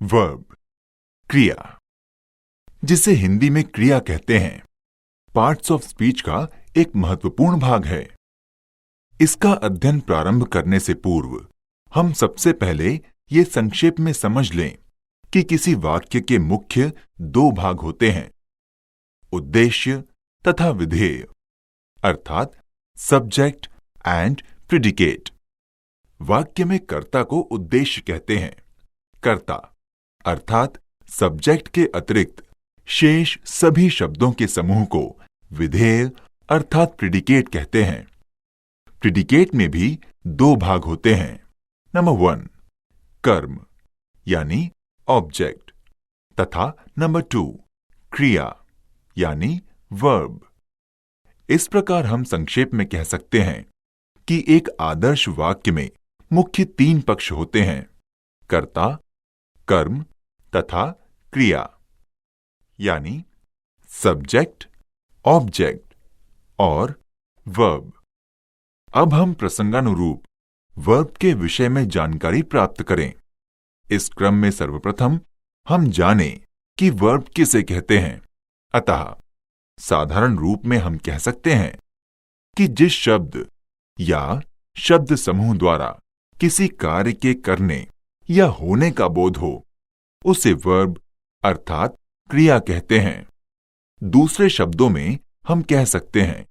Verb, क्रिया, जिसे हिंदी में क्रिया कहते हैं, पार्ट्स ऑफ स्पीच का एक महत्वपूर्ण भाग है। इसका अध्ययन प्रारंभ करने से पूर्व हम सबसे पहले ये संक्षेप में समझ लें कि किसी वाक्य के मुख्य दो भाग होते हैं, उद्देश्य तथा विधेय, अर्थात सब्जेक्ट एंड प्रिडिकेट। वाक्य में कर्ता को उद्देश्य कहते हैं। कर्ता अर्थात सब्जेक्ट के अतिरिक्त शेष सभी शब्दों के समूह को विधेय अर्थात प्रिडिकेट कहते हैं। प्रिडिकेट में भी दो भाग होते हैं। नंबर 1 कर्म यानी ऑब्जेक्ट तथा नंबर 2 क्रिया यानी वर्ब। इस प्रकार हम संक्षेप में कह सकते हैं कि एक आदर्श वाक्य में मुख्य 3 पक्ष होते हैं, कर्ता, कर्म तथा क्रिया, यानी सब्जेक्ट, ऑब्जेक्ट और वर्ब। अब हम प्रसंगानुरूप वर्ब के विषय में जानकारी प्राप्त करें। इस क्रम में सर्वप्रथम हम जानें कि वर्ब किसे कहते हैं। अतः साधारण रूप में हम कह सकते हैं कि जिस शब्द या शब्द समूह द्वारा किसी कार्य के करने या होने का बोध हो, उसे वर्ब अर्थात क्रिया कहते हैं। दूसरे शब्दों में हम कह सकते हैं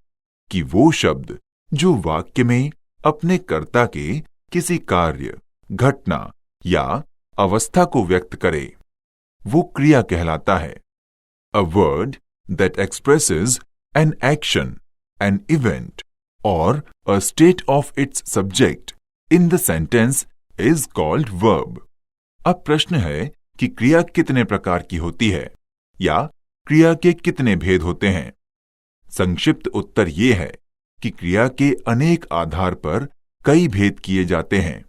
कि वो शब्द जो वाक्य में अपने कर्ता के किसी कार्य, घटना या अवस्था को व्यक्त करे, वो क्रिया कहलाता है। A word that expresses an action, an event, or a state of its subject in the sentence is called verb. अब प्रश्न है कि क्रिया कितने प्रकार की होती है या क्रिया के कितने भेद होते हैं। संक्षिप्त उत्तर ये है कि क्रिया के अनेक आधार पर कई भेद किए जाते हैं,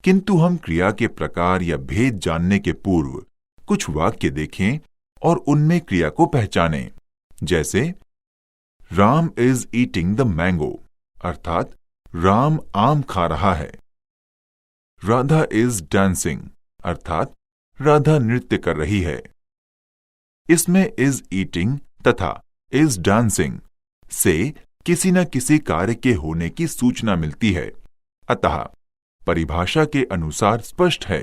किंतु हम क्रिया के प्रकार या भेद जानने के पूर्व कुछ वाक्य देखें और उनमें क्रिया को पहचानें। जैसे Ram is eating the mango, अर्थात राम आम खा रहा है। राधा इज डांसिंग, अर्थात राधा नृत्य कर रही है। इसमें इज ईटिंग तथा इज डांसिंग से किसी न किसी कार्य के होने की सूचना मिलती है। अतः परिभाषा के अनुसार स्पष्ट है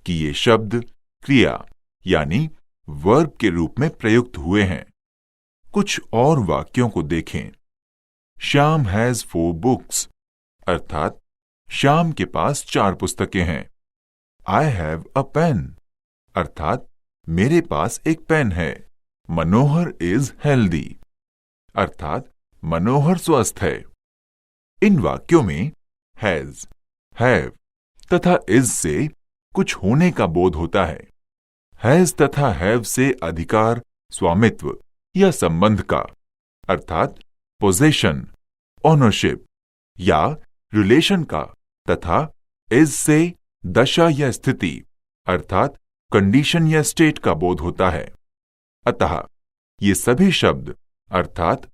कि ये शब्द क्रिया यानी वर्ब के रूप में प्रयुक्त हुए हैं। कुछ और वाक्यों को देखें। श्याम हैज 4 बुक्स, अर्थात श्याम के पास 4 पुस्तकें हैं। आई हैव अ पेन, अर्थात मेरे पास एक पेन है। मनोहर इज हेल्दी, अर्थात मनोहर स्वस्थ है। इन वाक्यों में हैज, हैव तथा इज से कुछ होने का बोध होता है। हैज तथा हैव से अधिकार, स्वामित्व या संबंध का, अर्थात पोजेशन, ओनरशिप या रिलेशन का तथा इज से दशा या स्थिति, अर्थात कंडीशन या स्टेट का बोध होता है। अतः ये सभी शब्द अर्थात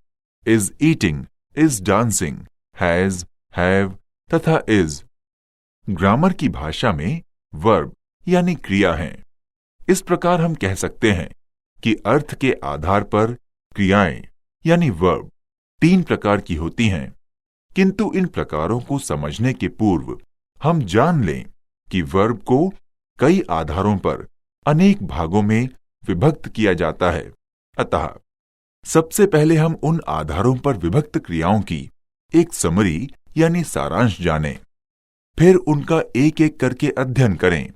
is eating, is dancing, has, have तथा इज ग्रामर की भाषा में वर्ब यानी क्रिया हैं। इस प्रकार हम कह सकते हैं कि अर्थ के आधार पर क्रियाएं यानी वर्ब 3 प्रकार की होती हैं, किंतु इन प्रकारों को समझने के पूर्व हम जान लें कि वर्ब को कई आधारों पर अनेक भागों में विभक्त किया जाता है। अतः सबसे पहले हम उन आधारों पर विभक्त क्रियाओं की एक समरी यानी सारांश जानें, फिर उनका एक एक करके अध्ययन करें।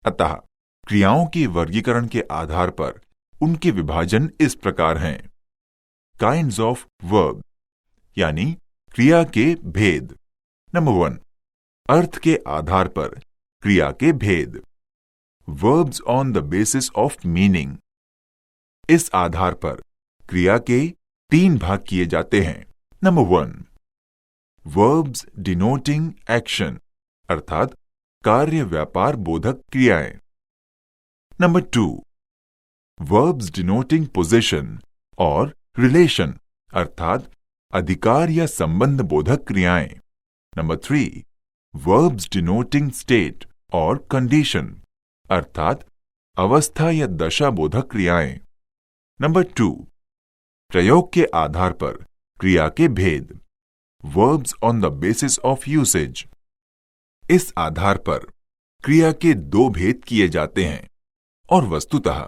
अतः क्रियाओं के वर्गीकरण के आधार पर उनके विभाजन इस प्रकार हैं। काइंड्स ऑफ वर्ब यानी क्रिया के भेद। नंबर 1 अर्थ के आधार पर क्रिया के भेद। Verbs on the basis of meaning. इस आधार पर क्रिया के 3 भाग किए जाते हैं। नंबर 1 वर्ब्स डिनोटिंग एक्शन, अर्थात कार्य व्यापार बोधक क्रियाएं। नंबर 2 वर्ब्स डिनोटिंग पोजीशन और रिलेशन, अर्थात अधिकार या संबंध बोधक क्रियाएं। नंबर 3 वर्ब्स डिनोटिंग स्टेट और कंडीशन, अर्थात अवस्था या दशा बोधक क्रियाएं। नंबर 2, प्रयोग के आधार पर क्रिया के भेद, verbs on the basis of usage. इस आधार पर क्रिया के दो भेद किए जाते हैं और वस्तुतः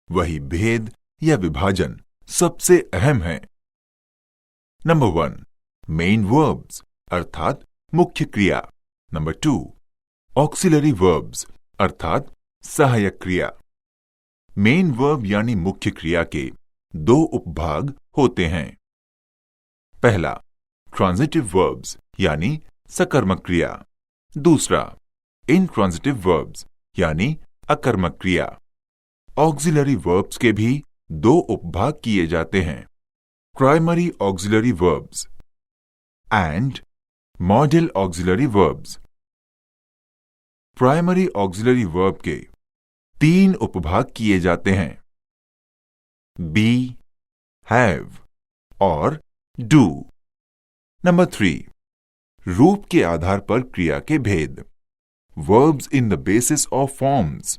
वही भेद या विभाजन सबसे अहम है। नंबर 1, मेन वर्ब्स अर्थात मुख्य क्रिया। नंबर 2, ऑक्सिलरी वर्ब्स अर्थात सहायक क्रिया। मेन वर्ब यानी मुख्य क्रिया के दो उपभाग होते हैं। पहला, ट्रांजिटिव वर्ब्स यानी सकर्मक क्रिया। दूसरा, इंट्रांजिटिव वर्ब्स यानी अकर्मक क्रिया। ऑक्सिलरी वर्ब्स के भी दो उपभाग किए जाते हैं, primary auxiliary verbs and model auxiliary verbs. Primary auxiliary verb के 3 उपभाग किए जाते हैं, बी, हैव और डू। नंबर 3, रूप के आधार पर क्रिया के भेद, verbs in the basis of forms.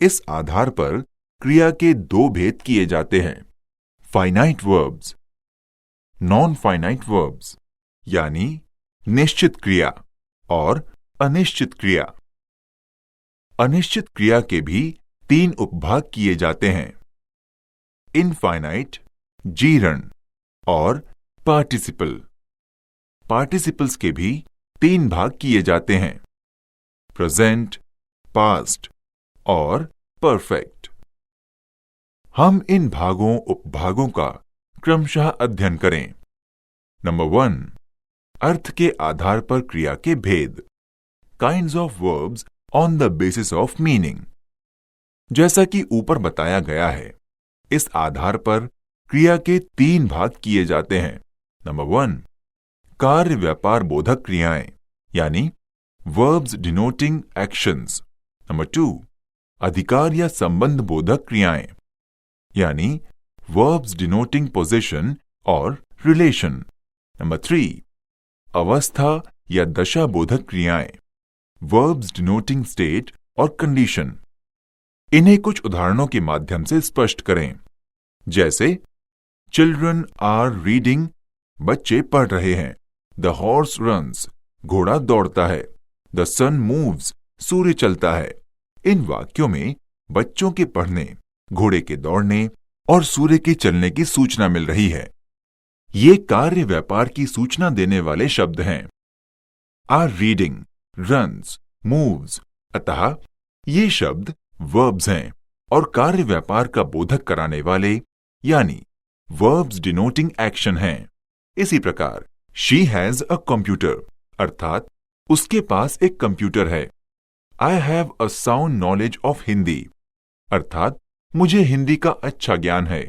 इस आधार पर क्रिया के दो भेद किए जाते हैं, finite verbs, non finite verbs यानी निश्चित क्रिया और अनिश्चित क्रिया। अनिश्चित क्रिया के भी 3 उपभाग किए जाते हैं, इनफाइनाइट, जीरण और पार्टिसिपल। पार्टिसिपल्स के भी 3 भाग किए जाते हैं, प्रेजेंट, पास्ट और परफेक्ट। हम इन भागों उपभागों का क्रमशः अध्ययन करें। नंबर 1, अर्थ के आधार पर क्रिया के भेद, kinds of verbs on the basis of meaning. जैसा कि ऊपर बताया गया है, इस आधार पर क्रिया के 3 भाग किए जाते हैं। नंबर 1, कार्य व्यापार बोधक क्रियाएं यानी वर्ब्स डिनोटिंग एक्शंस। नंबर 2, अधिकार या संबंध बोधक क्रियाएं यानी वर्ब्स डिनोटिंग पोजीशन और रिलेशन। नंबर 3, अवस्था या दशा बोधक क्रियाएं, वर्ब्स डिनोटिंग स्टेट और कंडीशन। इन्हें कुछ उदाहरणों के माध्यम से स्पष्ट करें, जैसे चिल्ड्रन आर रीडिंग, बच्चे पढ़ रहे हैं। द हॉर्स रन्स, घोड़ा दौड़ता है। द सन मूव्स, सूर्य चलता है। इन वाक्यों में बच्चों के पढ़ने, घोड़े के दौड़ने और सूर्य के चलने की सूचना मिल रही है। ये कार्य व्यापार की सूचना देने वाले शब्द हैं, आर रीडिंग, रन्स, मूव्स। अतः ये शब्द वर्ब्स हैं और कार्य व्यापार का बोधक कराने वाले यानी वर्ब्स डिनोटिंग एक्शन हैं। इसी प्रकार शी हैज अ कंप्यूटर अर्थात उसके पास एक कंप्यूटर है। I have a sound knowledge of Hindi अर्थात मुझे हिंदी का अच्छा ज्ञान है।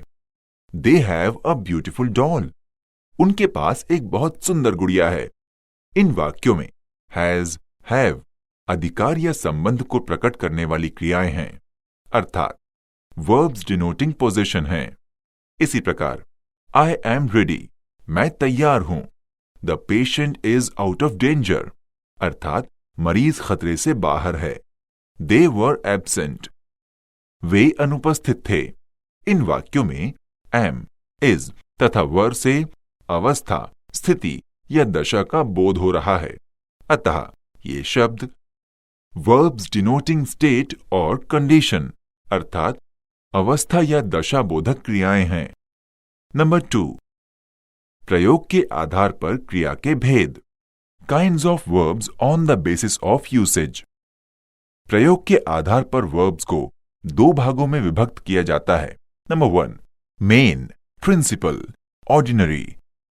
They have a beautiful doll, उनके पास एक बहुत सुंदर गुड़िया है। इन वाक्यों में हैज, हैव अधिकार या संबंध को प्रकट करने वाली क्रियाएं हैं अर्थात वर्ब्स डिनोटिंग पोजीशन हैं। इसी प्रकार आई एम रेडी, मैं तैयार हूं। The patient is out of danger अर्थात मरीज खतरे से बाहर है। दे वर एब्सेंट, वे अनुपस्थित थे। इन वाक्यों में एम, इज तथा वर से अवस्था, स्थिति या दशा का बोध हो रहा है। अतः ये शब्द वर्ब्स डिनोटिंग स्टेट और कंडीशन अर्थात अवस्था या दशा बोधक क्रियाएं हैं। नंबर 2, प्रयोग के आधार पर क्रिया के भेद, kinds of verbs on the basis of usage. प्रयोग के आधार पर वर्ब्स को 2 भागों में विभक्त किया जाता है। नंबर 1, मेन, प्रिंसिपल, ऑर्डिनरी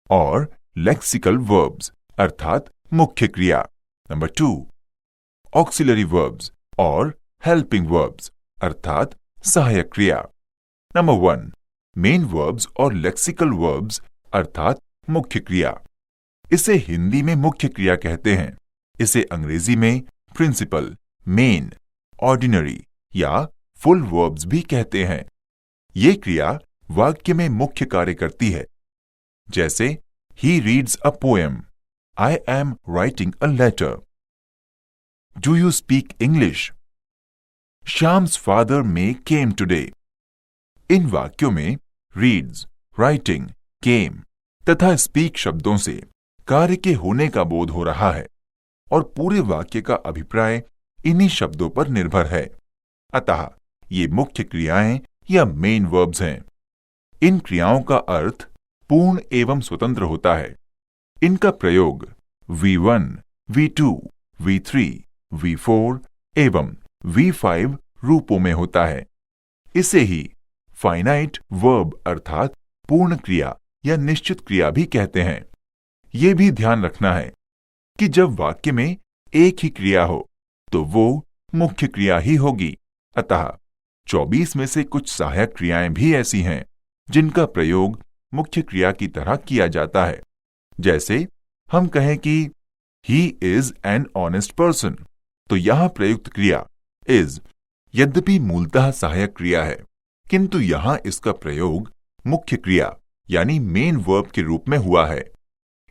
और लेक्सिकल वर्ब्स अर्थात मुख्य क्रिया। नंबर 2, ऑक्सिलरी वर्ब्स और हेल्पिंग वर्ब्स अर्थात सहायक क्रिया। नंबर 1, मेन वर्ब्स और लेक्सिकल वर्ब्स अर्थात मुख्य क्रिया। इसे हिंदी में मुख्य क्रिया कहते हैं। इसे अंग्रेजी में प्रिंसिपल, मेन, ऑर्डिनरी या फुल वर्ब्स भी कहते हैं। ये क्रिया वाक्य में मुख्य कार्य करती है, जैसे ही reads a poem, I am writing a letter. Do you speak English? Shyam's father may came today. इन वाक्यों में रीड्स, राइटिंग, केम तथा स्पीक शब्दों से कार्य के होने का बोध हो रहा है और पूरे वाक्य का अभिप्राय इन्हीं शब्दों पर निर्भर है। अतः ये मुख्य क्रियाएं या मेन वर्ब्स हैं। इन क्रियाओं का अर्थ पूर्ण एवं स्वतंत्र होता है। इनका प्रयोग V1, V2, V3, V4 एवं V5 रूपों में होता है। इसे ही फाइनाइट वर्ब अर्थात पूर्ण क्रिया या निश्चित क्रिया भी कहते हैं। ये भी ध्यान रखना है कि जब वाक्य में एक ही क्रिया हो तो वो मुख्य क्रिया ही होगी। अतः 24 में से कुछ सहायक क्रियाएं भी ऐसी हैं जिनका प्रयोग मुख्य क्रिया की तरह किया जाता है। जैसे हम कहें कि he is an honest person, तो यहां प्रयुक्त क्रिया इज यद्यपि मूलतः सहायक क्रिया है, किंतु यहां इसका प्रयोग मुख्य क्रिया यानी मेन वर्ब के रूप में हुआ है।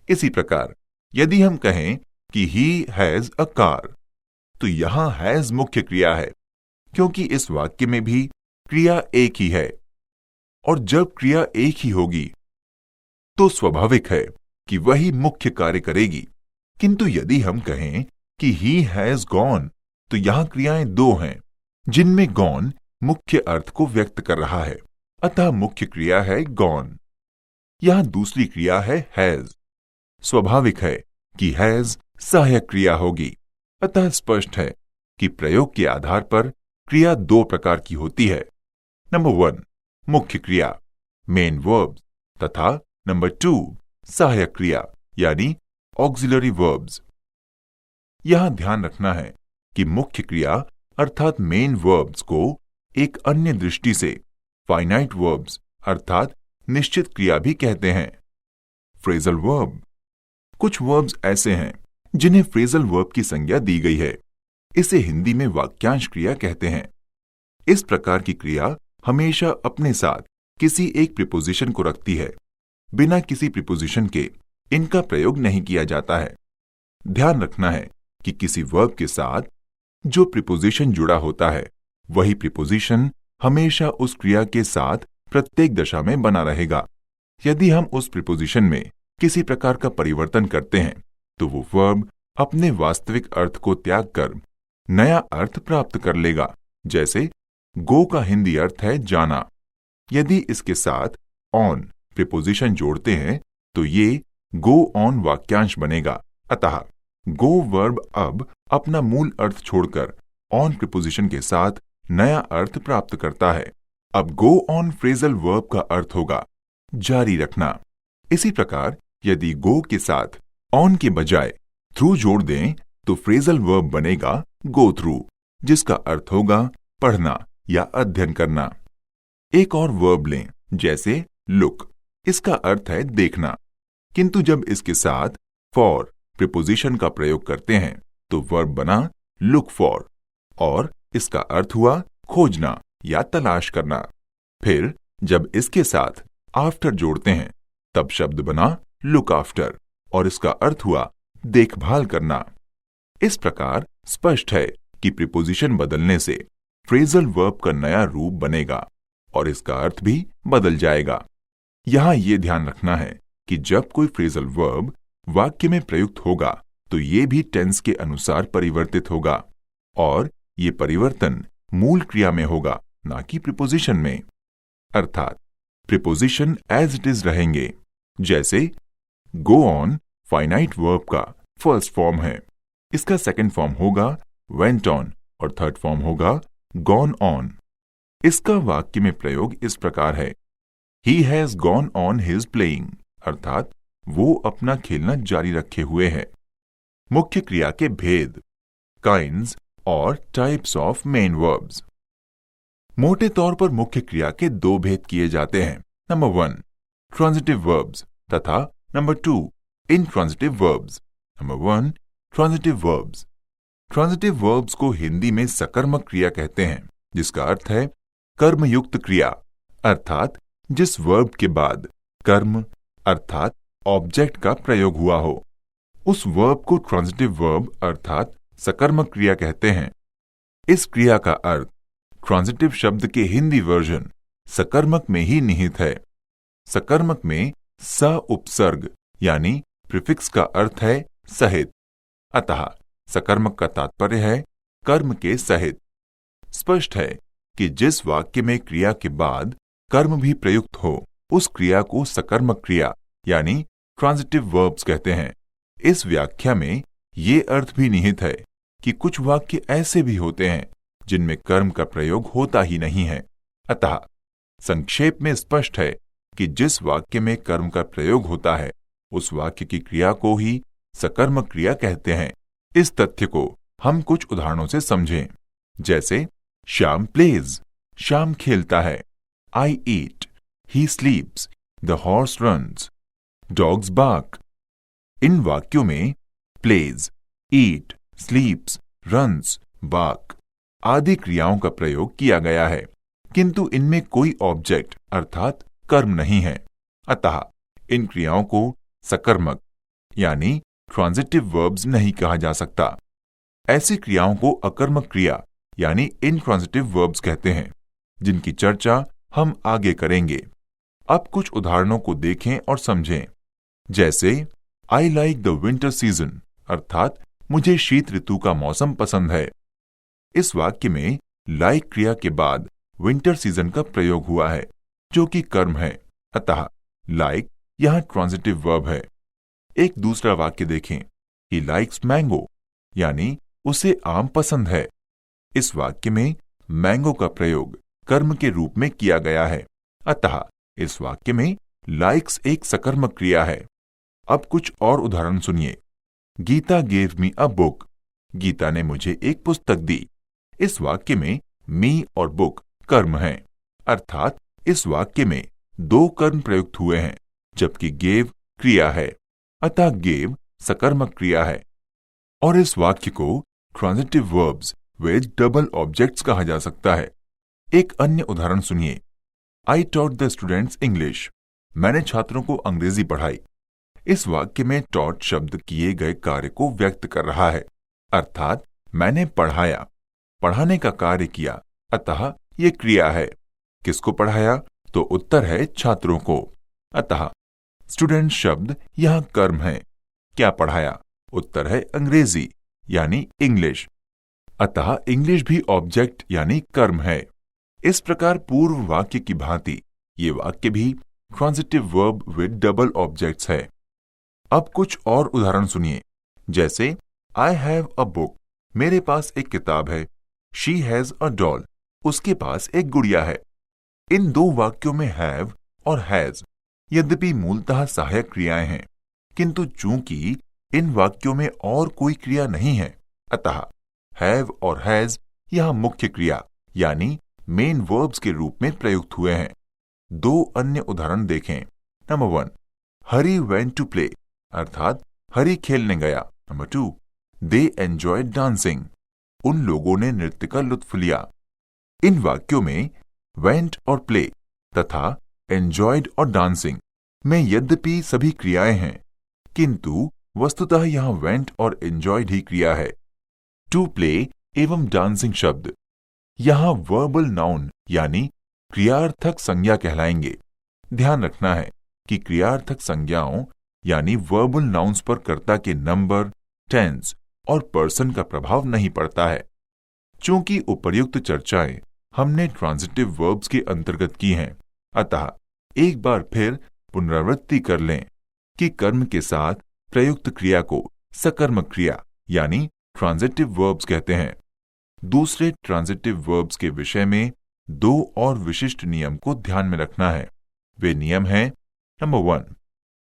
इसी प्रकार यदि हम कहें कि ही हैज अ कार, तो यहां हैज मुख्य क्रिया है, क्योंकि इस वाक्य में भी क्रिया एक ही है। और जब क्रिया एक ही होगी तो स्वाभाविक है कि वही मुख्य कार्य करेगी। किंतु यदि हम कहें कि ही हैज गॉन, तो यहां क्रियाएं दो हैं जिनमें गॉन मुख्य अर्थ को व्यक्त कर रहा है, अतः मुख्य क्रिया है गॉन। यहां दूसरी क्रिया है हैज। स्वाभाविक है कि हैज सहायक क्रिया होगी, अतः स्पष्ट है कि प्रयोग के आधार पर क्रिया दो प्रकार की होती है। नंबर 1 मुख्य क्रिया मेन वर्ब्स तथा नंबर 2 सहायक क्रिया यानी ऑक्सिलरी वर्ब्स। यहां ध्यान रखना है कि मुख्य क्रिया अर्थात मेन वर्ब्स को एक अन्य दृष्टि से फाइनाइट वर्ब्स अर्थात निश्चित क्रिया भी कहते हैं। फ्रेजल वर्ब, कुछ वर्ब्स ऐसे हैं जिन्हें फ्रेजल वर्ब की संज्ञा दी गई है। इसे हिंदी में वाक्यांश क्रिया कहते हैं। इस प्रकार की क्रिया हमेशा अपने साथ किसी एक प्रीपोजिशन को रखती है। बिना किसी प्रीपोजिशन के इनका प्रयोग नहीं किया जाता है। ध्यान रखना है कि किसी वर्ब के साथ जो प्रीपोजिशन जुड़ा होता है वही प्रीपोजिशन हमेशा उस क्रिया के साथ प्रत्येक दशा में बना रहेगा। यदि हम उस प्रीपोजिशन में किसी प्रकार का परिवर्तन करते हैं तो वो वर्ब अपने वास्तविक अर्थ को त्याग कर नया अर्थ प्राप्त कर लेगा। जैसे गो का हिंदी अर्थ है जाना। यदि इसके साथ ऑन प्रीपोजिशन जोड़ते हैं तो ये गो ऑन वाक्यांश बनेगा। अतः गो वर्ब अब अपना मूल अर्थ छोड़कर ऑन प्रीपोजिशन के साथ नया अर्थ प्राप्त करता है। अब गो ऑन फ्रेजल वर्ब का अर्थ होगा जारी रखना। इसी प्रकार यदि गो के साथ ऑन के बजाय थ्रू जोड़ दें तो फ्रेजल वर्ब बनेगा गो थ्रू, जिसका अर्थ होगा पढ़ना या अध्ययन करना। एक और वर्ब लें जैसे लुक, इसका अर्थ है देखना, किंतु जब इसके साथ फॉर प्रीपोजिशन का प्रयोग करते हैं तो वर्ब बना लुक फॉर और इसका अर्थ हुआ खोजना या तलाश करना। फिर जब इसके साथ आफ्टर जोड़ते हैं तब शब्द बना लुक आफ्टर और इसका अर्थ हुआ देखभाल करना। इस प्रकार स्पष्ट है कि प्रीपोजिशन बदलने से फ्रेजल वर्ब का नया रूप बनेगा और इसका अर्थ भी बदल जाएगा। यहां यह ध्यान रखना है कि जब कोई फ्रेजल वर्ब वाक्य में प्रयुक्त होगा तो ये भी टेंस के अनुसार परिवर्तित होगा और ये परिवर्तन मूल क्रिया में होगा, ना कि प्रीपोजिशन में। अर्थात प्रीपोजिशन एज इट इज रहेंगे। जैसे गो ऑन फाइनाइट वर्ब का फर्स्ट फॉर्म है, इसका सेकंड फॉर्म होगा वेंट ऑन और थर्ड फॉर्म होगा गॉन ऑन। इसका वाक्य में प्रयोग इस प्रकार है, he has gone on his playing, अर्थात वो अपना खेलना जारी रखे हुए है। मुख्य क्रिया के भेद, काइंड्स और टाइप्स ऑफ मेन वर्ब्स। मोटे तौर पर मुख्य क्रिया के दो भेद किए जाते हैं। नंबर 1 ट्रांजिटिव वर्ब्स तथा number 2 intransitive verbs. Number 1 transitive verbs. Transitive verbs को हिंदी में सकर्मक क्रिया कहते हैं, जिसका अर्थ है कर्मयुक्त क्रिया, अर्थात जिस वर्ब के बाद कर्म अर्थात ऑब्जेक्ट का प्रयोग हुआ हो, उस वर्ब को ट्रांजिटिव वर्ब अर्थात सकर्मक क्रिया कहते हैं। इस क्रिया का अर्थ ट्रांजिटिव शब्द के हिंदी वर्जन सकर्मक में ही निहित है। सकर्मक में स उपसर्ग यानी प्रीफिक्स का अर्थ है सहित, अतः सकर्मक का तात्पर्य है कर्म के सहित। स्पष्ट है कि जिस वाक्य में क्रिया के बाद कर्म भी प्रयुक्त हो उस क्रिया को सकर्मक क्रिया यानी ट्रांजिटिव वर्ब्स कहते हैं। इस व्याख्या में ये अर्थ भी निहित है कि कुछ वाक्य ऐसे भी होते हैं जिनमें कर्म का प्रयोग होता ही नहीं है। अतः संक्षेप में स्पष्ट है कि जिस वाक्य में कर्म का प्रयोग होता है उस वाक्य की क्रिया को ही सकर्मक क्रिया कहते हैं। इस तथ्य को हम कुछ उदाहरणों से समझें, जैसे श्याम प्लेज, श्याम खेलता है। I eat, he sleeps, the horse runs, dogs bark. इन वाक्यों में plays, eat, sleeps, runs, bark आदि क्रियाओं का प्रयोग किया गया है, किंतु इनमें कोई ऑब्जेक्ट अर्थात कर्म नहीं है। अतः इन क्रियाओं को सकर्मक यानी ट्रांजिटिव वर्ब्स नहीं कहा जा सकता। ऐसी क्रियाओं को अकर्मक क्रिया यानी इनट्रांजिटिव वर्ब्स कहते हैं, जिनकी चर्चा हम आगे करेंगे। अब कुछ उदाहरणों को देखें और समझें, जैसे I like the winter season अर्थात मुझे शीत ऋतु का मौसम पसंद है। इस वाक्य में लाइक क्रिया के बाद विंटर सीजन का प्रयोग हुआ है जो कि कर्म है, अतः लाइक यहां ट्रांजिटिव वर्ब है। एक दूसरा वाक्य देखें, ही लाइक्स मैंगो यानी उसे आम पसंद है। इस वाक्य में मैंगो का प्रयोग कर्म के रूप में किया गया है, अतः इस वाक्य में लाइक्स एक सकर्मक क्रिया है। अब कुछ और उदाहरण सुनिए। Gita gave me a book, Gita ने मुझे एक पुस्तक दी। इस वाक्य में मी और बुक कर्म है, अर्थात इस वाक्य में दो कर्म प्रयुक्त हुए हैं जबकि गेव क्रिया है, अतः गेव सकर्मक क्रिया है। और इस वाक्य को transitive verbs with double objects कहा जा सकता है। एक अन्य उदाहरण सुनिए। I taught the students English, मैंने छात्रों को अंग्रेजी पढ़ाई। इस वाक्य में टॉट शब्द किए गए कार्य को व्यक्त कर रहा है, अर्थात मैंने पढ़ाया, पढ़ाने का कार्य किया, अतः ये क्रिया है। किसको पढ़ाया? तो उत्तर है छात्रों को, अतः स्टूडेंट शब्द यहां कर्म है। क्या पढ़ाया? उत्तर है अंग्रेजी यानी इंग्लिश, अतः इंग्लिश भी ऑब्जेक्ट यानी कर्म है। इस प्रकार पूर्व वाक्य की भांति ये वाक्य भी transitive verb with double objects है। अब कुछ और उदाहरण सुनिए, जैसे आई हैव अ बुक, मेरे पास एक किताब है। शी हैज अ डॉल, उसके पास एक गुड़िया है। इन दो वाक्यों में हैव और हैज यद्यपि मूलतः सहायक क्रियाएं हैं, किंतु चूंकि इन वाक्यों में और कोई क्रिया नहीं है, अतः हैव और हैज यहां मुख्य क्रिया यानी मेन वर्ब्स के रूप में प्रयुक्त हुए हैं। दो अन्य उदाहरण देखें। Number 1, Hari went to play अर्थात हरी खेलने गया। नंबर 2, दे एंजॉयड डांसिंग, उन लोगों ने नृत्य का लुत्फ लिया। इन वाक्यों में वेंट और प्ले तथा एंजॉयड और डांसिंग में यद्यपि सभी क्रियाएं हैं, किंतु वस्तुतः यहां वेंट और एंजॉयड ही क्रिया है। टू प्ले एवं डांसिंग शब्द यहां वर्बल नाउन यानी क्रियार्थक संज्ञा कहलाएंगे। ध्यान रखना है कि क्रियार्थक संज्ञाओं यानी वर्बल नाउन्स पर कर्ता के नंबर, टेंस और पर्सन का प्रभाव नहीं पड़ता है। चूंकि उपर्युक्त चर्चाएं हमने ट्रांजिटिव वर्ब्स के अंतर्गत की हैं, अतः एक बार फिर पुनरावृत्ति कर लें कि कर्म के साथ प्रयुक्त क्रिया को सकर्मक क्रिया यानी ट्रांजिटिव वर्ब्स कहते हैं। दूसरे ट्रांजिटिव वर्ब्स के विषय में दो और विशिष्ट नियम को ध्यान में रखना है। वे नियम हैं, नंबर 1,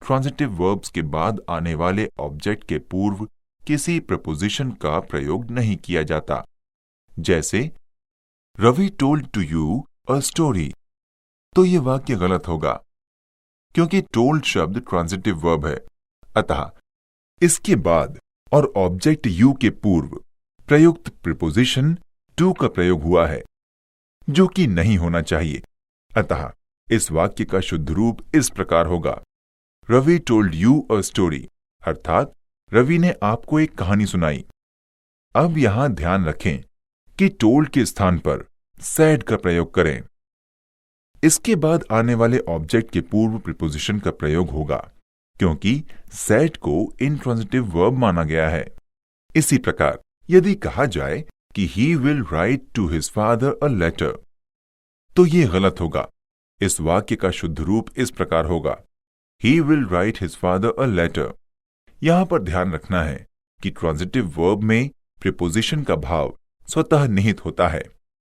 ट्रांजिटिव वर्ब्स के बाद आने वाले ऑब्जेक्ट के पूर्व किसी प्रपोजिशन का प्रयोग नहीं किया जाता। जैसे Ravi told to you a story, तो ये वाक्य गलत होगा क्योंकि टोल्ड शब्द ट्रांजिटिव वर्ब है, अतः इसके बाद और ऑब्जेक्ट यू के पूर्व प्रयुक्त प्रीपोजिशन टू का प्रयोग हुआ है, जो कि नहीं होना चाहिए। अतः इस वाक्य का शुद्ध रूप इस प्रकार होगा, Ravi told you a story, अर्थात रवि ने आपको एक कहानी सुनाई। अब यहां ध्यान रखें कि टोल्ड के स्थान पर सैड का प्रयोग करें। इसके बाद आने वाले ऑब्जेक्ट के पूर्व प्रीपोजिशन का प्रयोग होगा, क्योंकि सैड को इंट्रांजिटिव वर्ब माना गया है। इसी प्रकार यदि कहा जाए कि he will write to his father a letter, तो ये गलत होगा। इस वाक्य का शुद्ध रूप इस प्रकार होगा, he will write his father a letter. यहां पर ध्यान रखना है कि ट्रांजिटिव वर्ब में प्रीपोजिशन का भाव स्वतः निहित होता है,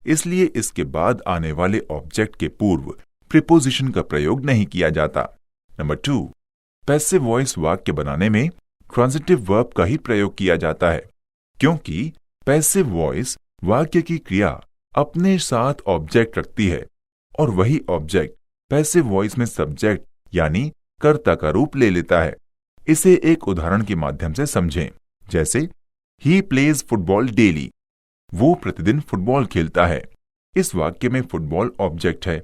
इसलिए इसके बाद आने वाले ऑब्जेक्ट के पूर्व प्रीपोजिशन का प्रयोग नहीं किया जाता। नंबर 2, पैसिव वॉइस वाक्य बनाने में ट्रांजिटिव वर्ब का ही प्रयोग किया जाता है, क्योंकि पैसिव वॉइस वाक्य की क्रिया अपने साथ ऑब्जेक्ट रखती है और वही ऑब्जेक्ट पैसिव वॉइस में सब्जेक्ट यानी कर्ता का रूप ले लेता है। इसे एक उदाहरण के माध्यम से समझें, जैसे ही प्लेज फुटबॉल डेली, वो प्रतिदिन फुटबॉल खेलता है। इस वाक्य में फुटबॉल ऑब्जेक्ट है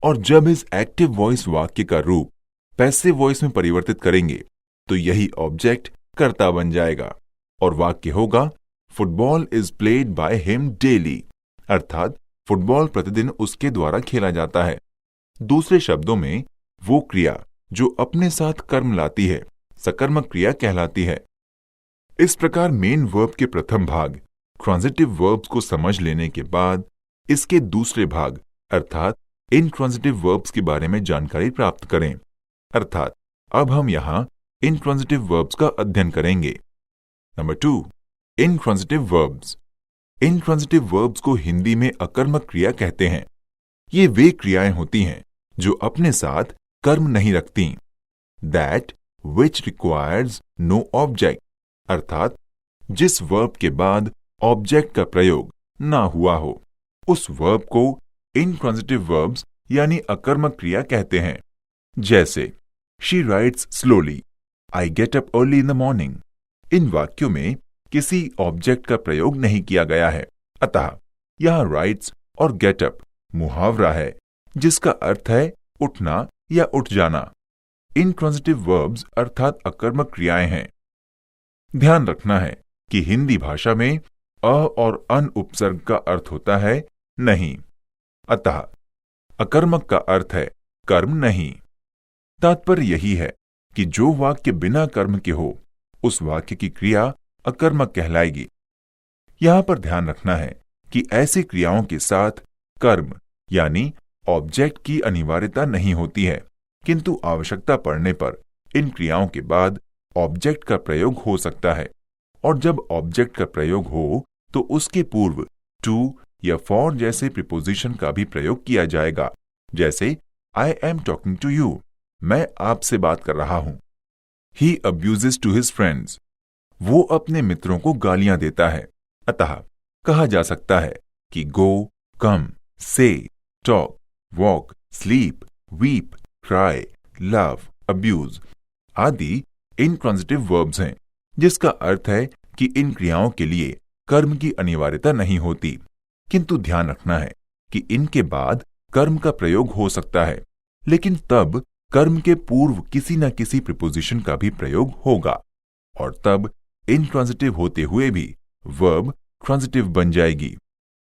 और जब इस एक्टिव वॉइस वाक्य का रूप पैसिव वॉइस में परिवर्तित करेंगे तो यही ऑब्जेक्ट कर्ता बन जाएगा और वाक्य होगा football is played by him daily, अर्थात फुटबॉल प्रतिदिन उसके द्वारा खेला जाता है। दूसरे शब्दों में वो क्रिया जो अपने साथ कर्म लाती है सकर्मक क्रिया कहलाती है। इस प्रकार मेन वर्ब के प्रथम भाग ट्रांजिटिव वर्ब्स को समझ लेने के बाद इसके दूसरे भाग अर्थात इनट्रांजिटिव वर्ब्स के बारे में जानकारी प्राप्त करें। अर्थात अब हम यहां इनट्रांजिटिव वर्ब्स का अध्ययन करेंगे। Number 2, intransitive verbs. Intransitive verbs को हिंदी में अकर्मक क्रिया कहते हैं। ये वे क्रियाएं होती हैं जो अपने साथ कर्म नहीं रखती। That which requires no object, अर्थात जिस वर्ब के बाद ऑब्जेक्ट का प्रयोग ना हुआ हो, उस वर्ब को इनट्रांजिटिव वर्ब्स यानी अकर्मक क्रिया कहते हैं। जैसे she writes slowly, I get up early in the morning. इन वाक्यों में किसी ऑब्जेक्ट का प्रयोग नहीं किया गया है, अतः यहां राइट्स और गेट अप मुहावरा है जिसका अर्थ है उठना या उठ जाना। इनट्रांजिटिव वर्ब्स अर्थात अकर्मक क्रियाएं हैं। ध्यान रखना है कि हिंदी भाषा में अ और अन उपसर्ग का अर्थ होता है नहीं, अतः अकर्मक का अर्थ है कर्म नहीं। तात्पर्य यही है कि जो वाक्य बिना कर्म के हो उस वाक्य की क्रिया अकर्मक कहलाएगी। यहां पर ध्यान रखना है कि ऐसी क्रियाओं के साथ कर्म यानी ऑब्जेक्ट की अनिवार्यता नहीं होती है, किंतु आवश्यकता पड़ने पर इन क्रियाओं के बाद ऑब्जेक्ट का प्रयोग हो सकता है और जब ऑब्जेक्ट का प्रयोग हो तो उसके पूर्व टू या फॉर जैसे प्रीपोजिशन का भी प्रयोग किया जाएगा। जैसे I am talking to you, मैं आपसे बात कर रहा हूं। He abuses to his friends, वो अपने मित्रों को गालियां देता है। अतः कहा जा सकता है कि गो, कम, से, talk, walk, sleep, weep, cry, love, abuse आदि इनट्रांजिटिव वर्ब्स हैं, जिसका अर्थ है कि इन क्रियाओं के लिए कर्म की अनिवार्यता नहीं होती, किंतु ध्यान रखना है कि इनके बाद कर्म का प्रयोग हो सकता है, लेकिन तब कर्म के पूर्व किसी न किसी प्रीपोजिशन का भी प्रयोग होगा और तब इनट्रांजिटिव होते हुए भी वर्ब ट्रांजिटिव बन जाएगी।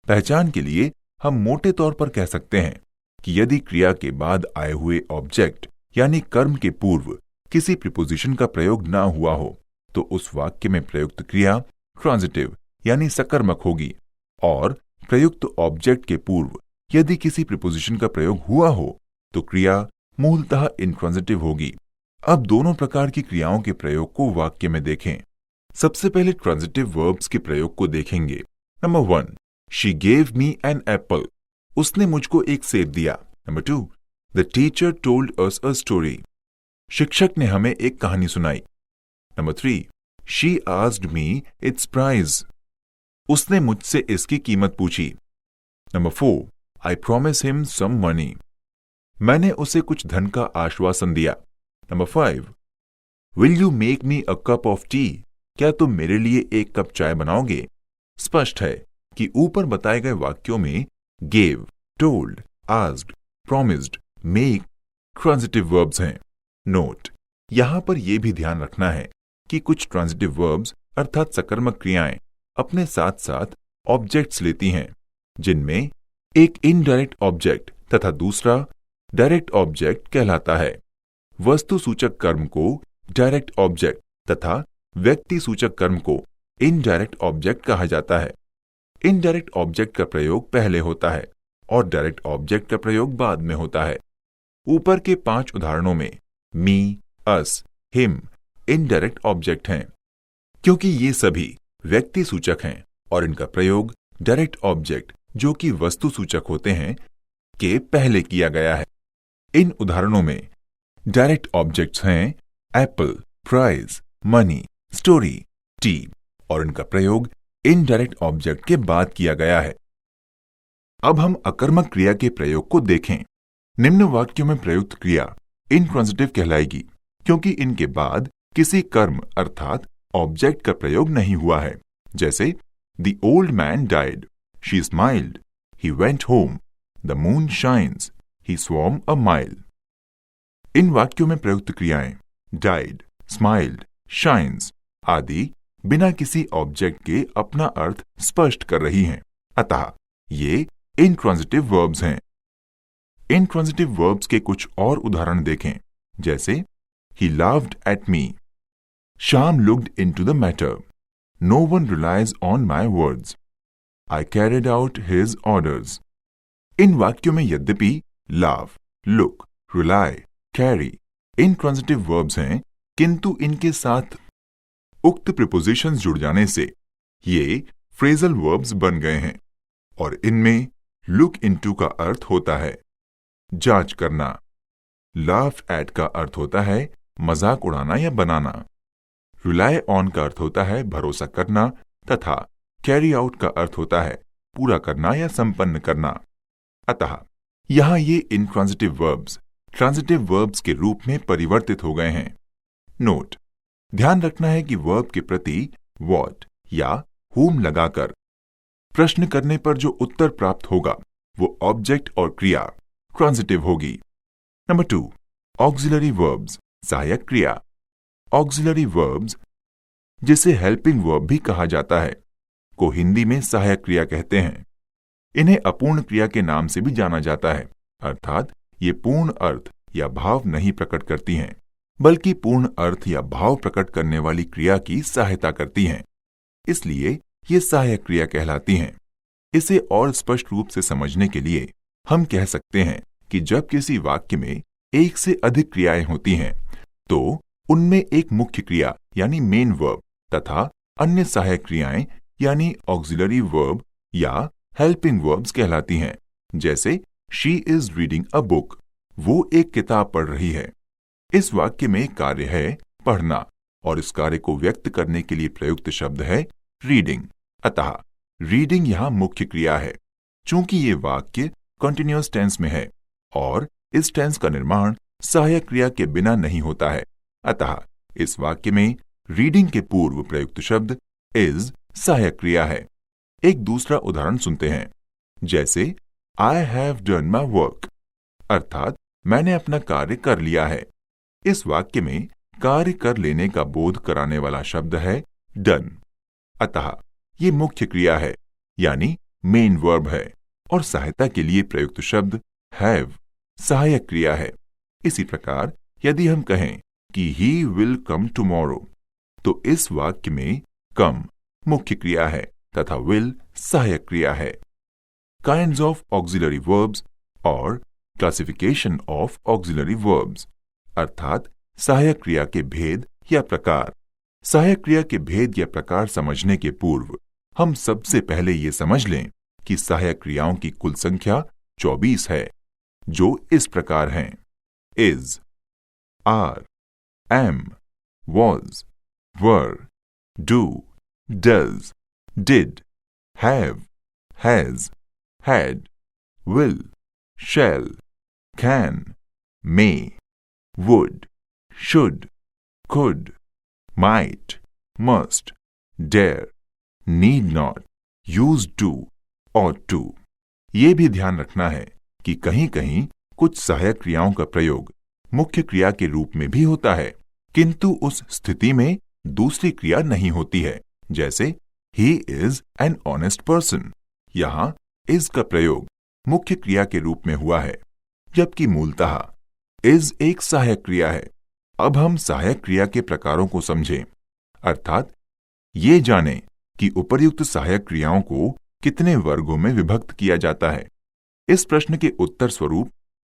पहचान के लिए हम मोटे तौर पर कह सकते हैं कि यदि क्रिया के बाद आए हुए ऑब्जेक्ट यानी कर्म के पूर्व किसी प्रीपोजिशन का प्रयोग ना हुआ हो तो उस वाक्य में प्रयुक्त क्रिया ट्रांजिटिव यानी सकर्मक होगी और प्रयुक्त ऑब्जेक्ट के पूर्व यदि किसी प्रीपोजिशन का प्रयोग हुआ हो तो क्रिया मूलतः इनट्रांजिटिव होगी। अब दोनों प्रकार की क्रियाओं के प्रयोग को वाक्य में देखें। सबसे पहले ट्रांजिटिव वर्ब्स के प्रयोग को देखेंगे। Number 1, she gave me an apple, उसने मुझको एक सेब दिया। Number 2, the teacher told us a story, शिक्षक ने हमें एक कहानी सुनाई। Number 3, she asked me its price, उसने मुझसे इसकी कीमत पूछी। Number 4, I promise him some money, मैंने उसे कुछ धन का आश्वासन दिया। Number 5, will you make me a cup of tea, क्या तुम मेरे लिए एक कप चाय बनाओगे। स्पष्ट है कि ऊपर बताए गए वाक्यों में gave, told, asked, promised, make transitive verbs हैं। नोट, यहां पर यह भी ध्यान रखना है कि कुछ ट्रांजिटिव वर्ब्स अर्थात सकर्मक क्रियाएं अपने साथ साथ ऑब्जेक्ट्स लेती हैं, जिनमें एक इनडायरेक्ट ऑब्जेक्ट तथा दूसरा डायरेक्ट ऑब्जेक्ट कहलाता है। वस्तु सूचक कर्म को डायरेक्ट ऑब्जेक्ट तथा व्यक्ति सूचक कर्म को इनडायरेक्ट ऑब्जेक्ट कहा जाता है। इनडायरेक्ट ऑब्जेक्ट का प्रयोग पहले होता है और डायरेक्ट ऑब्जेक्ट का प्रयोग बाद में होता है। ऊपर के 5 उदाहरणों में मी, अस, हिम इनडायरेक्ट ऑब्जेक्ट हैं, क्योंकि ये सभी व्यक्ति सूचक हैं और इनका प्रयोग डायरेक्ट ऑब्जेक्ट जो कि वस्तु सूचक होते हैं के पहले किया गया है। इन उदाहरणों में डायरेक्ट ऑब्जेक्ट्स हैं apple, prize, money, story, tea और इनका प्रयोग इनडायरेक्ट ऑब्जेक्ट के बाद किया गया है। अब हम अकर्मक क्रिया के प्रयोग को देखें। निम्न वाक्यों में प्रयुक्त क्रिया इनट्रांजिटिव कहलाएगी क्योंकि इनके बाद किसी कर्म अर्थात ऑब्जेक्ट का प्रयोग नहीं हुआ है। जैसे the old man died, she smiled, he went home, the moon shines, he swam a mile. इन वाक्यों में प्रयुक्त क्रियाएं डाइड, स्माइल्ड, शाइन्स आदि बिना किसी ऑब्जेक्ट के अपना अर्थ स्पष्ट कर रही हैं, अतः ये इनट्रांजिटिव वर्ब्स हैं। इनट्रांजिटिव वर्ब्स के कुछ और उदाहरण देखें, जैसे He laughed at me. Shyam looked into the matter. No one relies on my words. I carried out his orders. इन वाक्यों में यद्यपि laugh, look, rely, carry intransitive verbs हैं, किंतु इनके साथ उक्त प्रीपोजिशंस जुड़ जाने से ये फ्रेजल वर्ब्स बन गए हैं और इनमें look into का अर्थ होता है जांच करना, laugh at का अर्थ होता है मजाक उड़ाना या बनाना, रिलाई ऑन का अर्थ होता है भरोसा करना तथा कैरी आउट का अर्थ होता है पूरा करना या संपन्न करना। अतः यहां ये इनट्रांजिटिव वर्ब्स ट्रांजिटिव वर्ब्स के रूप में परिवर्तित हो गए हैं। नोट: ध्यान रखना है कि वर्ब के प्रति व्हाट या whom लगाकर प्रश्न करने पर जो उत्तर प्राप्त होगा वो ऑब्जेक्ट और क्रिया ट्रांजिटिव होगी। नंबर 2, ऑक्सिलरी वर्ब्स सहायक क्रिया। ऑक्सिलरी वर्ब्स, जिसे हेल्पिंग वर्ब भी कहा जाता है, को हिंदी में सहायक क्रिया कहते हैं। इन्हें अपूर्ण क्रिया के नाम से भी जाना जाता है, अर्थात ये पूर्ण अर्थ या भाव नहीं प्रकट करती हैं, बल्कि पूर्ण अर्थ या भाव प्रकट करने वाली क्रिया की सहायता करती हैं। इसलिए ये सहायक क्रिया कहलाती हैं। इसे और स्पष्ट रूप से समझने के लिए हम कह सकते हैं कि जब किसी वाक्य में एक से अधिक क्रियाएं होती हैं तो उनमें एक मुख्य क्रिया यानी मेन वर्ब तथा अन्य सहायक क्रियाएं यानी ऑक्सिलरी वर्ब या हेल्पिंग वर्ब्स कहलाती हैं। जैसे she is reading a book, वो एक किताब पढ़ रही है। इस वाक्य में कार्य है पढ़ना और इस कार्य को व्यक्त करने के लिए प्रयुक्त शब्द है रीडिंग, अतः रीडिंग यहां मुख्य क्रिया है। चूंकि ये वाक्य कंटिन्यूअस टेंस में है और इस टेंस का निर्माण सहायक क्रिया के बिना नहीं होता है, अतः इस वाक्य में रीडिंग के पूर्व प्रयुक्त शब्द इज सहायक क्रिया है। एक दूसरा उदाहरण सुनते हैं, जैसे I have done my work, अर्थात मैंने अपना कार्य कर लिया है। इस वाक्य में कार्य कर लेने का बोध कराने वाला शब्द है डन, अतः ये मुख्य क्रिया है यानी मेन वर्ब है और सहायता के लिए प्रयुक्त शब्द हैव सहायक क्रिया है। इसी प्रकार यदि हम कहें कि ही विल कम टुमारो, तो इस वाक्य में कम मुख्य क्रिया है तथा विल सहायक क्रिया है। काइंड्स ऑफ ऑक्सिलरी वर्ब्स और क्लासिफिकेशन ऑफ ऑक्सिलरी वर्ब्स, अर्थात सहायक क्रिया के भेद या प्रकार। सहायक क्रिया के भेद या प्रकार समझने के पूर्व हम सबसे पहले ये समझ लें कि सहायक क्रियाओं की कुल संख्या 24 है, जो इस प्रकार हैं: is, are, am, was, were, do, does, did, have, has, had, will, shall, can, may, would, should, could, might, must, dare, need not, used to, ought to। ये भी ध्यान रखना है कि कहीं कहीं कुछ सहायक क्रियाओं का प्रयोग मुख्य क्रिया के रूप में भी होता है, किंतु उस स्थिति में दूसरी क्रिया नहीं होती है। जैसे he is an honest person, यहाँ is का प्रयोग मुख्य क्रिया के रूप में हुआ है, जबकि मूलतः इज एक सहायक क्रिया है। अब हम सहायक क्रिया के प्रकारों को समझें, अर्थात ये जानें कि उपर्युक्त सहायक क्रियाओं को कितने वर्गों में विभक्त किया जाता है। इस प्रश्न के उत्तर स्वरूप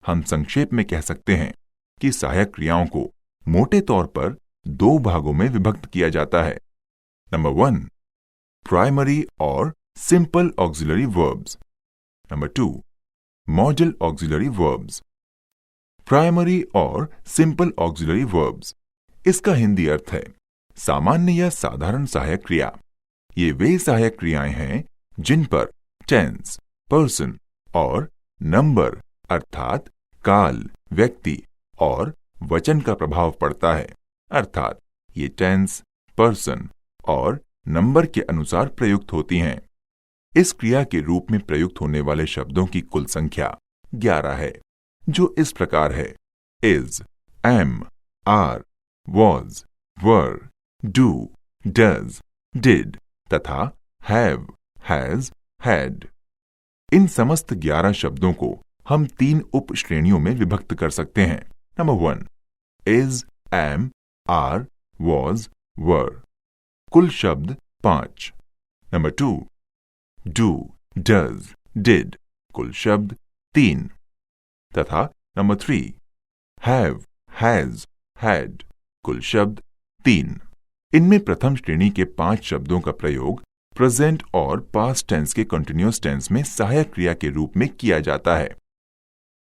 हम संक्षेप में कह सकते हैं कि सहायक क्रियाओं को मोटे तौर पर 2 भागों में विभक्त किया जाता है। नंबर 1, प्राइमरी और simple auxiliary verbs. Number 2, model auxiliary verbs. Primary और सिंपल ऑक्सिलरी वर्ब्स, इसका हिंदी अर्थ है सामान्य या साधारण सहायक क्रिया। ये वे सहायक क्रियाएं हैं जिन पर टेंस, पर्सन और नंबर अर्थात काल, व्यक्ति और वचन का प्रभाव पड़ता है। अर्थात ये टेंस, पर्सन और नंबर के अनुसार प्रयुक्त होती हैं। इस क्रिया के रूप में प्रयुक्त होने वाले शब्दों की कुल संख्या 11 है, जो इस प्रकार है: is, am, are, was, were, do, does, did तथा हैव, हैज, हैड। इन समस्त 11 शब्दों को हम 3 उप श्रेणियों में विभक्त कर सकते हैं। Number 1, is, am, are, was, were, कुल शब्द 5। नंबर 2, डू, डज, डिड, कुल शब्द 3 तथा नंबर 3, हैव, हैज, हैड, कुल शब्द 3। इनमें प्रथम श्रेणी के 5 शब्दों का प्रयोग प्रेजेंट और पास्ट टेंस के कंटिन्यूअस टेंस में सहायक क्रिया के रूप में किया जाता है।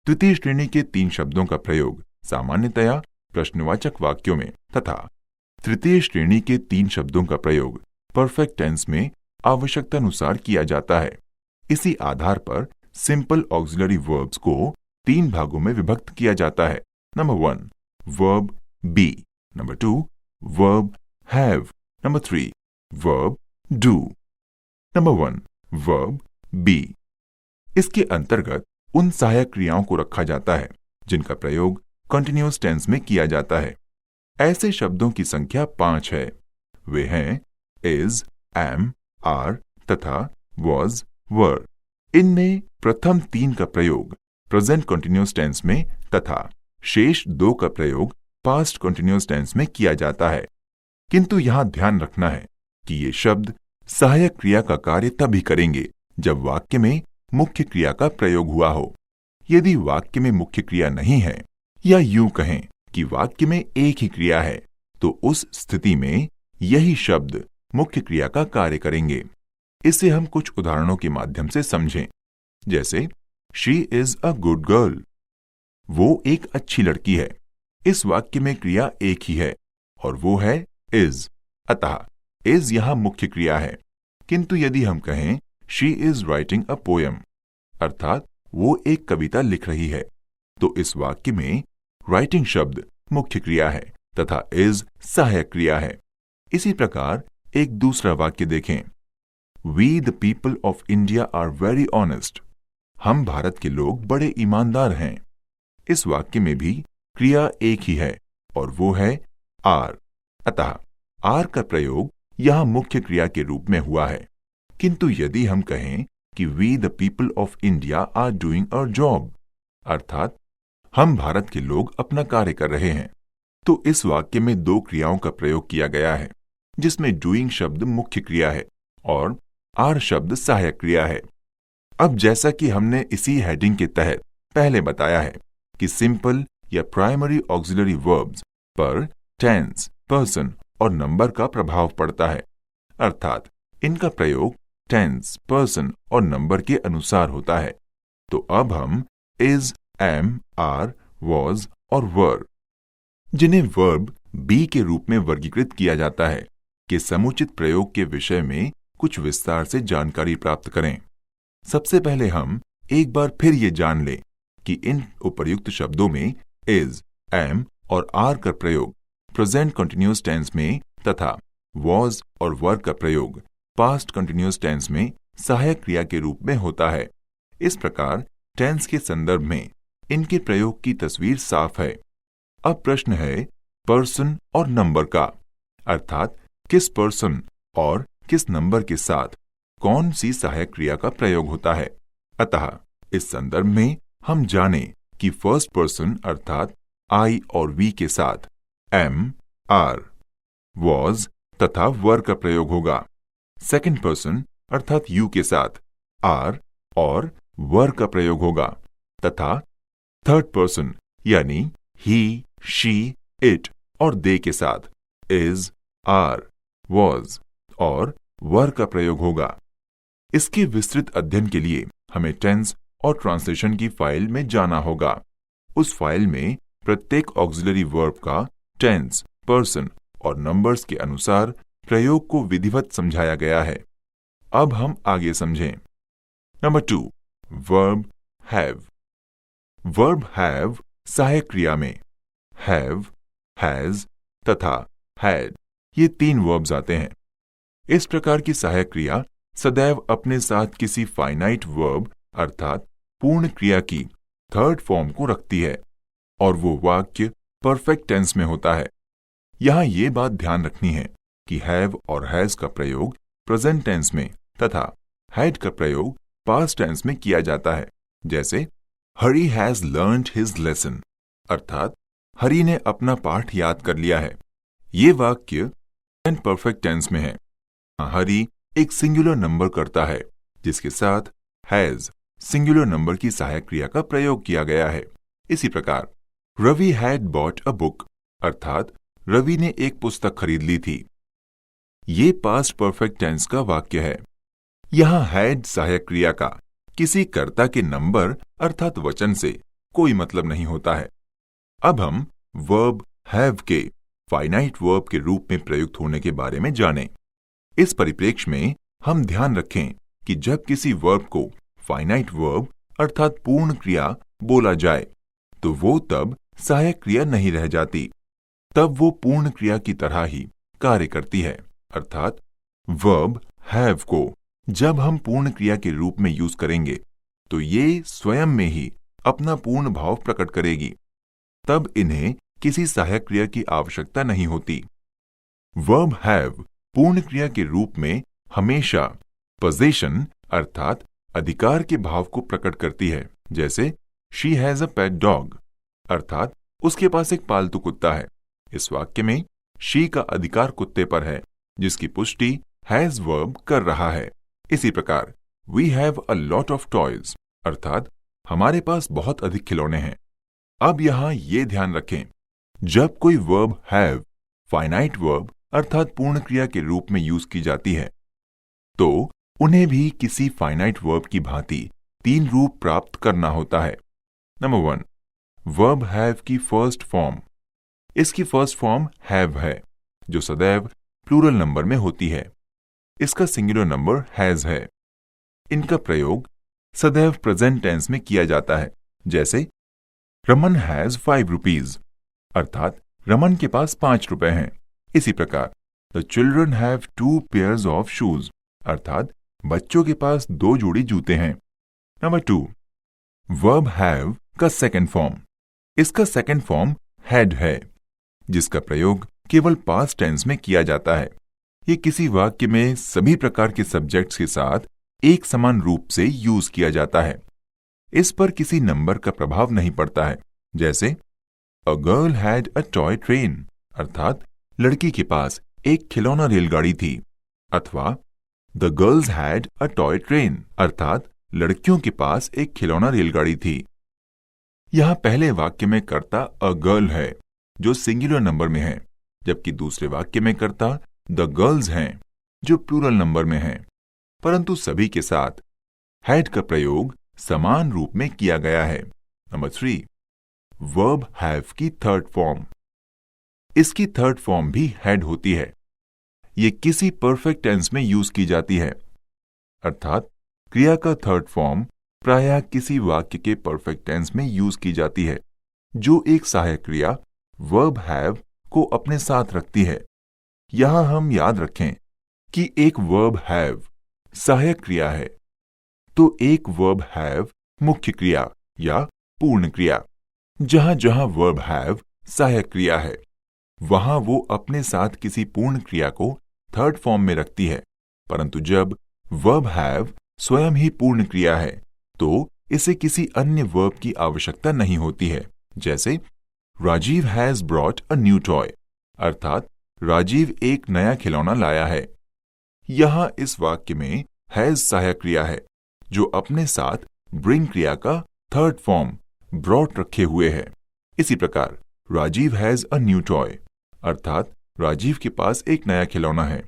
द्वितीय श्रेणी के 3 शब्दों का प्रयोग सामान्यतया प्रश्नवाचक वाक्यों में तथा तृतीय श्रेणी के 3 शब्दों का प्रयोग परफेक्ट टेंस में आवश्यकतानुसार किया जाता है। इसी आधार पर सिंपल ऑक्सिलरी वर्ब्स को 3 भागों में विभक्त किया जाता है। Number 1, verb B. Number 2, verb have. Number 3, verb do. Number 1, verb B. इसके अंतर्गत उन सहायक क्रियाओं को रखा जाता है जिनका प्रयोग कंटिन्यूअस टेंस में किया जाता है। ऐसे शब्दों की संख्या 5 है। वे हैं इज, एम, आर तथा वॉज, वर। इनमें प्रथम 3 का प्रयोग प्रेजेंट कंटिन्यूअस टेंस में तथा शेष 2 का प्रयोग पास्ट कंटिन्यूअस टेंस में किया जाता है। किंतु यहां ध्यान रखना है कि ये शब्द सहायक क्रिया का कार्य तभी करेंगे जब वाक्य में मुख्य क्रिया का प्रयोग हुआ हो। यदि वाक्य में मुख्य क्रिया नहीं है या यूं कहें कि वाक्य में एक ही क्रिया है, तो उस स्थिति में यही शब्द मुख्य क्रिया का कार्य करेंगे। इसे हम कुछ उदाहरणों के माध्यम से समझें। जैसे she is a good girl, वो एक अच्छी लड़की है। इस वाक्य में क्रिया एक ही है और वो है इज, अतः इज यहां मुख्य क्रिया है। किंतु यदि हम कहें she is writing a poem, अर्थात वो एक कविता लिख रही है, तो इस वाक्य में राइटिंग शब्द मुख्य क्रिया है तथा इज सहायक क्रिया है। इसी प्रकार एक दूसरा वाक्य देखें, we the people of India are very honest, हम भारत के लोग बड़े ईमानदार हैं। इस वाक्य में भी क्रिया एक ही है और वो है आर, अतः आर का प्रयोग यहां मुख्य क्रिया के रूप में हुआ है। किंतु यदि हम कहें कि we the people of India are doing our job, अर्थात हम भारत के लोग अपना कार्य कर रहे हैं, तो इस वाक्य में 2 क्रियाओं का प्रयोग किया गया है, जिसमें डूइंग शब्द मुख्य क्रिया है और आर शब्द सहायक क्रिया है। अब जैसा कि हमने इसी हेडिंग के तहत पहले बताया है कि सिंपल या प्राइमरी ऑक्सिलरी वर्ब्स पर टेंस, पर्सन और नंबर का प्रभाव पड़ता है, अर्थात इनका प्रयोग टेंस, पर्सन और नंबर के अनुसार होता है। तो अब हम इज, एम, आर, वॉज और वर, जिन्हें वर्ब बी के रूप में वर्गीकृत किया जाता है, के समुचित प्रयोग के विषय में कुछ विस्तार से जानकारी प्राप्त करें। सबसे पहले हम एक बार फिर ये जान लें कि इन उपर्युक्त शब्दों में इज, एम और आर का प्रयोग प्रेजेंट कंटिन्यूअस टेंस में तथा वॉज और वर का प्रयोग पास्ट कंटिन्यूअस टेंस में सहायक क्रिया के रूप में होता है। इस प्रकार टेंस के संदर्भ में इनके प्रयोग की तस्वीर साफ है। अब प्रश्न है पर्सन और नंबर का, अर्थात किस पर्सन और किस नंबर के साथ कौन सी सहायक क्रिया का प्रयोग होता है। अतः इस संदर्भ में हम जाने कि फर्स्ट पर्सन अर्थात आई और वी के साथ एम, आर, वॉज तथा वर का प्रयोग होगा। सेकंड पर्सन अर्थात यू के साथ आर और वर का प्रयोग होगा तथा थर्ड पर्सन यानी ही, शी, इट और दे के साथ इज, आर, वॉज और वर का प्रयोग होगा। इसके विस्तृत अध्ययन के लिए हमें टेंस और ट्रांसलेशन की फाइल में जाना होगा। उस फाइल में प्रत्येक ऑक्सिलरी वर्ब का टेंस, पर्सन और नंबर्स के अनुसार प्रयोग को विधिवत समझाया गया है। अब हम आगे समझें। Number 2, verb have. Verb have सहायक क्रिया में हैव, हैज तथा हैड ये 3 वर्ब्स आते हैं। इस प्रकार की सहायक क्रिया सदैव अपने साथ किसी फाइनाइट वर्ब अर्थात पूर्ण क्रिया की थर्ड फॉर्म को रखती है और वो वाक्य परफेक्ट टेंस में होता है। यहां ये बात ध्यान रखनी है कि हैव और हैज का प्रयोग प्रेजेंट टेंस में तथा हैड का प्रयोग पास्ट टेंस में किया जाता है। जैसे हरी हैज लर्न्ड हिज लेसन अर्थात हरी ने अपना पाठ याद कर लिया है। ये वाक्य परफेक्ट टेंस में है। हरी एक सिंगुलर नंबर करता है जिसके साथ हैज सिंगुलर नंबर की सहायक क्रिया का प्रयोग किया गया है। इसी प्रकार Ravi had bought a book अर्थात रवि ने एक पुस्तक खरीद ली थी। ये पास्ट परफेक्ट टेंस का वाक्य है। यहां हैड सहायक क्रिया का किसी कर्ता के नंबर अर्थात वचन से कोई मतलब नहीं होता है। अब हम वर्ब हैव के फाइनाइट वर्ब के रूप में प्रयुक्त होने के बारे में जानें। इस परिप्रेक्ष्य में हम ध्यान रखें कि जब किसी वर्ब को फाइनाइट वर्ब अर्थात पूर्ण क्रिया बोला जाए तो वो तब सहायक क्रिया नहीं रह जाती, तब वो पूर्ण क्रिया की तरह ही कार्य करती है। अर्थात वर्ब हैव को जब हम पूर्ण क्रिया के रूप में यूज करेंगे तो ये स्वयं में ही अपना पूर्ण भाव प्रकट करेगी, तब इन्हें किसी सहायक क्रिया की आवश्यकता नहीं होती। वर्ब हैव पूर्ण क्रिया के रूप में हमेशा पोजीशन अर्थात अधिकार के भाव को प्रकट करती है। जैसे she has a pet dog अर्थात उसके पास एक पालतू कुत्ता है। इस वाक्य में शी का अधिकार कुत्ते पर है जिसकी पुष्टि हैज वर्ब कर रहा है। इसी प्रकार we have a lot of toys अर्थात हमारे पास बहुत अधिक खिलौने हैं। अब यहां ये ध्यान रखें, जब कोई वर्ब हैव फाइनाइट वर्ब अर्थात पूर्ण क्रिया के रूप में यूज की जाती है तो उन्हें भी किसी फाइनाइट वर्ब की भांति 3 रूप प्राप्त करना होता है। नंबर 1, वर्ब हैव की फर्स्ट फॉर्म। इसकी फर्स्ट फॉर्म हैव है जो सदैव प्लूरल नंबर में होती है। इसका सिंगुलर नंबर हैज है। इनका प्रयोग सदैव प्रेजेंट टेंस में किया जाता है। जैसे रमन हैज 5 रुपीज अर्थात रमन के पास 5 रुपए हैं। इसी प्रकार the children have 2 pairs of shoes अर्थात बच्चों के पास 2 जोड़ी जूते हैं। नंबर 2, वर्ब हैव का सेकंड फॉर्म। इसका सेकंड फॉर्म हैड है जिसका प्रयोग केवल पास्ट टेंस में किया जाता है। ये किसी वाक्य में सभी प्रकार के सब्जेक्ट्स के साथ एक समान रूप से यूज किया जाता है। इस पर किसी नंबर का प्रभाव नहीं पड़ता है। जैसे a girl had a toy train अर्थात लड़की के पास एक खिलौना रेलगाड़ी थी, अथवा the girls had a toy train अर्थात लड़कियों के पास एक खिलौना रेलगाड़ी थी। यहां पहले वाक्य में कर्ता अ गर्ल है जो सिंगुलर नंबर में है, जबकि दूसरे वाक्य में कर्ता द गर्ल्स हैं जो प्लूरल नंबर में हैं, परंतु सभी के साथ हैड का प्रयोग समान रूप में किया गया है। नंबर 3, वर्ब हैव की थर्ड फॉर्म। इसकी थर्ड फॉर्म भी हैड होती है। ये किसी परफेक्ट टेंस में यूज की जाती है, अर्थात क्रिया का थर्ड फॉर्म प्रायः किसी वाक्य के परफेक्ट टेंस में यूज की जाती है जो एक सहायक क्रिया वर्ब हैव को अपने साथ रखती है। यहां हम याद रखें कि एक वर्ब हैव सहायक क्रिया है तो एक वर्ब हैव मुख्य क्रिया या पूर्ण क्रिया। जहां जहां वर्ब हैव सहायक क्रिया है वहां वो अपने साथ किसी पूर्ण क्रिया को थर्ड फॉर्म में रखती है, परंतु जब वर्ब हैव स्वयं ही पूर्ण क्रिया है तो इसे किसी अन्य वर्ब की आवश्यकता नहीं होती है। जैसे Rajiv has brought a new toy, अर्थात राजीव एक नया खिलौना लाया है। यहां इस वाक्य में हैज सहायक क्रिया है जो अपने साथ ब्रिंग क्रिया का थर्ड फॉर्म ब्रॉट रखे हुए है। इसी प्रकार Rajiv has a new toy, अर्थात राजीव के पास एक नया खिलौना है।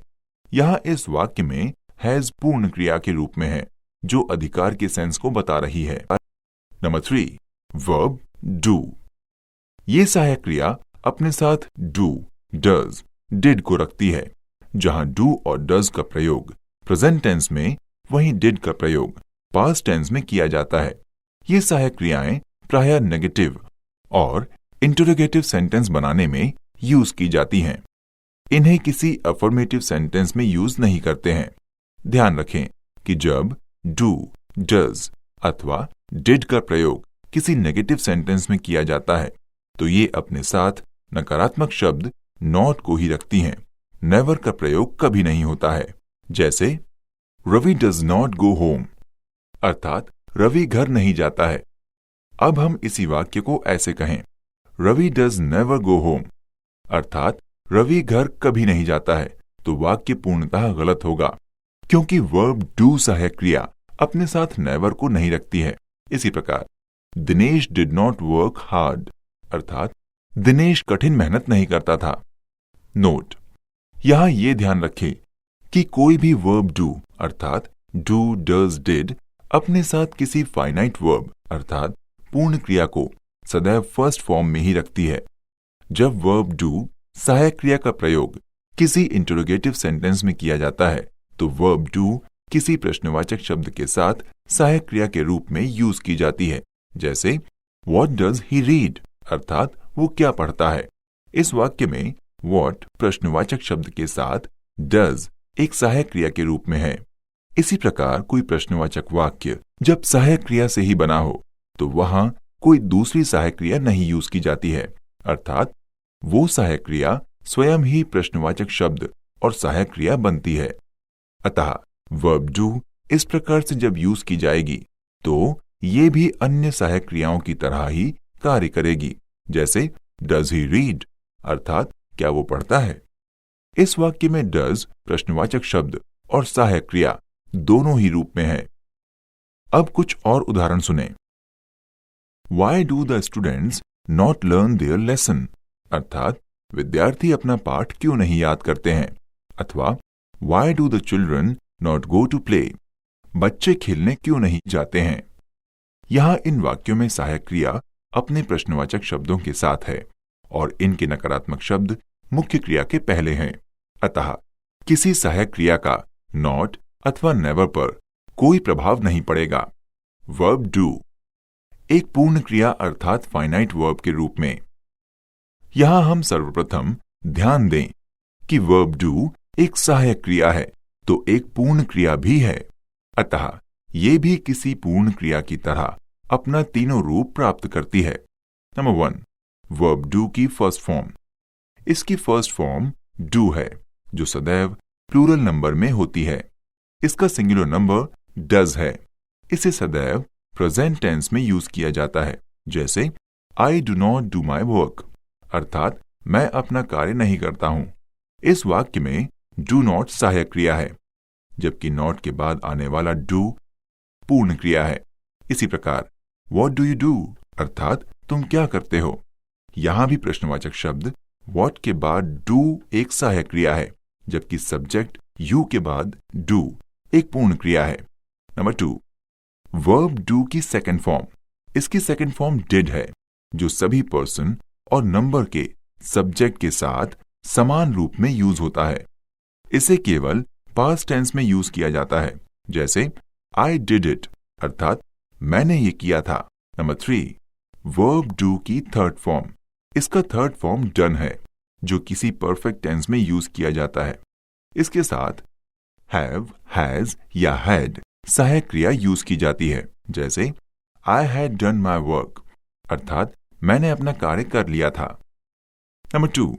यहां इस वाक्य में हैज पूर्ण क्रिया के रूप में है जो अधिकार के सेंस को बता रही है। Number 3, verb do. ये सहायक क्रिया अपने साथ डू, डज, डिड को रखती है। जहां डू और डज का प्रयोग प्रेजेंट टेंस में, वहीं डिड का प्रयोग पास्ट टेंस में किया जाता है। ये सहायक क्रियाएं प्रायः नेगेटिव और इंटरोगेटिव सेंटेंस बनाने में यूज की जाती हैं। इन्हें किसी अफर्मेटिव सेंटेंस में यूज नहीं करते हैं। ध्यान रखें कि जब डू, डज अथवा डिड का प्रयोग किसी नेगेटिव सेंटेंस में किया जाता है तो ये अपने साथ नकारात्मक शब्द नॉट को ही रखती हैं। नेवर का प्रयोग कभी नहीं होता है। जैसे Ravi does not go home, अर्थात रवि घर नहीं जाता है। अब हम इसी वाक्य को ऐसे कहें, Ravi does never go home, अर्थात रवि घर कभी नहीं जाता है, तो वाक्य पूर्णतः गलत होगा क्योंकि वर्ब डू सहायक क्रिया अपने साथ नेवर को नहीं रखती है। इसी प्रकार Dinesh did not work hard, अर्थात दिनेश कठिन मेहनत नहीं करता था। नोट, यहां यह ध्यान रखें कि कोई भी वर्ब डू अर्थात डू, डज, डिड अपने साथ किसी फाइनाइट वर्ब अर्थात पूर्ण क्रिया को सदैव फर्स्ट फॉर्म में ही रखती है। जब वर्ब डू सहायक क्रिया का प्रयोग किसी इंटरोगेटिव सेंटेंस में किया जाता है तो वर्ब डू किसी प्रश्नवाचक शब्द के साथ सहायक क्रिया के रूप में यूज की जाती है। जैसे व्हाट डज ही रीड, अर्थात वो क्या पढ़ता है। इस वाक्य में व्हाट प्रश्नवाचक शब्द के साथ डज एक सहायक क्रिया के रूप में है। इसी प्रकार कोई प्रश्नवाचक वाक्य जब सहायक क्रिया से ही बना हो तो वहां कोई दूसरी सहायक क्रिया नहीं यूज की जाती है, अर्थात वो सहायक क्रिया स्वयं ही प्रश्नवाचक शब्द और सहायक क्रिया बनती है। अतः वर्ब डू इस प्रकार से जब यूज की जाएगी तो ये भी अन्य सहायक क्रियाओं की तरह ही कार्य करेगी। जैसे डज ही रीड, अर्थात क्या वो पढ़ता है। इस वाक्य में डज प्रश्नवाचक शब्द और सहायक क्रिया दोनों ही रूप में है। अब कुछ और उदाहरण सुनें। Why do the students not learn their lesson, अर्थात विद्यार्थी अपना पाठ क्यों नहीं याद करते हैं। अथवा Why do the children not go to play, बच्चे खेलने क्यों नहीं जाते हैं। यहां इन वाक्यों में सहायक क्रिया अपने प्रश्नवाचक शब्दों के साथ है और इनके नकारात्मक शब्द मुख्य क्रिया के पहले हैं। अतः किसी सहायक क्रिया का नॉट अथवा नेवर पर कोई प्रभाव नहीं पड़ेगा। वर्ब डू एक पूर्ण क्रिया अर्थात फाइनाइट वर्ब के रूप में। यहां हम सर्वप्रथम ध्यान दें कि वर्ब डू एक सहायक क्रिया है तो एक पूर्ण क्रिया भी है। अतः ये भी किसी पूर्ण क्रिया की तरह अपना तीनों रूप प्राप्त करती है। नंबर 1, वर्ब डू की फर्स्ट फॉर्म। इसकी फर्स्ट फॉर्म डू है जो सदैव प्लूरल नंबर में होती है। इसका सिंगुलर नंबर डज है। इसे सदैव प्रेजेंट टेंस में यूज किया जाता है। जैसे I do not do my work, अर्थात मैं अपना कार्य नहीं करता हूं। इस वाक्य में डू नॉट सहायक क्रिया है जबकि नॉट के बाद आने वाला डू पूर्ण क्रिया है। इसी प्रकार व्हाट डू यू डू, अर्थात तुम क्या करते हो। यहां भी प्रश्नवाचक शब्द व्हाट के बाद डू एक सहायक क्रिया है जबकि सब्जेक्ट यू के बाद डू एक पूर्ण क्रिया है। नंबर 2, वर्ब डू की सेकंड फॉर्म। इसकी सेकंड फॉर्म डिड है जो सभी पर्सन और नंबर के सब्जेक्ट के साथ समान रूप में यूज होता है। इसे केवल पास्ट टेंस में यूज किया जाता है। जैसे आई डिड इट, अर्थात मैंने ये किया था। नंबर 3, वर्ब डू की थर्ड फॉर्म। इसका थर्ड फॉर्म डन है जो किसी परफेक्ट टेंस में यूज किया जाता है। इसके साथ हैव, हैज या हैड सहायक क्रिया यूज की जाती है। जैसे I had done my work, अर्थात मैंने अपना कार्य कर लिया था। Number 2,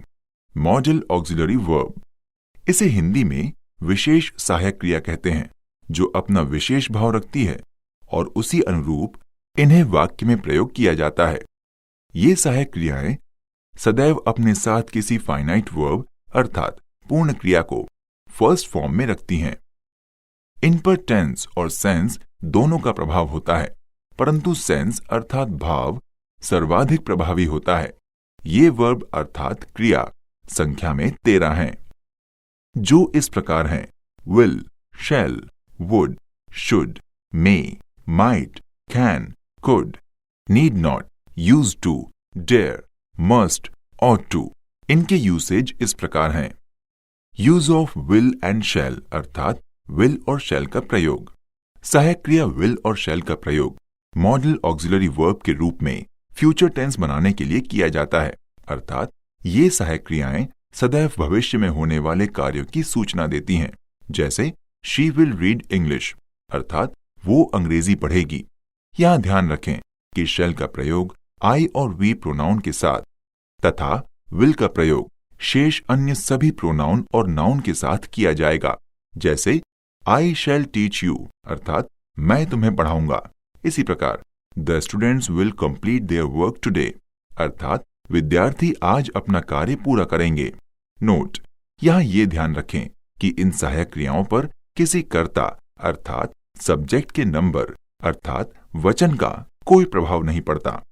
model auxiliary verb. इसे हिंदी में विशेष सहायक क्रिया कहते हैं जो अपना विशेष भाव रखती है और उसी अनुरूप इन्हें वाक्य में प्रयोग किया जाता है। ये सहायक क्रियाएं सदैव अपने साथ किसी फाइनाइट वर्ब अर्थात पूर्ण क्रिया को फर्स्ट फॉर्म में रखती हैं। इन पर टेंस और सेंस दोनों का प्रभाव होता है, परंतु सेंस अर्थात भाव सर्वाधिक प्रभावी होता है। ये वर्ब अर्थात क्रिया संख्या में 13 हैं, जो इस प्रकार हैं: will, shall, would, should, may, might, can, could, need not, use to, dare, must, ought to। इनके यूसेज इस प्रकार हैं: use of will and shall अर्थात विल और शैल का प्रयोग। सहायक क्रिया विल और शैल का प्रयोग मॉडल ऑक्सिलरी वर्ब के रूप में फ्यूचर टेंस बनाने के लिए किया जाता है, अर्थात ये सहायक क्रियाएं सदैव भविष्य में होने वाले कार्यों की सूचना देती हैं। जैसे शी विल रीड इंग्लिश अर्थात वो अंग्रेजी पढ़ेगी। यहां ध्यान रखें कि शैल का प्रयोग आई और वी प्रोनाउन के साथ तथा विल का प्रयोग शेष अन्य सभी प्रोनाउन और नाउन के साथ किया जाएगा। जैसे आई शैल टीच यू अर्थात मैं तुम्हें पढ़ाऊंगा। इसी प्रकार the students will complete their work today अर्थात विद्यार्थी आज अपना कार्य पूरा करेंगे। नोट: यहां ये ध्यान रखें कि इन सहायक क्रियाओं पर किसी कर्ता अर्थात सब्जेक्ट के नंबर अर्थात वचन का कोई प्रभाव नहीं पड़ता।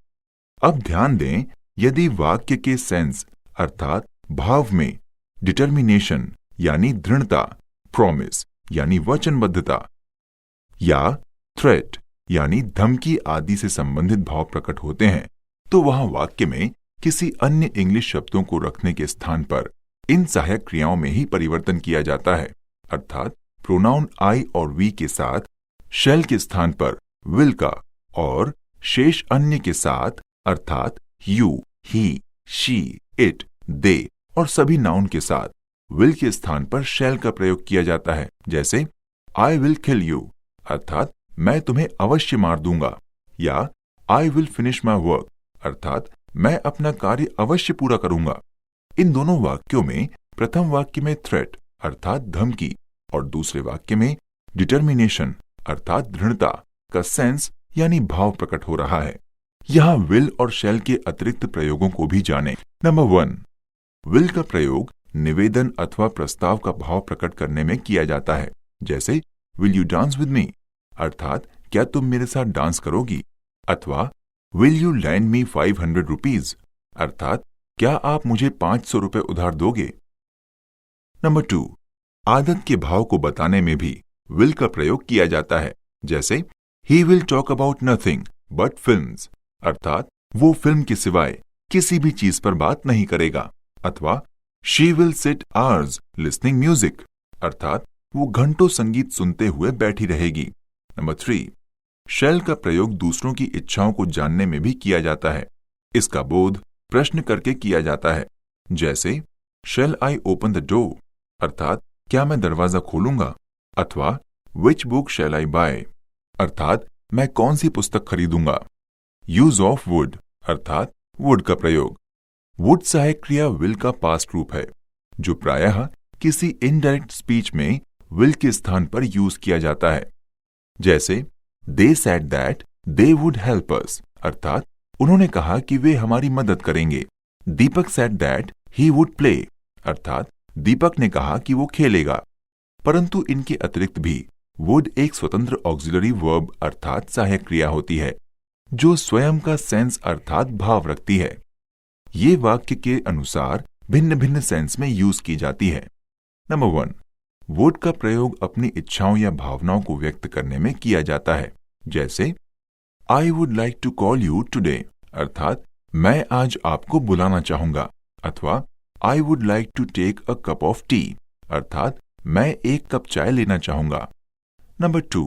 अब ध्यान दें, यदि वाक्य के सेंस अर्थात भाव में डिटर्मिनेशन यानी दृढ़ता, प्रॉमिस यानी वचनबद्धता या थ्रेट यानी धमकी आदि से संबंधित भाव प्रकट होते हैं, तो वहां वाक्य में किसी अन्य इंग्लिश शब्दों को रखने के स्थान पर इन सहायक क्रियाओं में ही परिवर्तन किया जाता है, अर्थात प्रोनाउन आई और वी के साथ शैल के स्थान पर विल का और शेष अन्य के साथ अर्थात यू, ही, शी, इट, दे और सभी नाउन के साथ विल के स्थान पर शैल का प्रयोग किया जाता है। जैसे आई विल किल यू अर्थात मैं तुम्हें अवश्य मार दूंगा, या I will finish my work अर्थात मैं अपना कार्य अवश्य पूरा करूंगा। इन दोनों वाक्यों में प्रथम वाक्य में थ्रेट अर्थात धमकी और दूसरे वाक्य में डिटर्मिनेशन अर्थात दृढ़ता का सेंस यानी भाव प्रकट हो रहा है। यहां विल और शैल के अतिरिक्त प्रयोगों को भी जानें। नंबर 1, विल का प्रयोग निवेदन अथवा प्रस्ताव का भाव प्रकट करने में किया जाता है। जैसे will you dance with me अर्थात क्या तुम मेरे साथ डांस करोगी, अथवा will you land me 500 rupees अर्थात क्या आप मुझे 500 रुपए उधार दोगे। नंबर 2, आदत के भाव को बताने में भी विल का प्रयोग किया जाता है। जैसे he will talk about nothing but films अर्थात वो फिल्म के सिवाय किसी भी चीज पर बात नहीं करेगा, अथवा she will sit hours listening music अर्थात वो घंटों संगीत सुनते हुए बैठी रहेगी। नंबर 3, शैल का प्रयोग दूसरों की इच्छाओं को जानने में भी किया जाता है। इसका बोध प्रश्न करके किया जाता है। जैसे शैल आई ओपन द डोर अर्थात क्या मैं दरवाजा खोलूंगा, अथवा which book shell I bye अर्थात मैं कौन सी पुस्तक खरीदूंगा। यूज ऑफ वुड अर्थात वुड का प्रयोग। वुड सहायक क्रिया विल का पास्ट रूप है, जो प्रायः किसी इनडायरेक्ट स्पीच में विल के स्थान पर यूज किया जाता है। जैसे they said that they would help us अर्थात उन्होंने कहा कि वे हमारी मदद करेंगे। Deepak said that he would play अर्थात दीपक ने कहा कि वो खेलेगा। परंतु इनके अतिरिक्त भी वुड एक स्वतंत्र ऑक्सिलरी वर्ब अर्थात सहायक क्रिया होती है, जो स्वयं का सेंस अर्थात भाव रखती है। ये वाक्य के अनुसार भिन्न भिन्न सेंस में यूज की जाती है। नंबर 1, वुड का प्रयोग अपनी इच्छाओं या भावनाओं को व्यक्त करने में किया जाता है। जैसे I would like to call you today अर्थात मैं आज आपको बुलाना चाहूंगा, अथवा I would like to take a cup of tea अर्थात मैं एक कप चाय लेना चाहूंगा। नंबर 2,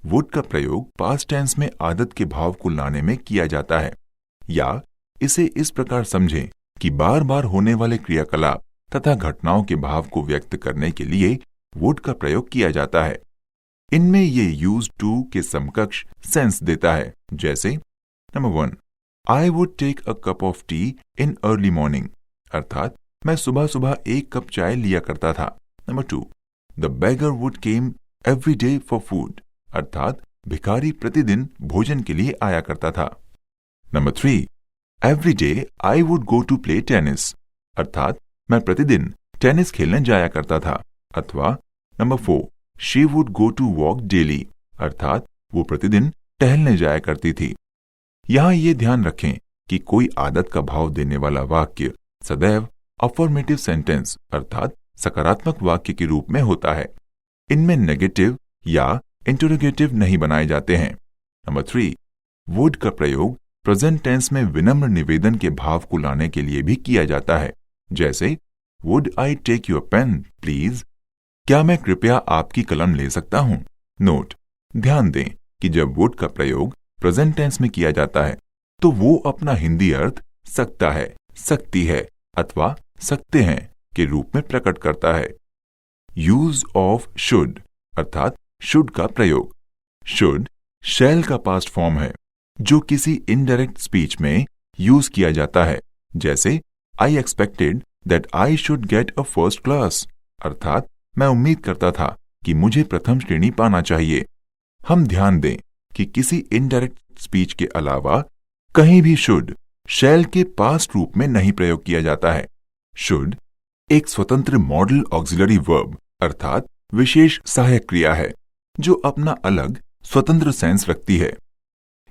वुड का प्रयोग पास्ट टेंस में आदत के भाव को लाने में किया जाता है, या इसे इस प्रकार समझें कि बार बार होने वाले क्रियाकलाप तथा घटनाओं के भाव को व्यक्त करने के लिए वुड का प्रयोग किया जाता है। इनमें ये यूज टू के समकक्ष सेंस देता है। जैसे number 1, I would take a cup of tea in early morning अर्थात मैं सुबह सुबह एक कप चाय लिया करता था। Number 2, the beggar would came every day for food अर्थात भिखारी प्रतिदिन भोजन के लिए आया करता था। Number 3, every day I would go to play tennis, अर्थात मैं प्रतिदिन टेनिस खेलने जाया करता था। अथवा number 4, she would go to walk daily, अर्थात वो प्रतिदिन टहलने जाया करती थी। यहां ये ध्यान रखें कि कोई आदत का भाव देने वाला वाक्य सदैव अफर्मेटिव सेंटेंस अर्थात सकारात्मक वाक्य के रूप में होता है। इनमें नेगेटिव या इंटरोगेटिव नहीं बनाए जाते हैं। नंबर 3, वुड का प्रयोग प्रेजेंट टेंस में विनम्र निवेदन के भाव को लाने के लिए भी किया जाता है, जैसे would I take your pen please, क्या मैं कृपया आपकी कलम ले सकता हूं। नोट, ध्यान दें कि जब वुड का प्रयोग प्रेजेंट टेंस में किया जाता है तो वो अपना हिंदी अर्थ सकता है, सकती है अथवा सकते हैं के रूप में प्रकट करता है। यूज ऑफ शुड अर्थात शुड का प्रयोग। शुड शैल का पास्ट फॉर्म है जो किसी इनडायरेक्ट स्पीच में यूज किया जाता है, जैसे I expected that I should get a first class, अर्थात मैं उम्मीद करता था कि मुझे प्रथम श्रेणी पाना चाहिए। हम ध्यान दें कि किसी इनडायरेक्ट स्पीच के अलावा कहीं भी शुड शैल के पास्ट रूप में नहीं प्रयोग किया जाता है। शुड एक स्वतंत्र मॉडल ऑक्सिलरी वर्ब अर्थात विशेष सहायक क्रिया है जो अपना अलग स्वतंत्र सेंस रखती है।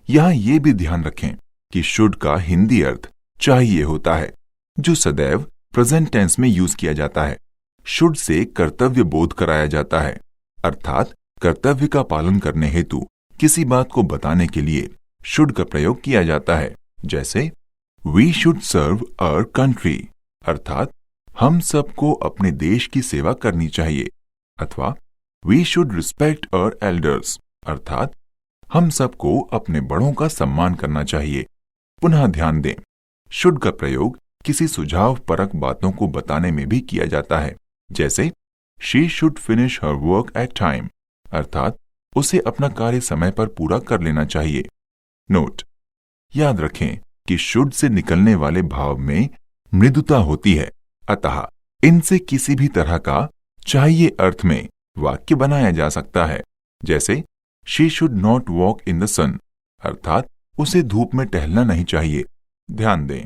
यहां यह भी ध्यान रखें कि शुड का हिंदी अर्थ चाहिए होता है जो सदैव प्रेजेंट टेंस में यूज किया जाता है। शुड से कर्तव्य बोध कराया जाता है अर्थात कर्तव्य का पालन करने हेतु किसी बात को बताने के लिए शुड का प्रयोग किया जाता है, जैसे we should serve our country, अर्थात हम सबको अपने देश की सेवा करनी चाहिए। अथवा we should respect our elders, अर्थात हम सबको अपने बड़ों का सम्मान करना चाहिए। पुनः ध्यान दें, शुड का प्रयोग किसी सुझाव परक बातों को बताने में भी किया जाता है, जैसे she should finish her work at time, अर्थात उसे अपना कार्य समय पर पूरा कर लेना चाहिए। नोट, याद रखें कि शुड से निकलने वाले भाव में मृदुता होती है, अतः इनसे किसी भी तरह का चाहिए अर्थ में वाक्य बनाया जा सकता है, जैसे she should not walk in the sun, अर्थात उसे धूप में टहलना नहीं चाहिए। ध्यान दें,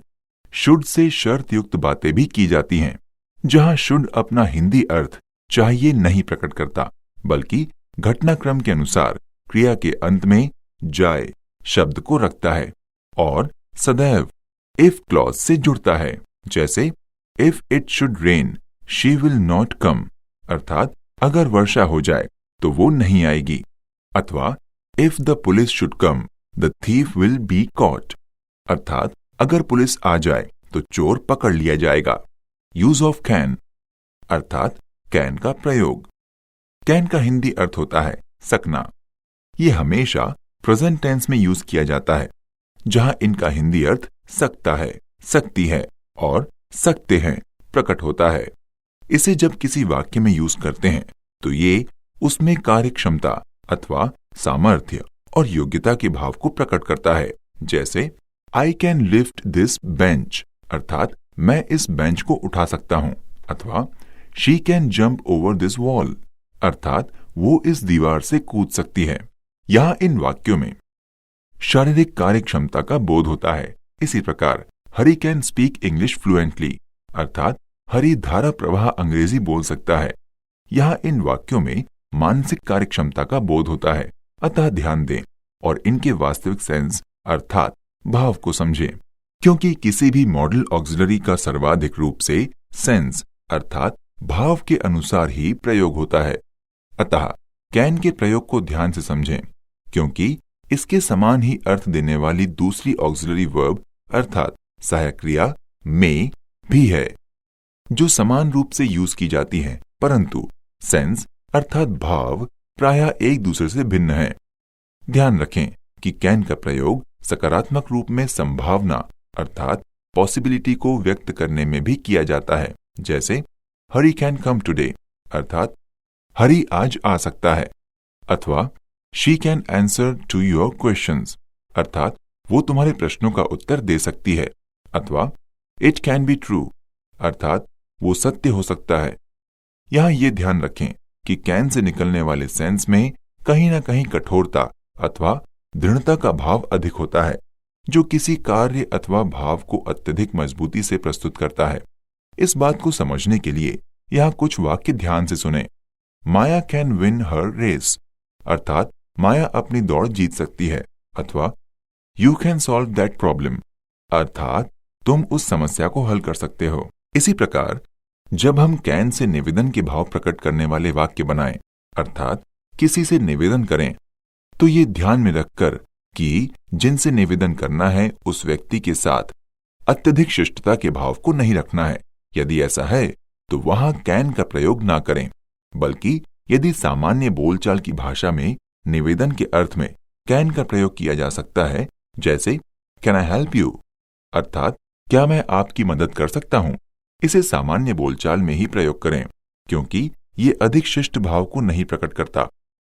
शुड से शर्त युक्त बातें भी की जाती हैं, जहां शुड अपना हिंदी अर्थ चाहिए नहीं प्रकट करता, बल्कि घटनाक्रम के अनुसार क्रिया के अंत में जाए शब्द को रखता है और सदैव इफ क्लॉज से जुड़ता है, जैसे if it should rain she will not come, अर्थात अगर वर्षा हो जाए तो वो नहीं आएगी। अथवा if the police should come the thief will be caught, अर्थात अगर पुलिस आ जाए तो चोर पकड़ लिया जाएगा। यूज ऑफ कैन अर्थात कैन का प्रयोग। कैन का हिंदी अर्थ होता है सकना। ये हमेशा प्रेजेंट टेंस में यूज किया जाता है, जहां इनका हिंदी अर्थ सकता है, सकती है और सकते हैं प्रकट होता है। इसे जब किसी वाक्य में यूज करते हैं तो ये उसमें कार्य क्षमता अथवा सामर्थ्य और योग्यता के भाव को प्रकट करता है, जैसे I can lift this bench, अर्थात मैं इस बेंच को उठा सकता हूं। अथवा she can jump over this wall, अर्थात वो इस दीवार से कूद सकती है। यहां इन वाक्यों में शारीरिक कार्य क्षमता का बोध होता है। इसी प्रकार हरी कैन स्पीक इंग्लिश फ्लुएंटली, अर्थात हरी धारा प्रवाह अंग्रेजी बोल सकता है। यहां इन वाक्यों में मानसिक कार्य क्षमता का बोध होता है, अतः ध्यान दें और इनके वास्तविक सेंस अर्थात भाव को समझें, क्योंकि किसी भी मॉडल ऑक्सिलरी का सर्वाधिक रूप से सेंस अर्थात भाव के अनुसार ही प्रयोग होता है। अतः कैन के प्रयोग को ध्यान से समझें, क्योंकि इसके समान ही अर्थ देने वाली दूसरी ऑक्सिलरी वर्ब अर्थात सहायक क्रिया में भी है, जो समान रूप से यूज की जाती है, परंतु सेंस अर्थात भाव प्रायः एक दूसरे से भिन्न है। ध्यान रखें कि कैन का प्रयोग सकारात्मक रूप में संभावना अर्थात पॉसिबिलिटी को व्यक्त करने में भी किया जाता है, जैसे हरी कैन कम टुडे, अर्थात हरी आज आ सकता है। अथवा she can answer to your questions, अर्थात वो तुम्हारे प्रश्नों का उत्तर दे सकती है। अथवा इट कैन बी ट्रू, अर्थात वो सत्य हो सकता है। यहां ये ध्यान रखें कि कैन से निकलने वाले सेंस में कहीं ना कहीं कठोरता अथवा दृढ़ता का भाव अधिक होता है, जो किसी कार्य अथवा भाव को अत्यधिक मजबूती से प्रस्तुत करता है। इस बात को समझने के लिए यहाँ कुछ वाक्य ध्यान से सुने। माया कैन विन हर रेस, अर्थात माया अपनी दौड़ जीत सकती है, अथवा you can solve that problem, अर्थात तुम उस समस्या को हल कर सकते हो। इसी प्रकार जब हम कैन से निवेदन के भाव प्रकट करने वाले वाक्य बनाएं, अर्थात किसी से निवेदन करें, तो ये ध्यान में रखकर कि जिनसे निवेदन करना है उस व्यक्ति के साथ अत्यधिक शिष्टता के भाव को नहीं रखना है। यदि ऐसा है तो वहां कैन का प्रयोग ना करें, बल्कि यदि सामान्य बोलचाल की भाषा में निवेदन के अर्थ में कैन का प्रयोग किया जा सकता है, जैसे कैन आई हेल्प यू, अर्थात क्या मैं आपकी मदद कर सकता हूं, इसे सामान्य बोलचाल में ही प्रयोग करें, क्योंकि ये अधिक शिष्ट भाव को नहीं प्रकट करता।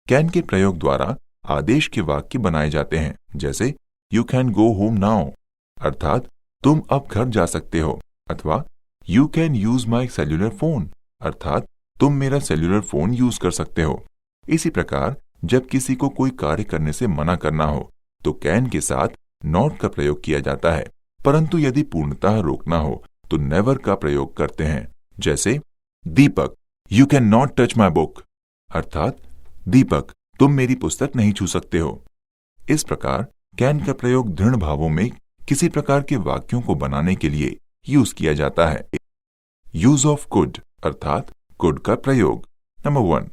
कैन के प्रयोग द्वारा आदेश के वाक्य बनाए जाते हैं, जैसे you can go home now, अर्थात तुम अब घर जा सकते हो, अथवा you can use my cellular phone, अर्थात तुम मेरा सेल्यूलर फोन यूज कर सकते हो। इसी प्रकार जब किसी को कोई कार्य करने से मना करना हो तो कैन के साथ नॉट का प्रयोग किया जाता है, परंतु यदि पूर्णतः रोकना हो तो नेवर का प्रयोग करते हैं, जैसे Deepak you can not touch my book, अर्थात दीपक तुम मेरी पुस्तक नहीं छू सकते हो। इस प्रकार कैन का प्रयोग दृढ़ भावों में किसी प्रकार के वाक्यों को बनाने के लिए यूज किया जाता है। यूज ऑफ कुड, अर्थात कुड का प्रयोग। नंबर 1,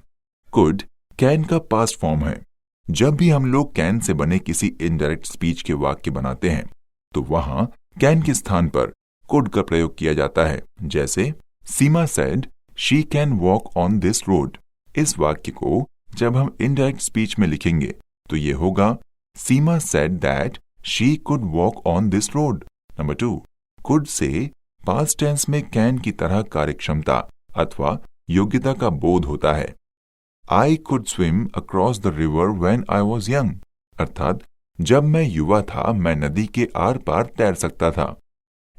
कुड कैन का पास्ट फॉर्म है। जब भी हम लोग कैन से बने किसी इनडायरेक्ट स्पीच के वाक्य बनाते हैं तो वहां कैन के स्थान पर कुड का प्रयोग किया जाता है, जैसे Seema said she can walk on this road. इस वाक्य को जब हम इनडायरेक्ट स्पीच में लिखेंगे तो ये होगा Seema said that she could walk on this road. Number 2, could से पास्ट टेंस में कैन की तरह कार्यक्षमता अथवा योग्यता का बोध होता है। I could swim across the river when I was young, अर्थात जब मैं युवा था मैं नदी के आर पार तैर सकता था।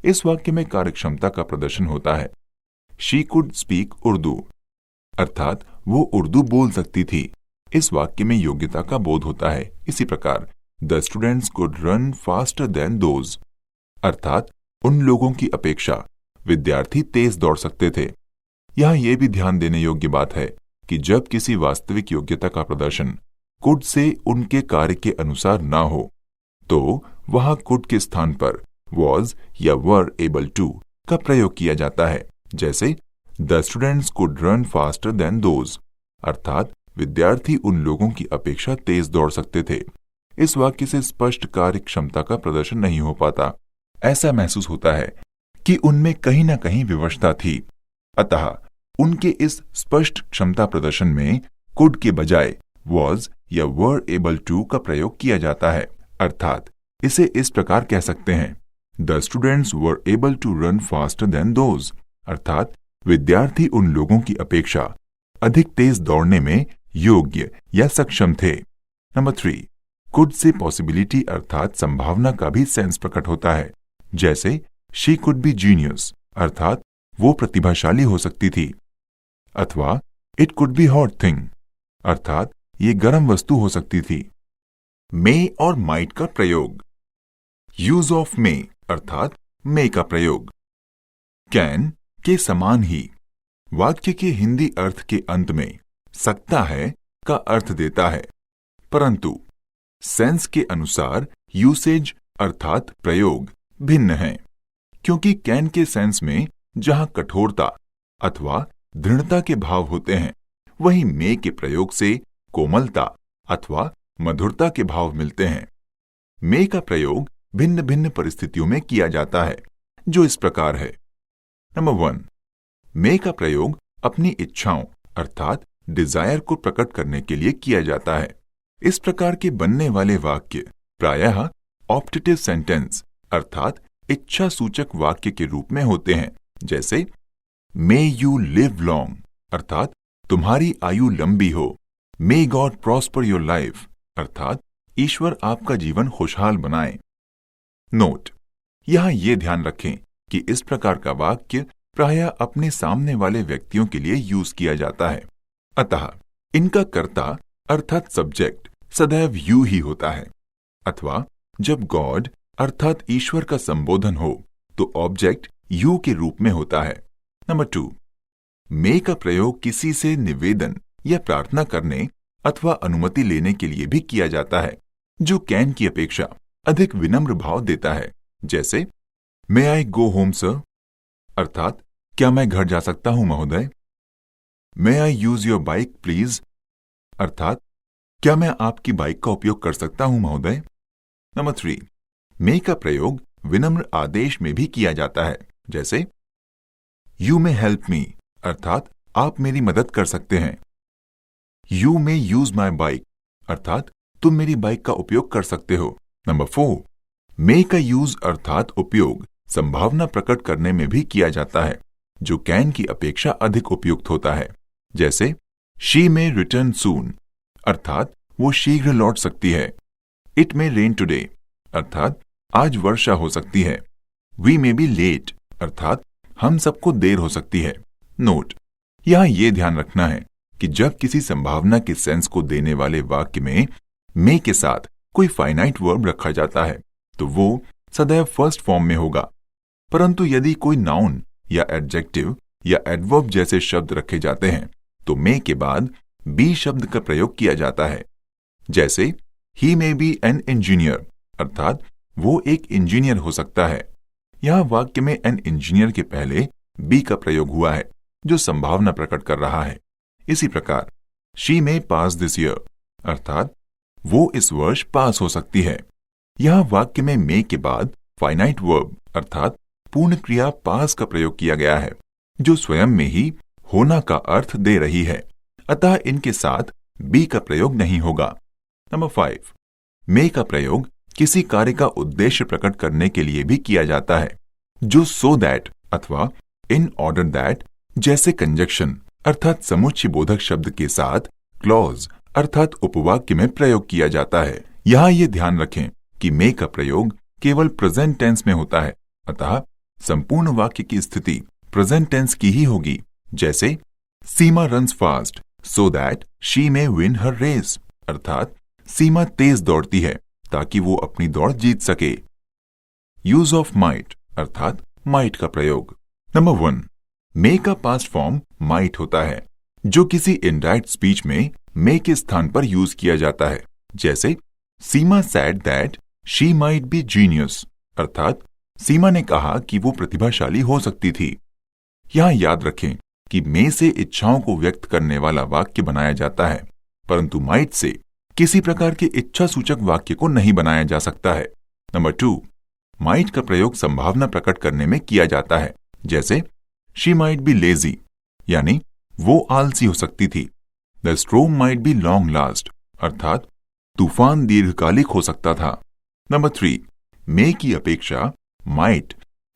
इस वाक्य में कार्यक्षमता का प्रदर्शन होता है। शी कुड स्पीक उर्दू, अर्थात वो उर्दू बोल सकती थी। इस वाक्य में योग्यता का बोध होता है। इसी प्रकार the students could run faster than those, अर्थात उन लोगों की अपेक्षा विद्यार्थी तेज दौड़ सकते थे। यहां यह भी ध्यान देने योग्य बात है कि जब किसी वास्तविक योग्यता का प्रदर्शन कुड से उनके कार्य के अनुसार ना हो तो वहां कुड के स्थान पर वॉज या वर एबल टू का प्रयोग किया जाता है, जैसे the students could run faster than those, अर्थात विद्यार्थी उन लोगों की अपेक्षा तेज दौड़ सकते थे। इस वाक्य से स्पष्ट कार्य क्षमता का प्रदर्शन नहीं हो पाता। ऐसा महसूस होता है कि उनमें कहीं ना कहीं विवशता थी। अतः उनके इस स्पष्ट क्षमता प्रदर्शन में कुड के बजाय वॉज या वर एबल टू का प्रयोग किया जाता है, अर्थात इसे इस प्रकार कह सकते हैं the students were able to run faster than those, अर्थात विद्यार्थी उन लोगों की अपेक्षा अधिक तेज दौड़ने में योग्य या सक्षम थे। नंबर 3, कुड से पॉसिबिलिटी अर्थात संभावना का भी सेंस प्रकट होता है, जैसे शी कुड बी जीनियस, अर्थात वो प्रतिभाशाली हो सकती थी, अथवा it could be hot thing, अर्थात ये गर्म वस्तु हो सकती थी। मे और माइट का प्रयोग। यूज ऑफ मे अर्थात मे का प्रयोग। कैन के समान ही वाक्य के हिंदी अर्थ के अंत में सकता है का अर्थ देता है, परंतु सेंस के अनुसार यूसेज अर्थात प्रयोग भिन्न है, क्योंकि कैन के सेंस में जहां कठोरता अथवा दृढ़ता के भाव होते हैं, वहीं मे के प्रयोग से कोमलता अथवा मधुरता के भाव मिलते हैं। मे का प्रयोग भिन्न भिन्न परिस्थितियों में किया जाता है, जो इस प्रकार है। नंबर 1, मे का प्रयोग अपनी इच्छाओं अर्थात डिजायर को प्रकट करने के लिए किया जाता है। इस प्रकार के बनने वाले वाक्य प्रायः ऑप्टेटिव सेंटेंस अर्थात इच्छा सूचक वाक्य के रूप में होते हैं, जैसे मे यू लिव लॉन्ग, अर्थात तुम्हारी आयु लंबी हो। May God prosper your life, अर्थात ईश्वर आपका जीवन खुशहाल बनाए। नोट, यहां यह ध्यान रखें कि इस प्रकार का वाक्य प्रायः अपने सामने वाले व्यक्तियों के लिए यूज किया जाता है, अतः इनका कर्ता अर्थात सब्जेक्ट सदैव यू ही होता है, अथवा जब गॉड अर्थात ईश्वर का संबोधन हो तो ऑब्जेक्ट यू के रूप में होता है। नंबर 2, मे का प्रयोग किसी से निवेदन या प्रार्थना करने अथवा अनुमति लेने के लिए भी किया जाता है, जो कैन की अपेक्षा अधिक विनम्र भाव देता है। जैसे मे आई गो होम सर, अर्थात क्या मैं घर जा सकता हूं महोदय। मे आई यूज योर बाइक प्लीज, अर्थात क्या मैं आपकी बाइक का उपयोग कर सकता हूं महोदय। नंबर 3, मे का प्रयोग विनम्र आदेश में भी किया जाता है। जैसे यू मे हेल्प मी, अर्थात आप मेरी मदद कर सकते हैं। You may use my bike, अर्थात तुम मेरी बाइक का उपयोग कर सकते हो। नंबर 4, मे का यूज अर्थात उपयोग संभावना प्रकट करने में भी किया जाता है, जो कैन की अपेक्षा अधिक उपयुक्त होता है। जैसे शी मे रिटर्न सून, अर्थात वो शीघ्र लौट सकती है। इट मे रेन टुडे, अर्थात आज वर्षा हो सकती है। वी मे बी लेट, अर्थात हम सबको देर हो सकती है। नोट, यहां यह ध्यान रखना है कि जब किसी संभावना के सेंस को देने वाले वाक्य में मे के साथ कोई फाइनाइट वर्ब रखा जाता है तो वो सदैव फर्स्ट फॉर्म में होगा, परंतु यदि कोई नाउन या एडजेक्टिव या एडवर्ब जैसे शब्द रखे जाते हैं तो मे के बाद बी शब्द का प्रयोग किया जाता है। जैसे ही मे बी एन इंजीनियर, अर्थात वो एक इंजीनियर हो सकता है। यहां वाक्य में एन इंजीनियर के पहले बी का प्रयोग हुआ है, जो संभावना प्रकट कर रहा है। इसी प्रकार she may pass this year, अर्थात वो इस वर्ष पास हो सकती है। यहां वाक्य में मे के बाद फाइनाइट वर्ब अर्थात पूर्ण क्रिया पास का प्रयोग किया गया है, जो स्वयं में ही होना का अर्थ दे रही है, अतः इनके साथ बी का प्रयोग नहीं होगा। नंबर 5, मे का प्रयोग किसी कार्य का उद्देश्य प्रकट करने के लिए भी किया जाता है, जो सो दैट अथवा इन ऑर्डर दैट जैसे कंजक्शन अर्थात समुच्चय बोधक शब्द के साथ क्लॉज अर्थात उपवाक्य में प्रयोग किया जाता है। यहां ये ध्यान रखें कि मे का प्रयोग केवल प्रेजेंट टेंस में होता है, अतः संपूर्ण वाक्य की स्थिति प्रेजेंट टेंस की ही होगी। जैसे Seema runs fast so that she may win her race, अर्थात सीमा तेज दौड़ती है ताकि वो अपनी दौड़ जीत सके। यूज ऑफ माइट अर्थात माइट का प्रयोग। नंबर 1, मे का पास्ट फॉर्म माइट होता है, जो किसी इनडायरेक्ट स्पीच में मे के स्थान पर यूज किया जाता है। जैसे Seema said that she might be genius, अर्थात सीमा ने कहा कि वो प्रतिभाशाली हो सकती थी। यहां याद रखें कि मे से इच्छाओं को व्यक्त करने वाला वाक्य बनाया जाता है, परंतु माइट से किसी प्रकार के इच्छा सूचक वाक्य को नहीं बनाया जा सकता है। नंबर 2, माइट का प्रयोग संभावना प्रकट करने में किया जाता है। जैसे शी माइट बी लेजी, यानी वो आलसी हो सकती थी। The स्ट्रोम might be long last, अर्थात तूफान दीर्घकालिक हो सकता था। नंबर 3, मे की अपेक्षा माइट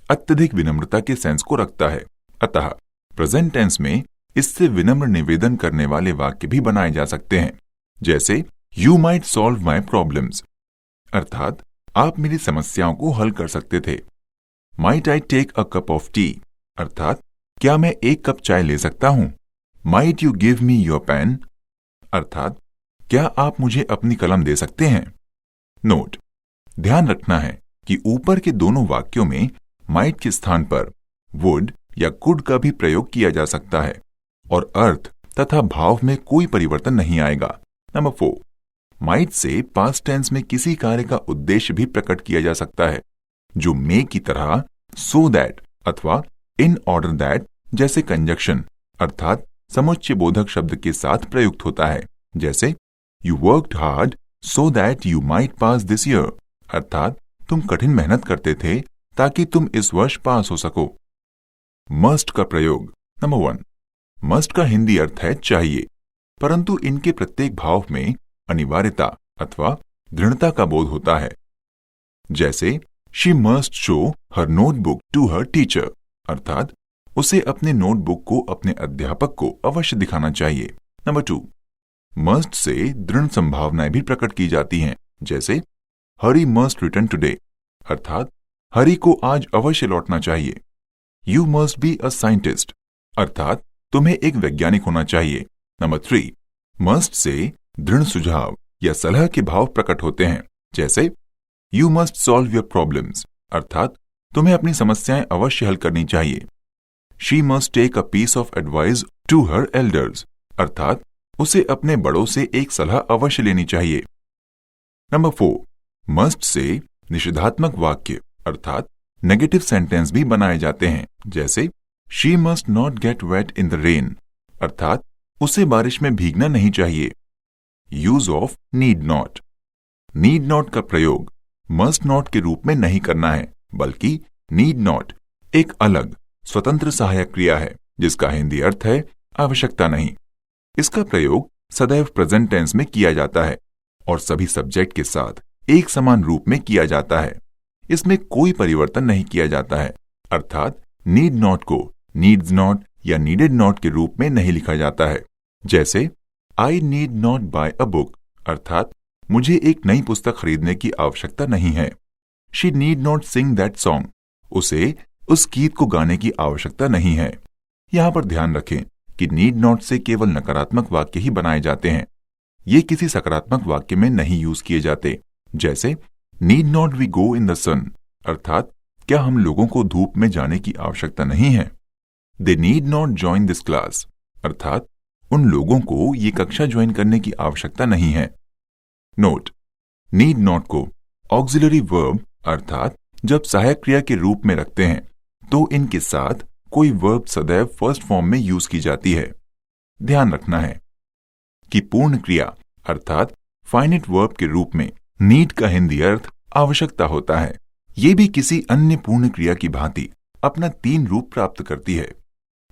अत्यधिक विनम्रता के सेंस को रखता है, अतः प्रेजेंट टेंस में इससे विनम्र निवेदन करने वाले वाक्य भी बनाए जा सकते हैं। जैसे you might solve my problems, अर्थात आप मेरी समस्याओं को हल कर सकते थे। Might I take a cup of tea, अर्थात क्या मैं एक कप चाय ले सकता हूं। Might you give me your pen, अर्थात क्या आप मुझे अपनी कलम दे सकते हैं। नोट, ध्यान रखना है कि ऊपर के दोनों वाक्यों में माइट के स्थान पर वुड या कुड का भी प्रयोग किया जा सकता है और अर्थ तथा भाव में कोई परिवर्तन नहीं आएगा। नंबर 4, माइट से पास्ट टेंस में किसी कार्य का उद्देश्य भी प्रकट किया जा सकता है, जो मे की तरह सो दैट अथवा इन ऑर्डर दैट जैसे कंजक्शन अर्थात समुच्चय बोधक शब्द के साथ प्रयुक्त होता है। जैसे you worked hard so that you might pass this year, अर्थात तुम कठिन मेहनत करते थे ताकि तुम इस वर्ष पास हो सको। मस्ट का प्रयोग। नंबर 1, मस्ट का हिंदी अर्थ है चाहिए, परंतु इनके प्रत्येक भाव में अनिवार्यता अथवा दृढ़ता का बोध होता है। जैसे she must show her notebook to her teacher, अर्थात उसे अपने नोटबुक को अपने अध्यापक को अवश्य दिखाना चाहिए। नंबर 2, मस्ट से दृढ़ संभावनाएं भी प्रकट की जाती हैं। जैसे हरी मस्ट रिटर्न टुडे, अर्थात हरी को आज अवश्य लौटना चाहिए। You must be a scientist, अर्थात तुम्हें एक वैज्ञानिक होना चाहिए। नंबर 3, मस्ट से दृढ़ सुझाव या सलाह के भाव प्रकट होते हैं, जैसे you must solve your problems, अर्थात तुम्हें अपनी समस्याएं अवश्य हल करनी चाहिए। She must take a piece of advice to her elders, अर्थात उसे अपने बड़ों से एक सलाह अवश्य लेनी चाहिए। नंबर 4, मस्ट से निषेधात्मक वाक्य अर्थात नेगेटिव सेंटेंस भी बनाए जाते हैं, जैसे she must not get wet in the rain, अर्थात उसे बारिश में भीगना नहीं चाहिए। Use of need not. Need not का प्रयोग मस्ट नॉट के रूप में नहीं करना है, बल्कि नीड नॉट एक अलग स्वतंत्र सहायक क्रिया है जिसका हिंदी अर्थ है आवश्यकता नहीं। इसका प्रयोग सदैव प्रेजेंट टेंस में किया जाता है और सभी सब्जेक्ट के साथ एक समान रूप में किया जाता है। इसमें कोई परिवर्तन नहीं किया जाता है, अर्थात नीड नॉट को नीड्स नॉट या नीडेड नॉट के रूप में नहीं लिखा जाता है। जैसे I need not buy a book, अर्थात मुझे एक नई पुस्तक खरीदने की आवश्यकता नहीं है। She need not sing that song, उसे उस गीत को गाने की आवश्यकता नहीं है। यहां पर ध्यान रखें कि नीड नॉट से केवल नकारात्मक वाक्य ही बनाए जाते हैं, ये किसी सकारात्मक वाक्य में नहीं यूज किए जाते। जैसे need not we go in the sun, अर्थात क्या हम लोगों को धूप में जाने की आवश्यकता नहीं है। They need not join this class, अर्थात उन लोगों को ये कक्षा ज्वाइन करने की आवश्यकता नहीं है। नोट, नीड नॉट को ऑक्सिलरी वर्ब अर्थात जब सहायक क्रिया के रूप में रखते हैं तो इनके साथ कोई वर्ब सदैव फर्स्ट फॉर्म में यूज की जाती है। ध्यान रखना है कि पूर्ण क्रिया अर्थात फाइनिट वर्ब के रूप में नीड का हिंदी अर्थ आवश्यकता होता है। ये भी किसी अन्य पूर्ण क्रिया की भांति अपना 3 रूप प्राप्त करती है,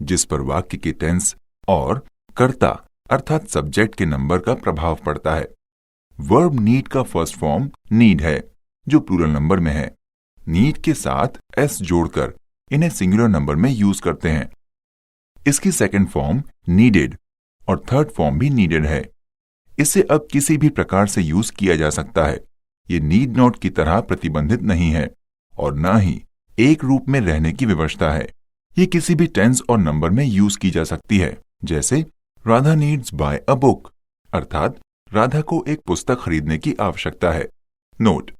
जिस पर वाक्य के टेंस और कर्ता अर्थात सब्जेक्ट के नंबर का प्रभाव पड़ता है। वर्ब नीड का फर्स्ट फॉर्म नीड है जो प्लूरल नंबर में है। नीड के साथ एस जोड़कर इन्हें सिंगुलर नंबर में यूज करते हैं। इसकी सेकंड फॉर्म नीडेड और थर्ड फॉर्म भी नीडेड है। इसे अब किसी भी प्रकार से यूज किया जा सकता है। ये नीड नॉट की तरह प्रतिबंधित नहीं है और न ही एक रूप में रहने की व्यवस्था है। ये किसी भी टेंस और नंबर में यूज की जा सकती है, जैसे Radha needs buy a book, अर्थात राधा को एक पुस्तक खरीदने की आवश्यकता है। नोट,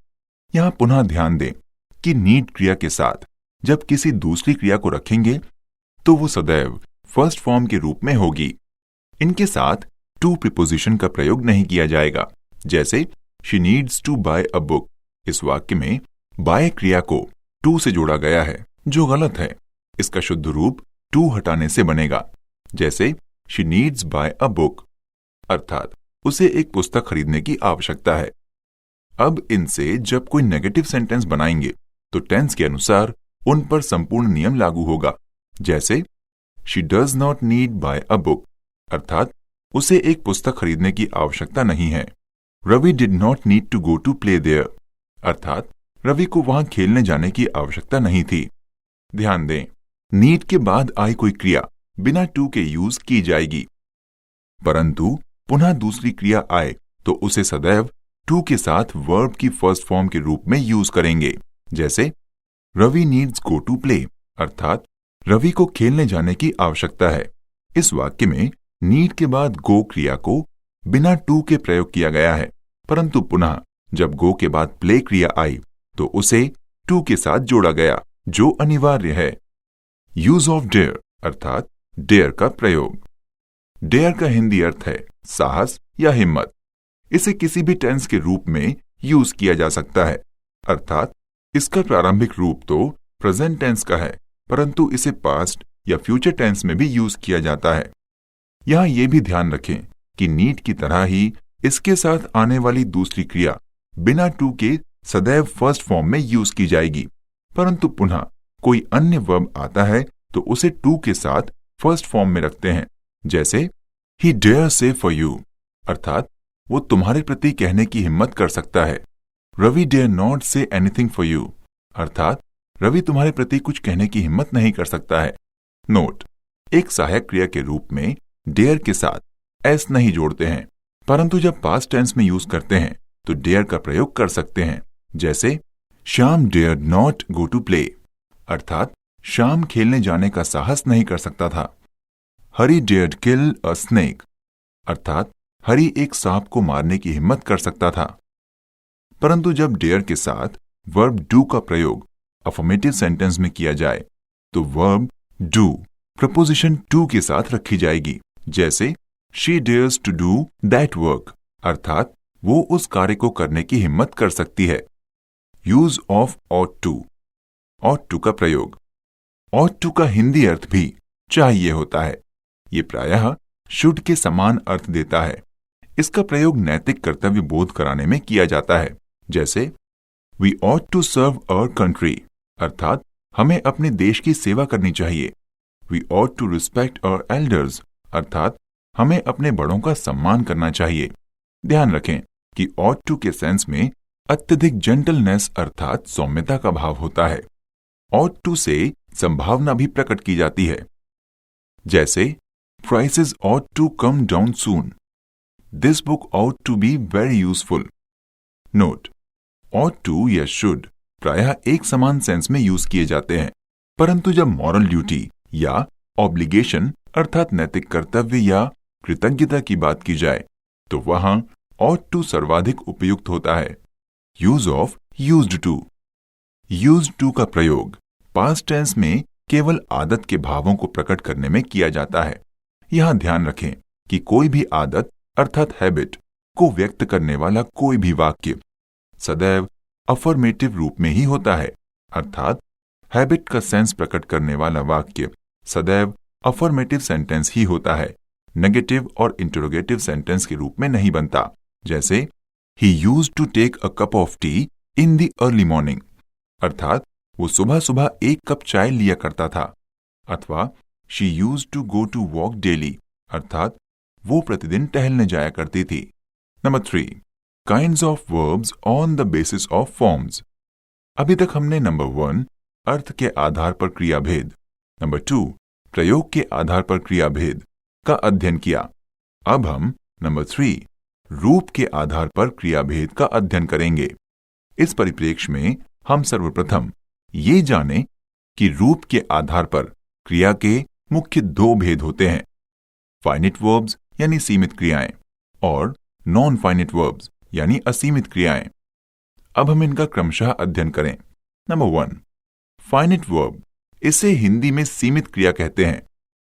यहां पुनः ध्यान दें कि नीड क्रिया के साथ जब किसी दूसरी क्रिया को रखेंगे तो वो सदैव फर्स्ट फॉर्म के रूप में होगी। इनके साथ टू प्रीपोजिशन का प्रयोग नहीं किया जाएगा, जैसे she needs to buy a book. इस वाक्य में बाय क्रिया को टू से जोड़ा गया है, जो गलत है। इसका शुद्ध रूप टू हटाने से बनेगा, जैसे she needs buy a book, अर्थात उसे एक पुस्तक खरीदने की आवश्यकता है। अब इनसे जब कोई नेगेटिव सेंटेंस बनाएंगे तो टेंस के अनुसार उन पर संपूर्ण नियम लागू होगा, जैसे she does not need buy a book, अर्थात उसे एक पुस्तक खरीदने की आवश्यकता नहीं है। Ravi did not need to go to play there, अर्थात रवि को वहां खेलने जाने की आवश्यकता नहीं थी। ध्यान दें, नीड के बाद आई कोई क्रिया बिना टू के यूज की जाएगी, परंतु पुनः दूसरी क्रिया आए तो उसे सदैव टू के साथ वर्ब की फर्स्ट फॉर्म के रूप में यूज करेंगे, जैसे Ravi needs go to play, अर्थात रवि को खेलने जाने की आवश्यकता है। इस वाक्य में नीड के बाद गो क्रिया को बिना टू के प्रयोग किया गया है, परंतु पुनः जब गो के बाद प्ले क्रिया आई तो उसे टू के साथ जोड़ा गया, जो अनिवार्य है। यूज ऑफ डेयर अर्थात डेयर का प्रयोग। डेयर का हिंदी अर्थ है साहस या हिम्मत। इसे किसी भी टेंस के रूप में यूज किया जा सकता है, अर्थात इसका प्रारंभिक रूप तो प्रेजेंट टेंस का है, परंतु इसे पास्ट या फ्यूचर टेंस में भी यूज किया जाता है। यहां यह भी ध्यान रखें कि नीड की तरह ही इसके साथ आने वाली दूसरी क्रिया बिना टू के सदैव फर्स्ट फॉर्म में यूज की जाएगी, परंतु पुनः कोई अन्य वर्ब आता है तो उसे टू के साथ फर्स्ट फॉर्म में रखते हैं, जैसे he dare say for you, अर्थात वो तुम्हारे प्रति कहने की हिम्मत कर सकता है। Ravi dare not say anything for you, अर्थात रवि तुम्हारे प्रति कुछ कहने की हिम्मत नहीं कर सकता है। नोट, एक सहायक क्रिया के रूप में डेयर के साथ एस नहीं जोड़ते हैं, परंतु जब पास्ट टेंस में यूज करते हैं तो डेयर का प्रयोग कर सकते हैं, जैसे Shyam dare not go to play, अर्थात श्याम खेलने जाने का साहस नहीं कर सकता था। हरी डेयर्ड किल अ स्नेक, अर्थात हरी एक सांप को मारने की हिम्मत कर सकता था। परंतु जब डेयर के साथ वर्ब डू का प्रयोग अफर्मेटिव सेंटेंस में किया जाए तो वर्ब डू प्रपोजिशन टू के साथ रखी जाएगी। जैसे she dares to do that work, अर्थात वो उस कार्य को करने की हिम्मत कर सकती है। यूज ऑफ ऑट टू का प्रयोग। ऑट टू का हिंदी अर्थ भी चाहिए होता है। ये प्रायः शुड के समान अर्थ देता है। इसका प्रयोग नैतिक कर्तव्य बोध कराने में किया जाता है। जैसे we ought to serve our country, अर्थात हमें अपने देश की सेवा करनी चाहिए। We ought to respect our elders, अर्थात हमें अपने बड़ों का सम्मान करना चाहिए। ध्यान रखें कि ऑट टू के सेंस में अत्यधिक जेंटलनेस अर्थात सौम्यता का भाव होता है। ऑट टू से संभावना भी प्रकट की जाती है। जैसे prices ought to come down soon, this book ought to be very useful. Note, ought to या शुड प्रायः एक समान सेंस में यूज किए जाते हैं, परंतु जब मॉरल ड्यूटी या ऑब्लिगेशन अर्थात नैतिक कर्तव्य या कृतज्ञता की बात की जाए तो वहां ऑट टू सर्वाधिक उपयुक्त होता है। यूज ऑफ यूज्ड टू का प्रयोग पास्ट टेंस में केवल आदत के भावों को प्रकट करने में किया जाता है। यहां ध्यान रखें कि कोई भी आदत अर्थात हैबिट को व्यक्त करने वाला कोई भी वाक्य सदैव अफर्मेटिव रूप में ही होता है, अर्थात हैबिट का सेंस प्रकट करने वाला वाक्य सदैव अफर्मेटिव सेंटेंस ही होता है, नेगेटिव और इंटरोगेटिव सेंटेंस के रूप में नहीं बनता। जैसे he used to take a cup of tea in the early morning, अर्थात वो सुबह सुबह एक कप चाय लिया करता था। अथवा she used to go to walk daily, अर्थात वो प्रतिदिन टहलने जाया करती थी। Number 3, kinds of verbs on the basis of forms. अभी तक हमने नंबर 1 अर्थ के आधार पर क्रियाभेद, नंबर 2 प्रयोग के आधार पर क्रियाभेद का अध्ययन किया। अब हम नंबर 3 रूप के आधार पर क्रियाभेद का अध्ययन करेंगे। इस परिप्रेक्ष्य में हम सर्वप्रथम ये जानें कि रूप के आधार पर क्रिया के मुख्य 2 भेद होते हैं, फाइनिट वर्ब्स यानी सीमित क्रियाएं और नॉन फाइनिट वर्ब्स यानी असीमित क्रियाएं। अब हम इनका क्रमशः अध्ययन करें। नंबर 1, फाइनिट वर्ब, इसे हिंदी में सीमित क्रिया कहते हैं।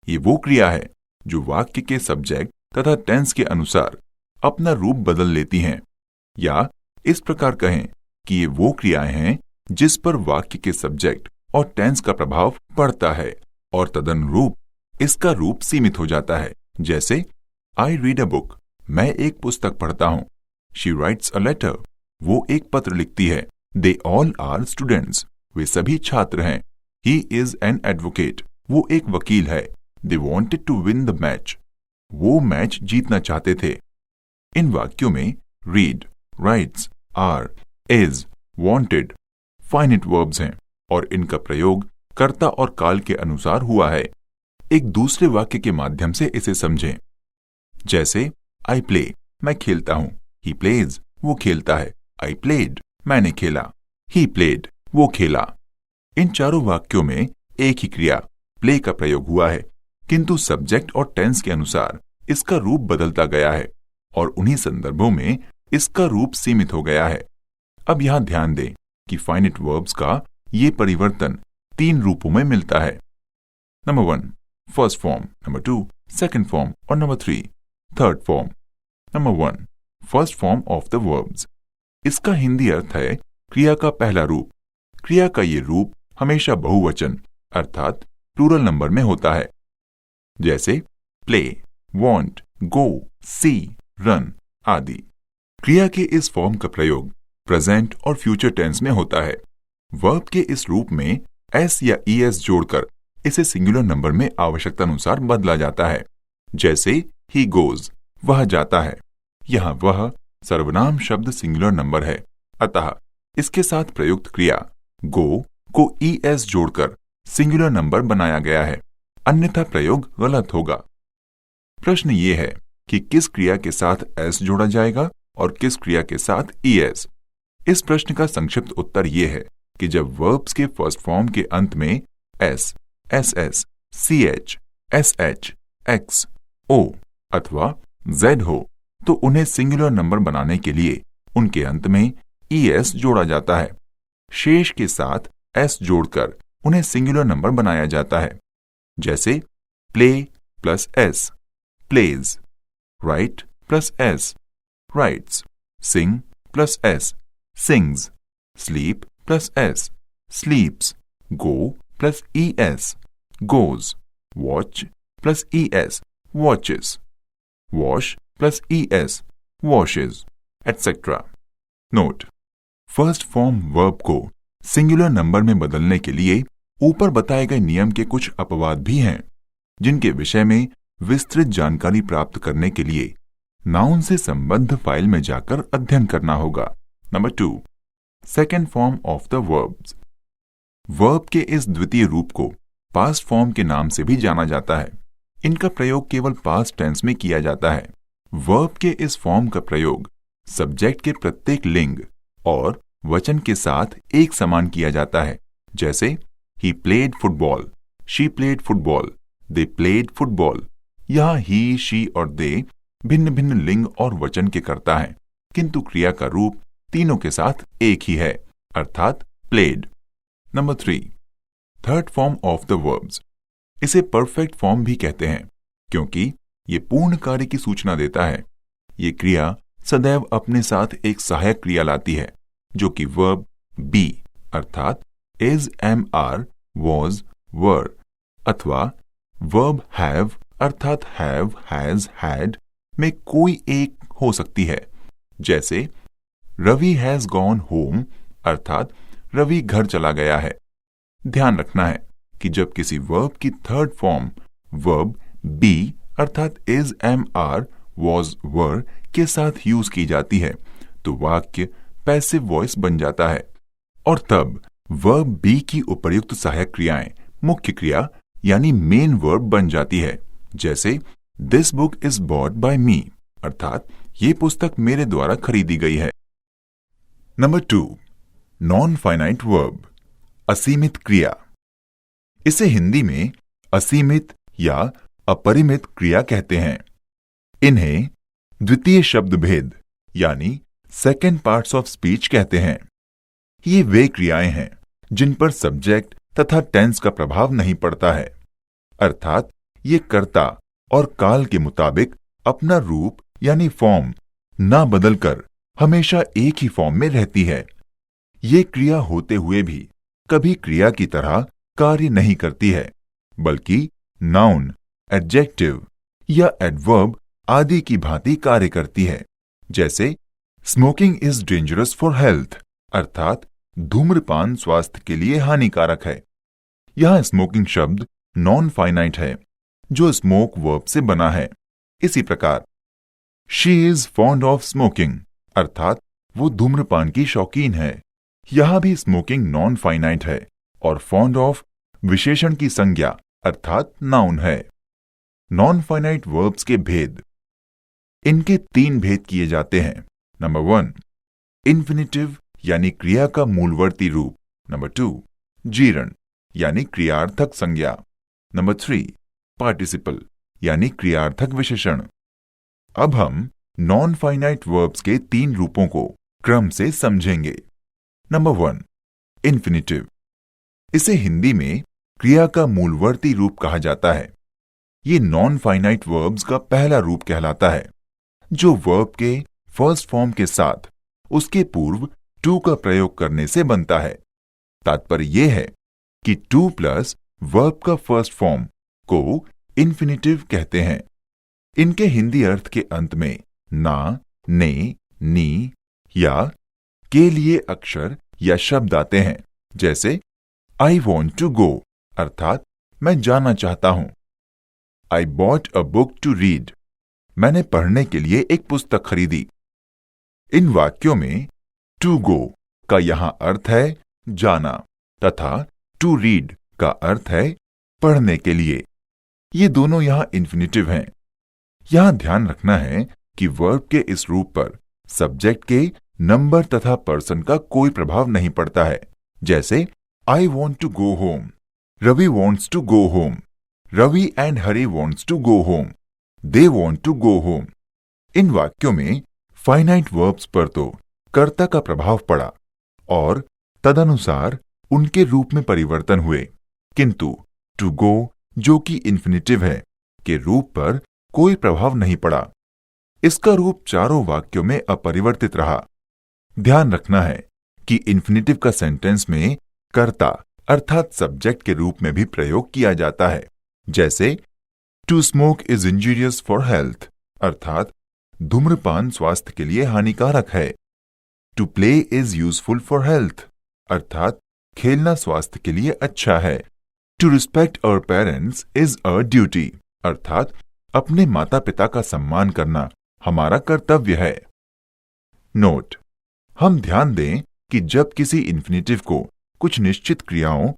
ये वो क्रिया है जो वाक्य के सब्जेक्ट तथा टेंस के अनुसार अपना रूप बदल लेती हैं, या इस प्रकार कहें कि ये वो क्रियाएं हैं जिस पर वाक्य के सब्जेक्ट और टेंस का प्रभाव पड़ता है और तदनुरूप इसका रूप सीमित हो जाता है। जैसे आई रीड अ बुक, मैं एक पुस्तक पढ़ता हूं। शी राइट्स अ लेटर, वो एक पत्र लिखती है। दे ऑल आर स्टूडेंट्स, वे सभी छात्र हैं। ही इज एन एडवोकेट, वो एक वकील है। They wanted to win the match, वो मैच जीतना चाहते थे। इन वाक्यों में read, writes, are, is, wanted finite verbs हैं और इनका प्रयोग कर्ता और काल के अनुसार हुआ है। एक दूसरे वाक्य के माध्यम से इसे समझें। जैसे आई प्ले, मैं खेलता हूं। ही प्लेज, वो खेलता है। आई प्लेड, मैंने खेला। ही प्लेड, वो खेला। इन चारों वाक्यों में एक ही क्रिया प्ले का प्रयोग हुआ है, किंतु सब्जेक्ट और टेंस के अनुसार इसका रूप बदलता गया है और उन्हीं संदर्भों में इसका रूप सीमित हो गया है। अब यहां ध्यान दें कि फाइनिट वर्ब्स का ये परिवर्तन 3 रूपों में मिलता है। Number 1 first form, number 2 second form और number 3 third form. Number 1 first form of the verbs, इसका हिंदी अर्थ है क्रिया का पहला रूप। क्रिया का ये रूप हमेशा बहुवचन अर्थात प्लूरल नंबर में होता है। जैसे प्ले, वॉन्ट, गो, सी, रन आदि। क्रिया के इस फॉर्म का प्रयोग प्रेजेंट और फ्यूचर टेंस में होता है। वर्ब के इस रूप में एस या ईएस जोड़कर इसे सिंगुलर नंबर में आवश्यकता अनुसार बदला जाता है। जैसे ही गोज, वह जाता है। यहां वह सर्वनाम शब्द सिंगुलर नंबर है, अतः इसके साथ प्रयुक्त क्रिया गो को ईएस जोड़कर सिंगुलर नंबर बनाया गया है, अन्यथा प्रयोग गलत होगा। प्रश्न ये है कि किस क्रिया के साथ एस जोड़ा जाएगा और किस क्रिया के साथ ईएस। इस प्रश्न का संक्षिप्त उत्तर ये है कि जब वर्ब्स के फर्स्ट फॉर्म के अंत में S, SS, CH, SH, X, O अथवा जेड हो तो उन्हें सिंगुलर नंबर बनाने के लिए उनके अंत में es जोड़ा जाता है। शेष के साथ s जोड़कर उन्हें सिंगुलर नंबर बनाया जाता है। जैसे play plus s plays, write plus s writes, sing plus s sings, sleep plus s sleeps, go plus es goes, watch plus es watches, wash plus es washes, etc. नोट: first form verb को singular number में बदलने के लिए ऊपर बताए गए नियम के कुछ अपवाद भी हैं, जिनके विषय में विस्तृत जानकारी प्राप्त करने के लिए नाउन से संबद्ध फाइल में जाकर अध्ययन करना होगा। Number 2, second form of the verbs. Verb के इस द्वितीय रूप को पास्ट फॉर्म के नाम से भी जाना जाता है। इनका प्रयोग केवल पास्ट टेंस में किया जाता है। वर्ब के इस फॉर्म का प्रयोग सब्जेक्ट के प्रत्येक लिंग और वचन के साथ एक समान किया जाता है। जैसे he played football, she played football, they played football. यहाँ ही, शी और दे भिन्न भिन्न लिंग और वचन के कर्ता हैं, किंतु क्रिया का रूप तीनों के साथ एक ही है, अर्थात played. Number 3, third form of the verbs. इसे परफेक्ट फॉर्म भी कहते हैं, क्योंकि ये पूर्ण कार्य की सूचना देता है। ये क्रिया सदैव अपने साथ एक सहायक क्रिया लाती है, जो कि वर्ब बी अर्थात इज, एम, आर, वॉज, वर अथवा वर्ब हैव अर्थात हैव, हैज, हैड में कोई एक हो सकती है। जैसे रवि हैज गॉन होम अर्थात रवि घर चला गया है। ध्यान रखना है कि जब किसी वर्ब की थर्ड फॉर्म वर्ब बी अर्थात इज, एम, आर, वॉज, वर के साथ यूज की जाती है तो वाक्य पैसिव वॉइस बन जाता है, और तब वर्ब बी की उपर्युक्त सहायक क्रियाएं मुख्य क्रिया यानी मेन वर्ब बन जाती है। जैसे this book is bought by me अर्थात ये पुस्तक मेरे द्वारा खरीदी गई है। नंबर 2, नॉन फाइनाइट वर्ब, असीमित क्रिया। इसे हिंदी में असीमित या अपरिमित क्रिया कहते हैं। इन्हें द्वितीय शब्द भेद यानी सेकेंड पार्ट्स ऑफ स्पीच कहते हैं। ये वे क्रियाएं हैं जिन पर सब्जेक्ट तथा टेंस का प्रभाव नहीं पड़ता है, अर्थात ये कर्ता और काल के मुताबिक अपना रूप यानी फॉर्म ना बदलकर हमेशा एक ही फॉर्म में रहती है। ये क्रिया होते हुए भी कभी क्रिया की तरह कार्य नहीं करती है, बल्कि नाउन, एडजेक्टिव या एडवर्ब आदि की भांति कार्य करती है। जैसे smoking is dangerous for health अर्थात धूम्रपान स्वास्थ्य के लिए हानिकारक है। यहां स्मोकिंग शब्द नॉन फाइनाइट है, जो स्मोक वर्ब से बना है। इसी प्रकार she is fond of smoking अर्थात वो धूम्रपान की शौकीन है। यहां भी स्मोकिंग नॉन फाइनाइट है और फॉन्ड ऑफ विशेषण की संज्ञा अर्थात नाउन है। नॉन फाइनाइट वर्ब्स के भेद। इनके 3 भेद किए जाते हैं। नंबर 1, इन्फिनिटिव यानी क्रिया का मूलवर्ती रूप। नंबर 2, जीरण यानी क्रियार्थक संज्ञा। नंबर 3, पार्टिसिपल यानी क्रियार्थक विशेषण। अब हम नॉन फाइनाइट वर्ब्स के 3 रूपों को क्रम से समझेंगे। Number 1, infinitive. इसे हिंदी में क्रिया का मूलवर्ती रूप कहा जाता है। ये नॉन फाइनाइट वर्ब्स का पहला रूप कहलाता है, जो वर्ब के फर्स्ट फॉर्म के साथ उसके पूर्व टू का प्रयोग करने से बनता है। तात्पर्य यह है कि टू प्लस वर्ब का फर्स्ट फॉर्म को इन्फिनिटिव कहते हैं। इनके हिंदी अर्थ के अंत में ना, ने, नी या के लिए अक्षर या शब्द आते हैं। जैसे आई वॉन्ट टू गो अर्थात मैं जाना चाहता हूं। I bought a book to read, मैंने पढ़ने के लिए एक पुस्तक खरीदी। इन वाक्यों में टू गो का यहां अर्थ है जाना तथा टू रीड का अर्थ है पढ़ने के लिए। ये दोनों यहां इन्फिनिटिव हैं। यहां ध्यान रखना है कि वर्ब के इस रूप पर सब्जेक्ट के नंबर तथा पर्सन का कोई प्रभाव नहीं पड़ता है। जैसे I want to go home, Ravi wants to go home, Ravi and Hari wants to go home, they want to go home. इन वाक्यों में फाइनाइट वर्ब्स पर तो कर्ता का प्रभाव पड़ा और तदनुसार उनके रूप में परिवर्तन हुए, किंतु टू गो, जो कि इन्फिनिटिव है, के रूप पर कोई प्रभाव नहीं पड़ा। इसका रूप चारों वाक्यों में अपरिवर्तित रहा। ध्यान रखना है कि इन्फिनिटिव का सेंटेंस में कर्ता अर्थात सब्जेक्ट के रूप में भी प्रयोग किया जाता है, जैसे to smoke is injurious for health, अर्थात धूम्रपान स्वास्थ्य के लिए हानिकारक है। To play is useful for health, अर्थात खेलना स्वास्थ्य के लिए अच्छा है। To respect our parents is a duty, अर्थात अपने माता पिता का सम्मान करना हमारा कर्तव्य है। नोट: हम ध्यान दें कि जब किसी इन्फिनिटिव को कुछ निश्चित क्रियाओं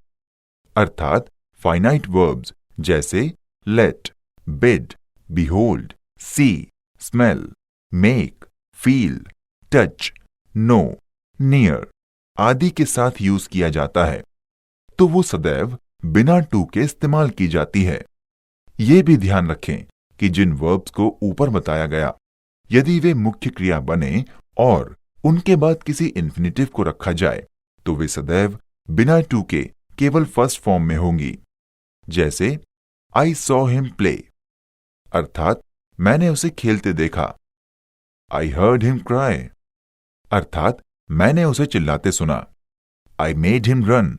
अर्थात फाइनाइट वर्ब्स जैसे let, bid, behold, see, smell, make, feel, touch, know, near आदि के साथ यूज किया जाता है, तो वो सदैव बिना टू के इस्तेमाल की जाती है। ये भी ध्यान रखें कि जिन वर्ब्स को ऊपर बताया गया, यदि वे मुख्य क्रिया बने और उनके बाद किसी इन्फिनिटिव को रखा जाए, तो वे सदैव बिना टू के केवल फर्स्ट फॉर्म में होंगी। जैसे आई सॉ हिम प्ले, अर्थात मैंने उसे खेलते देखा। आई हर्ड हिम क्राई, अर्थात मैंने उसे चिल्लाते सुना। आई मेड हिम रन,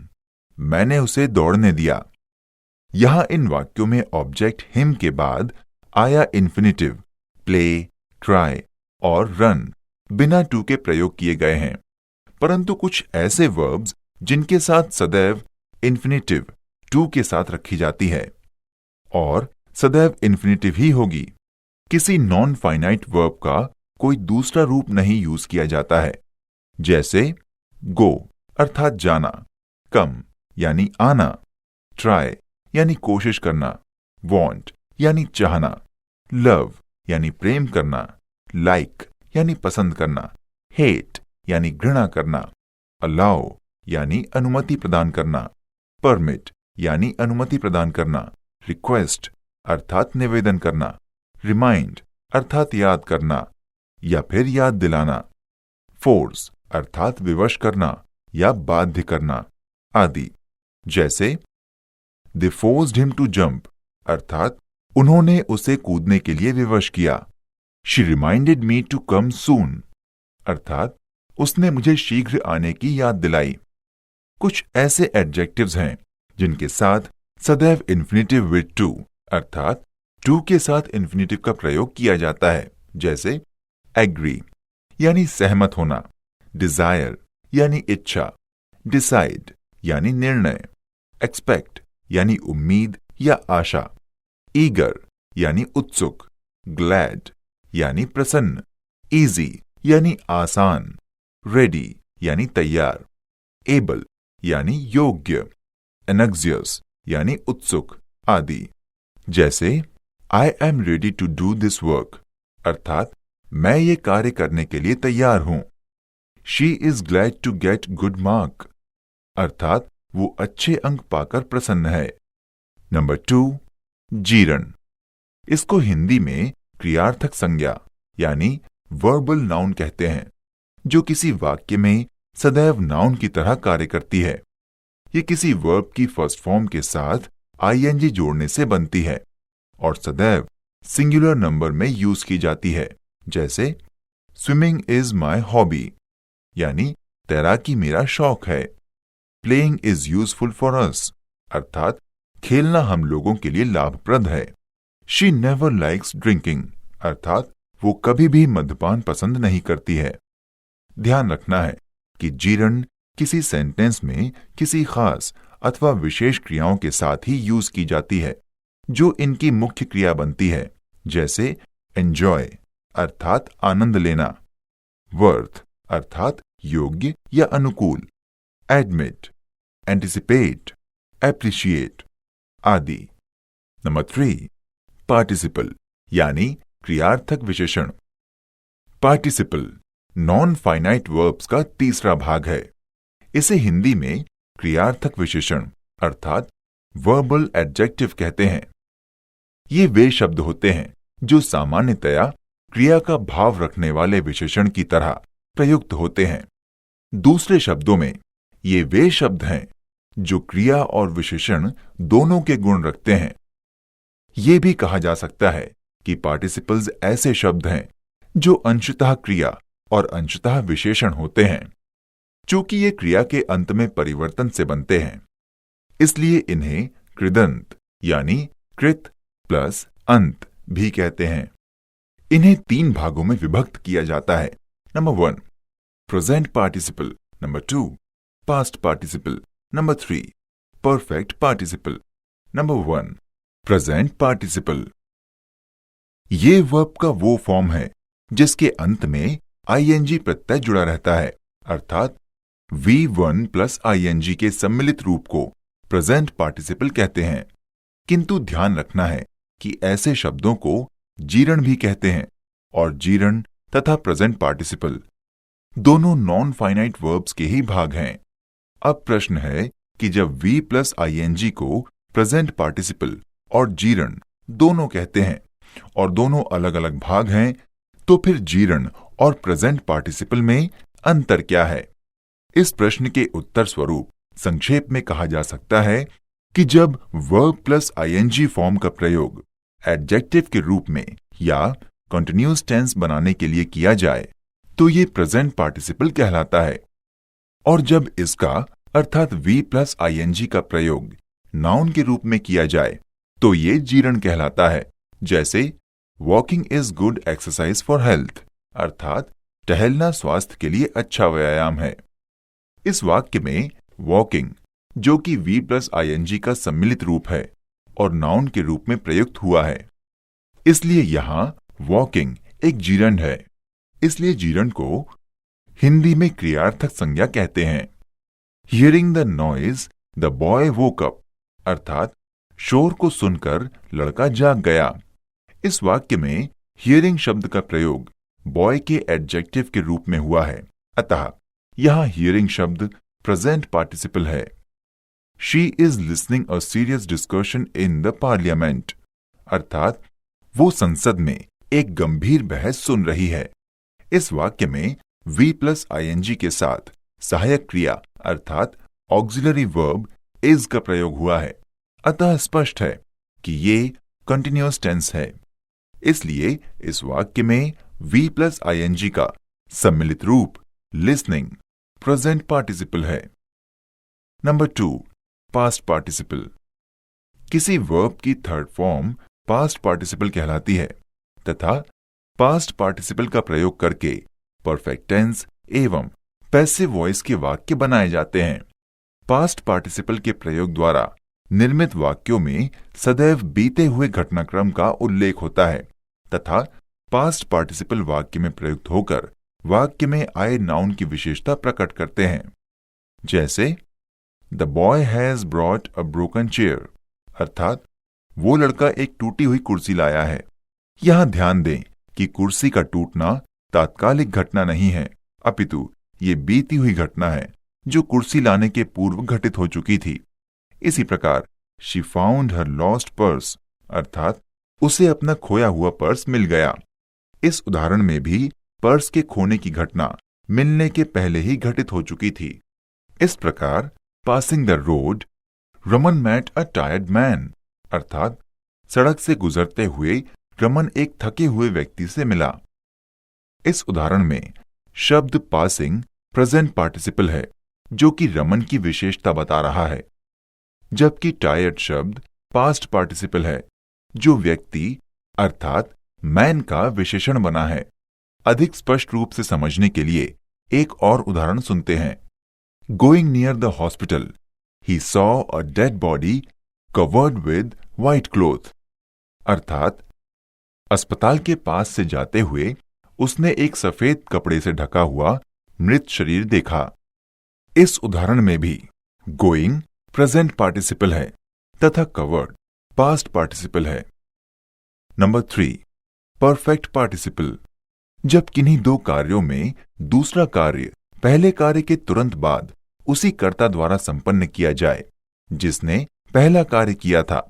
मैंने उसे दौड़ने दिया। यहां इन वाक्यों में ऑब्जेक्ट हिम के बाद आया इन्फिनिटिव प्ले, ट्राई और रन बिना टू के प्रयोग किए गए हैं, परंतु कुछ ऐसे वर्ब्स जिनके साथ सदैव इन्फिनिटिव टू के साथ रखी जाती है और सदैव इन्फिनिटिव ही होगी। किसी नॉन फाइनाइट वर्ब का कोई दूसरा रूप नहीं यूज किया जाता है, जैसे गो अर्थात जाना, कम यानी आना, ट्राई यानी कोशिश करना, वांट यानी चाहना, लव यानी प्रेम करना, लाइक यानी पसंद करना, हेट यानी घृणा करना, अलाउ यानी अनुमति प्रदान करना, परमिट यानी अनुमति प्रदान करना, रिक्वेस्ट अर्थात निवेदन करना, रिमाइंड अर्थात याद करना या फिर याद दिलाना, फोर्स अर्थात विवश करना या बाध्य करना आदि। जैसे they forced him to jump, अर्थात उन्होंने उसे कूदने के लिए विवश किया। She reminded me to come soon, अर्थात उसने मुझे शीघ्र आने की याद दिलाई। कुछ ऐसे एडजेक्टिव्स हैं जिनके साथ सदैव इन्फिनिटिव विद टू अर्थात टू के साथ इन्फिनिटिव का प्रयोग किया जाता है, जैसे एग्री यानी सहमत होना, डिजायर यानी इच्छा, डिसाइड यानी निर्णय, एक्सपेक्ट यानी उम्मीद या आशा, ईगर यानी उत्सुक, ग्लैड यानी प्रसन्न, इजी यानी आसान, रेडी यानी तैयार, एबल यानी योग्य, एनक्सियस यानी उत्सुक आदि। जैसे I am ready to do this work, अर्थात मैं ये कार्य करने के लिए तैयार हूं। She is glad to get good mark, अर्थात वो अच्छे अंक पाकर प्रसन्न है। Number 2, gerund. इसको हिंदी में क्रियार्थक संज्ञा यानी वर्बल नाउन कहते हैं, जो किसी वाक्य में सदैव नाउन की तरह कार्य करती है। ये किसी वर्ब की फर्स्ट फॉर्म के साथ आईएनजी जोड़ने से बनती है और सदैव सिंगुलर नंबर में यूज की जाती है, जैसे स्विमिंग इज माई हॉबी यानी तैराकी मेरा शौक है। Playing is useful for us, अर्थात खेलना हम लोगों के लिए लाभप्रद है। शी नेवर लाइक्स ड्रिंकिंग, अर्थात वो कभी भी मद्यपान पसंद नहीं करती है। ध्यान रखना है कि जीरण किसी सेंटेंस में किसी खास अथवा विशेष क्रियाओं के साथ ही यूज की जाती है जो इनकी मुख्य क्रिया बनती है, जैसे एंजॉय अर्थात आनंद लेना, वर्थ अर्थात योग्य या अनुकूल, एडमिट, एंटिसिपेट, एप्रिशिएट आदि। नंबर 3, पार्टिसिपल यानी क्रियार्थक विशेषण। पार्टिसिपल नॉन फाइनाइट वर्ब्स का तीसरा भाग है। इसे हिंदी में क्रियार्थक विशेषण अर्थात वर्बल एडजेक्टिव कहते हैं। ये वे शब्द होते हैं जो सामान्यतया क्रिया का भाव रखने वाले विशेषण की तरह प्रयुक्त होते हैं। दूसरे शब्दों में, ये वे शब्द हैं जो क्रिया और विशेषण दोनों के गुण रखते हैं। ये भी कहा जा सकता है कि पार्टिसिपल्स ऐसे शब्द हैं जो अंशतः क्रिया और अंशतः विशेषण होते हैं। चूंकि ये क्रिया के अंत में परिवर्तन से बनते हैं, इसलिए इन्हें कृदंत यानी कृत प्लस अंत भी कहते हैं। इन्हें 3 भागों में विभक्त किया जाता है। Number 1 present participle, number 2 past participle, number 3 perfect participle. Number 1 present participle. ये वर्ब का वो फॉर्म है जिसके अंत में आईएनजी प्रत्यय जुड़ा रहता है, अर्थात V1 प्लस आईएनजी के सम्मिलित रूप को प्रेजेंट पार्टिसिपल कहते हैं। किंतु ध्यान रखना है कि ऐसे शब्दों को जीरण भी कहते हैं, और जीरण तथा प्रेजेंट पार्टिसिपल दोनों नॉन फाइनाइट वर्ब्स के ही भाग हैं। अब प्रश्न है कि जब V प्लस आईएनजी को प्रेजेंट पार्टिसिपल और जीरण दोनों कहते हैं और दोनों अलग अलग भाग हैं, तो फिर जीरण और प्रेजेंट पार्टिसिपल में अंतर क्या है? इस प्रश्न के उत्तर स्वरूप संक्षेप में कहा जा सकता है कि जब वर्ब प्लस आईएनजी फॉर्म का प्रयोग एडजेक्टिव के रूप में या कंटिन्यूअस टेंस बनाने के लिए किया जाए तो ये प्रेजेंट पार्टिसिपल कहलाता है, और जब इसका अर्थात V प्लस आईएनजी का प्रयोग नाउन के रूप में किया जाए तो ये जीरण कहलाता है। जैसे walking is good exercise for health, अर्थात टहलना स्वास्थ्य के लिए अच्छा व्यायाम है। इस वाक्य में वॉकिंग, जो कि V प्लस आईएनजी का सम्मिलित रूप है और नाउन के रूप में प्रयुक्त हुआ है, इसलिए यहां वॉकिंग एक जीरण है। इसलिए जीरण को हिंदी में क्रियार्थक संज्ञा कहते हैं। Hearing the noise the boy woke up, अर्थात शोर को सुनकर लड़का जाग गया। इस वाक्य में हियरिंग शब्द का प्रयोग बॉय के एडजेक्टिव के रूप में हुआ है, अतः यहां हियरिंग शब्द प्रेजेंट पार्टिसिपल है। She is listening a serious discussion in the parliament, अर्थात वो संसद में एक गंभीर बहस सुन रही है। इस वाक्य में V प्लस आईएनजी के साथ सहायक क्रिया अर्थात ऑक्सिलरी वर्ब इज का प्रयोग हुआ है, अतः स्पष्ट है कि ये कंटिन्यूअस टेंस है। इसलिए इस वाक्य में V प्लस आईएनजी का सम्मिलित रूप लिसनिंग प्रेजेंट पार्टिसिपल है। Number 2 past participle. किसी वर्ब की थर्ड फॉर्म पास्ट पार्टिसिपल कहलाती है तथा पास्ट पार्टिसिपल का प्रयोग करके परफेक्ट टेंस एवं पैसिव वॉइस के वाक्य बनाए जाते हैं। पास्ट पार्टिसिपल के प्रयोग द्वारा निर्मित वाक्यों में सदैव बीते हुए घटनाक्रम का उल्लेख होता है तथा पास्ट पार्टिसिपल वाक्य में प्रयुक्त होकर वाक्य में आए नाउन की विशेषता प्रकट करते हैं। जैसे the boy has brought a broken chair, अर्थात वो लड़का एक टूटी हुई कुर्सी लाया है। यहां ध्यान दें कि कुर्सी का टूटना तात्कालिक घटना नहीं है, अपितु ये बीती हुई घटना है जो कुर्सी लाने के पूर्व घटित हो चुकी थी। इसी प्रकार she found her lost purse, अर्थात उसे अपना खोया हुआ पर्स मिल गया। इस उदाहरण में भी पर्स के खोने की घटना मिलने के पहले ही घटित हो चुकी थी। इस प्रकार passing the road Raman met a tired man, अर्थात सड़क से गुजरते हुए रमन एक थके हुए व्यक्ति से मिला। इस उदाहरण में शब्द पासिंग प्रेजेंट पार्टिसिपल है जो कि रमन की विशेषता बता रहा है, जबकि टायर्ड शब्द पास्ट पार्टिसिपल है जो व्यक्ति अर्थात मैन का विशेषण बना है। अधिक स्पष्ट रूप से समझने के लिए एक और उदाहरण सुनते हैं। Going near the hospital he saw a dead body covered with white cloth, अर्थात अस्पताल के पास से जाते हुए उसने एक सफेद कपड़े से ढका हुआ मृत शरीर देखा। इस उदाहरण में भी गोइंग प्रेजेंट पार्टिसिपल है तथा कवर्ड पास्ट पार्टिसिपल है। Number 3 perfect participle. जब किन्हीं दो कार्यों में दूसरा कार्य पहले कार्य के तुरंत बाद उसी कर्ता द्वारा संपन्न किया जाए जिसने पहला कार्य किया था,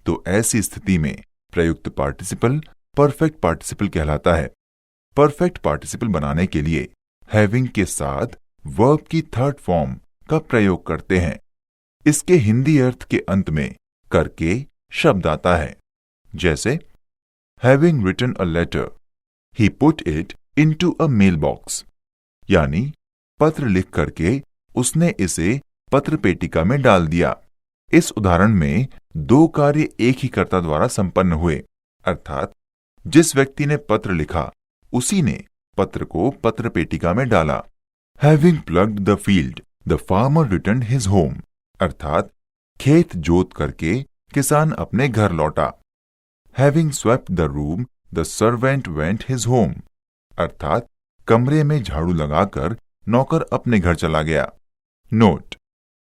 तो ऐसी स्थिति में प्रयुक्त पार्टिसिपल परफेक्ट पार्टिसिपल कहलाता है, परफेक्ट पार्टिसिपल बनाने के लिए हैविंग के साथ वर्ब की थर्ड फॉर्म का प्रयोग करते हैं। इसके हिंदी अर्थ के अंत में करके शब्द आता है, जैसे having written a letter he put it into a mail box, यानी पत्र लिख करके उसने इसे पत्र पेटिका में डाल दिया। इस उदाहरण में दो कार्य एक ही कर्ता द्वारा संपन्न हुए, अर्थात जिस व्यक्ति ने पत्र लिखा उसी ने पत्र को पत्र पेटिका में डाला। Having plugged the field the farmer returned his home, अर्थात खेत जोत करके किसान अपने घर लौटा। Having swept the room the servant went his home, अर्थात कमरे में झाड़ू लगाकर नौकर अपने घर चला गया। नोट: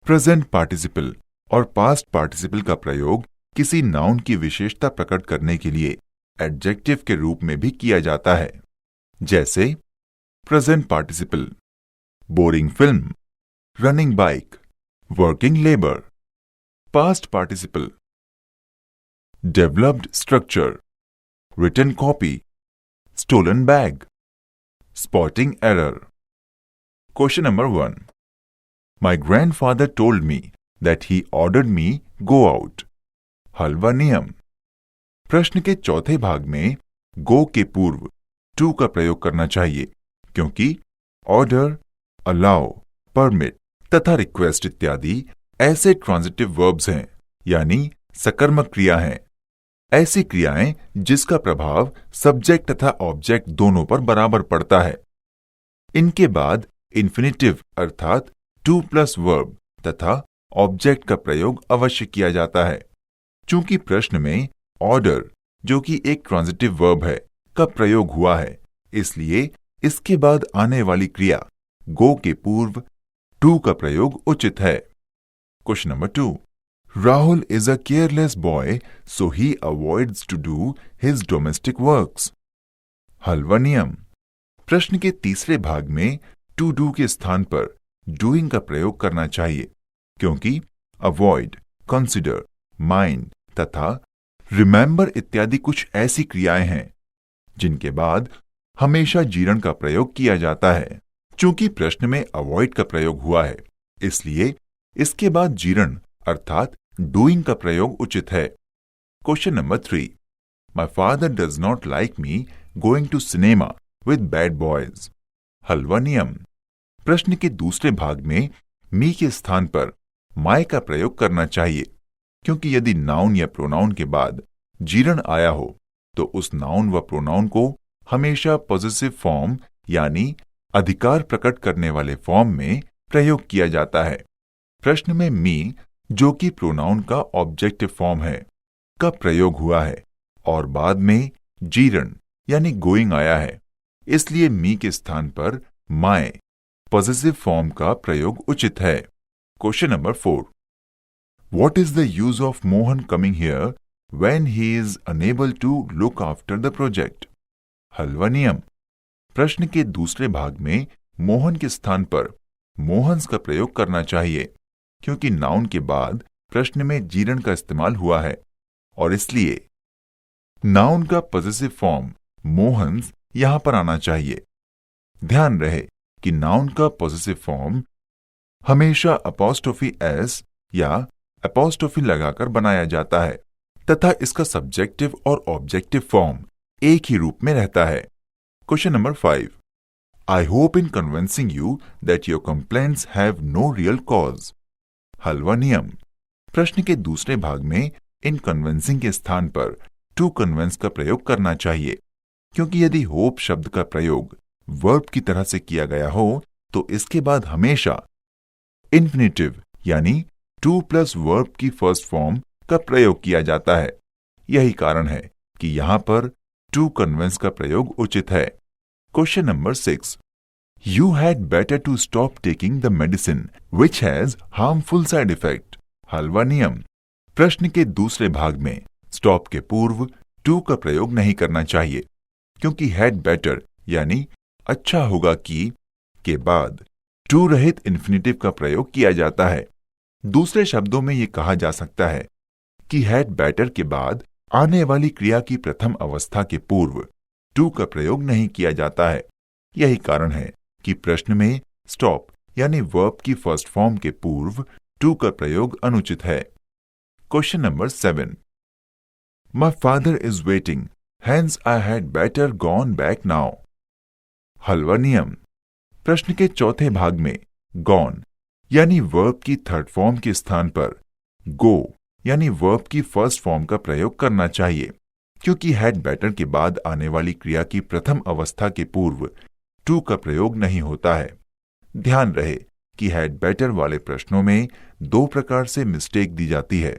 प्रेजेंट पार्टिसिपल और पास्ट पार्टिसिपल का प्रयोग किसी नाउन की विशेषता प्रकट करने के लिए एडजेक्टिव के रूप में भी किया जाता है, जैसे present participle boring film, running bike, working labour. Past participle developed structure, written copy, stolen bag, spotting error. Question number 1. My grandfather told me that he ordered me go out. हल व नियम। प्रश्न के चौथे भाग में गो के पूर्व टू का प्रयोग करना चाहिए, क्योंकि ऑर्डर, अलाउ, परमिट तथा रिक्वेस्ट इत्यादि ऐसे ट्रांजिटिव वर्ब्स हैं, यानी सकर्मक क्रिया हैं। ऐसी क्रियाएं जिसका प्रभाव सब्जेक्ट तथा ऑब्जेक्ट दोनों पर बराबर पड़ता है। इनके बाद इन्फिनिटिव अर्थात टू प्लस वर्ब तथा ऑब्जेक्ट का प्रयोग अवश्य किया जाता है। चूंकि प्रश्न में ऑर्डर, जो कि एक ट्रांजिटिव वर्ब है, का प्रयोग हुआ है, इसलिए इसके बाद आने वाली क्रिया गो के पूर्व टू का प्रयोग उचित है। Question number 2. Rahul is a careless boy, so he avoids to do his domestic works. हल व नियम। प्रश्न के तीसरे भाग में टू डू के स्थान पर डूइंग का प्रयोग करना चाहिए, क्योंकि अवॉइड, कंसिडर, माइंड तथा रिमेंबर इत्यादि कुछ ऐसी क्रियाएं हैं जिनके बाद हमेशा जीरण का प्रयोग किया जाता है। चूंकि प्रश्न में अवॉइड का प्रयोग हुआ है, इसलिए इसके बाद जीरण अर्थात डूइंग का प्रयोग उचित है। Question number 3. My father does not like me going to cinema with bad boys. हल व नियम। प्रश्न के दूसरे भाग में मी के स्थान पर माय का प्रयोग करना चाहिए, क्योंकि यदि नाउन या प्रोनाउन के बाद जीरण आया हो तो उस नाउन व प्रोनाउन को हमेशा पॉजिटिव फॉर्म यानी अधिकार प्रकट करने वाले फॉर्म में प्रयोग किया जाता है। प्रश्न में मी, जो कि प्रोनाउन का ऑब्जेक्टिव फॉर्म है, का प्रयोग हुआ है और बाद में जीरण यानी गोइंग आया है, इसलिए मी के स्थान पर माय पॉजिटिव फॉर्म का प्रयोग उचित है। Question number 4. What is the use of Mohan coming here when he is unable to look after the project? हल व नियम। प्रश्न के दूसरे भाग में मोहन के स्थान पर मोहन्स का प्रयोग करना चाहिए, क्योंकि नाउन के बाद प्रश्न में जीरण का इस्तेमाल हुआ है और इसलिए नाउन का पॉजिटिव फॉर्म मोहन्स यहां पर आना चाहिए। ध्यान रहे कि नाउन का पॉजिटिव फॉर्म हमेशा अपॉस्ट्रोफी एस या अपॉस्ट्रोफी लगाकर बनाया जाता है तथा इसका सब्जेक्टिव और ऑब्जेक्टिव फॉर्म एक ही रूप में रहता है। Question number 5. I hope in convincing you that your complaints have no real cause. हल व नियम। प्रश्न के दूसरे भाग में इन कन्विंसिंग के स्थान पर टू कन्विंस का प्रयोग करना चाहिए, क्योंकि यदि होप शब्द का प्रयोग वर्ब की तरह से किया गया हो तो इसके बाद हमेशा इन्फिनिटिव यानी टू प्लस वर्ब की फर्स्ट फॉर्म का प्रयोग किया जाता है। यही कारण है कि यहां पर टू कन्विंस का प्रयोग उचित है। Question number 6. You had better to stop taking the medicine which has harmful side effect. हल व नियम। प्रश्न के दूसरे भाग में स्टॉप के पूर्व टू का प्रयोग नहीं करना चाहिए, क्योंकि had better यानी अच्छा होगा कि के बाद टू रहित इन्फिनिटिव का प्रयोग किया जाता है। दूसरे शब्दों में यह कहा जा सकता है कि had better के बाद आने वाली क्रिया की प्रथम अवस्था के पूर्व टू का प्रयोग नहीं किया जाता है। यही कारण है कि प्रश्न में स्टॉप यानी वर्ब की फर्स्ट फॉर्म के पूर्व टू का प्रयोग अनुचित है। Question number 7। My father is waiting, hence I had better gone back now. हलवा नियम। प्रश्न के चौथे भाग में गॉन यानी वर्ब की थर्ड फॉर्म के स्थान पर गो यानी वर्ब की फर्स्ट फॉर्म का प्रयोग करना चाहिए, क्योंकि हैड बेटर के बाद आने वाली क्रिया की प्रथम अवस्था के पूर्व टू का प्रयोग नहीं होता है। ध्यान रहे कि हैड बेटर वाले प्रश्नों में दो प्रकार से मिस्टेक दी जाती है।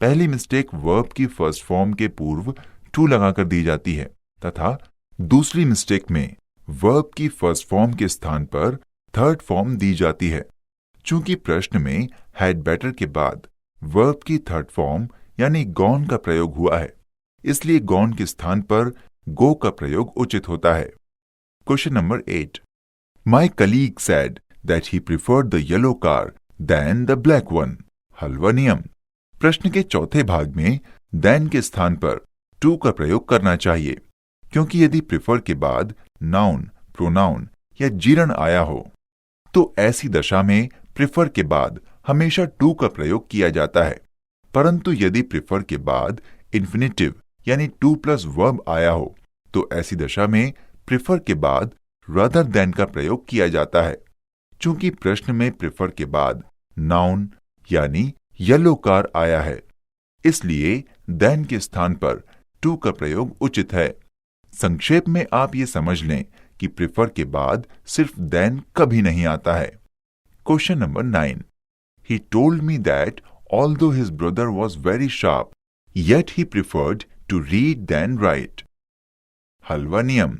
पहली मिस्टेक वर्ब की फर्स्ट फॉर्म के पूर्व टू लगाकर दी जाती है तथा दूसरी मिस्टेक में वर्ब की फर्स्ट फॉर्म के स्थान पर थर्ड फॉर्म दी जाती है। चूंकि प्रश्न में हैड बेटर के बाद वर्ब की थर्ड फॉर्म यानी गॉन का प्रयोग हुआ है, इसलिए गॉन के स्थान पर गो का प्रयोग उचित होता है। Question number 8। My colleague said that he preferred the yellow car than the black one. हलवा नियम। प्रश्न के चौथे भाग में देन के स्थान पर टू का प्रयोग करना चाहिए, क्योंकि यदि प्रिफर के बाद नाउन, प्रोनाउन या जीरण आया हो तो ऐसी दशा में प्रिफर के बाद हमेशा टू का प्रयोग किया जाता है। परंतु यदि प्रिफर के बाद इन्फिनिटिव यानी टू प्लस वर्ब आया हो तो ऐसी दशा में प्रिफर के बाद रादर देन का प्रयोग किया जाता है। चूंकि प्रश्न में प्रिफर के बाद नाउन यानी येलो कार आया है, इसलिए देन के स्थान पर टू का प्रयोग उचित है। संक्षेप में आप ये समझ लें कि प्रिफर के बाद सिर्फ देन कभी नहीं आता है। Question number 9। He told me that although his brother was very sharp, yet he preferred to read than write. हलवा नियम।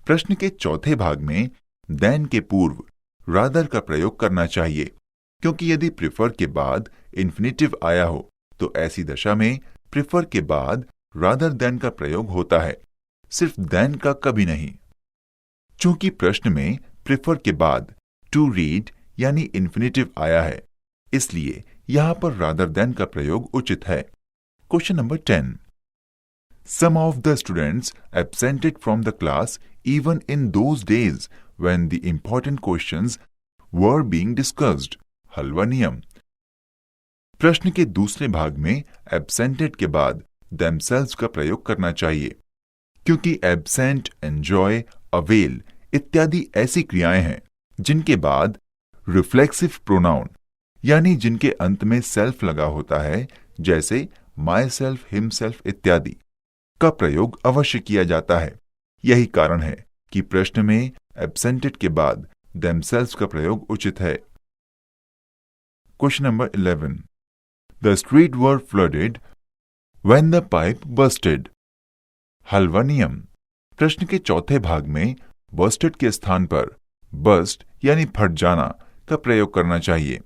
प्रश्न के चौथे भाग में देन के पूर्व रादर का प्रयोग करना चाहिए, क्योंकि यदि प्रिफर के बाद इन्फिनिटिव आया हो तो ऐसी दशा में प्रिफर के बाद रादर देन का प्रयोग होता है, सिर्फ देन का कभी नहीं। चूंकि प्रश्न में प्रिफर के बाद टू रीड यानी इन्फिनिटिव आया है, इसलिए यहां पर रादर देन का प्रयोग उचित है। Question number 10। Some of the students absented from the class even in those days when the important questions were being discussed. हलवा नियम। प्रश्न के दूसरे भाग में absented के बाद themselves का प्रयोग करना चाहिए, क्योंकि absent, enjoy, avail इत्यादि ऐसी क्रियाएं हैं जिनके बाद रिफ्लेक्सिव प्रोनाउन यानी जिनके अंत में सेल्फ लगा होता है, जैसे माई सेल्फ, हिमसेल्फ इत्यादि का प्रयोग अवश्य किया जाता है। यही कारण है कि प्रश्न में एब्सेंटेड के बाद themselves का प्रयोग उचित है। Question number 11। The street were flooded when the pipe busted. हलवा नियम। प्रश्न के चौथे भाग में बस्टेड के स्थान पर बस्ट यानी फट जाना का प्रयोग करना चाहिए,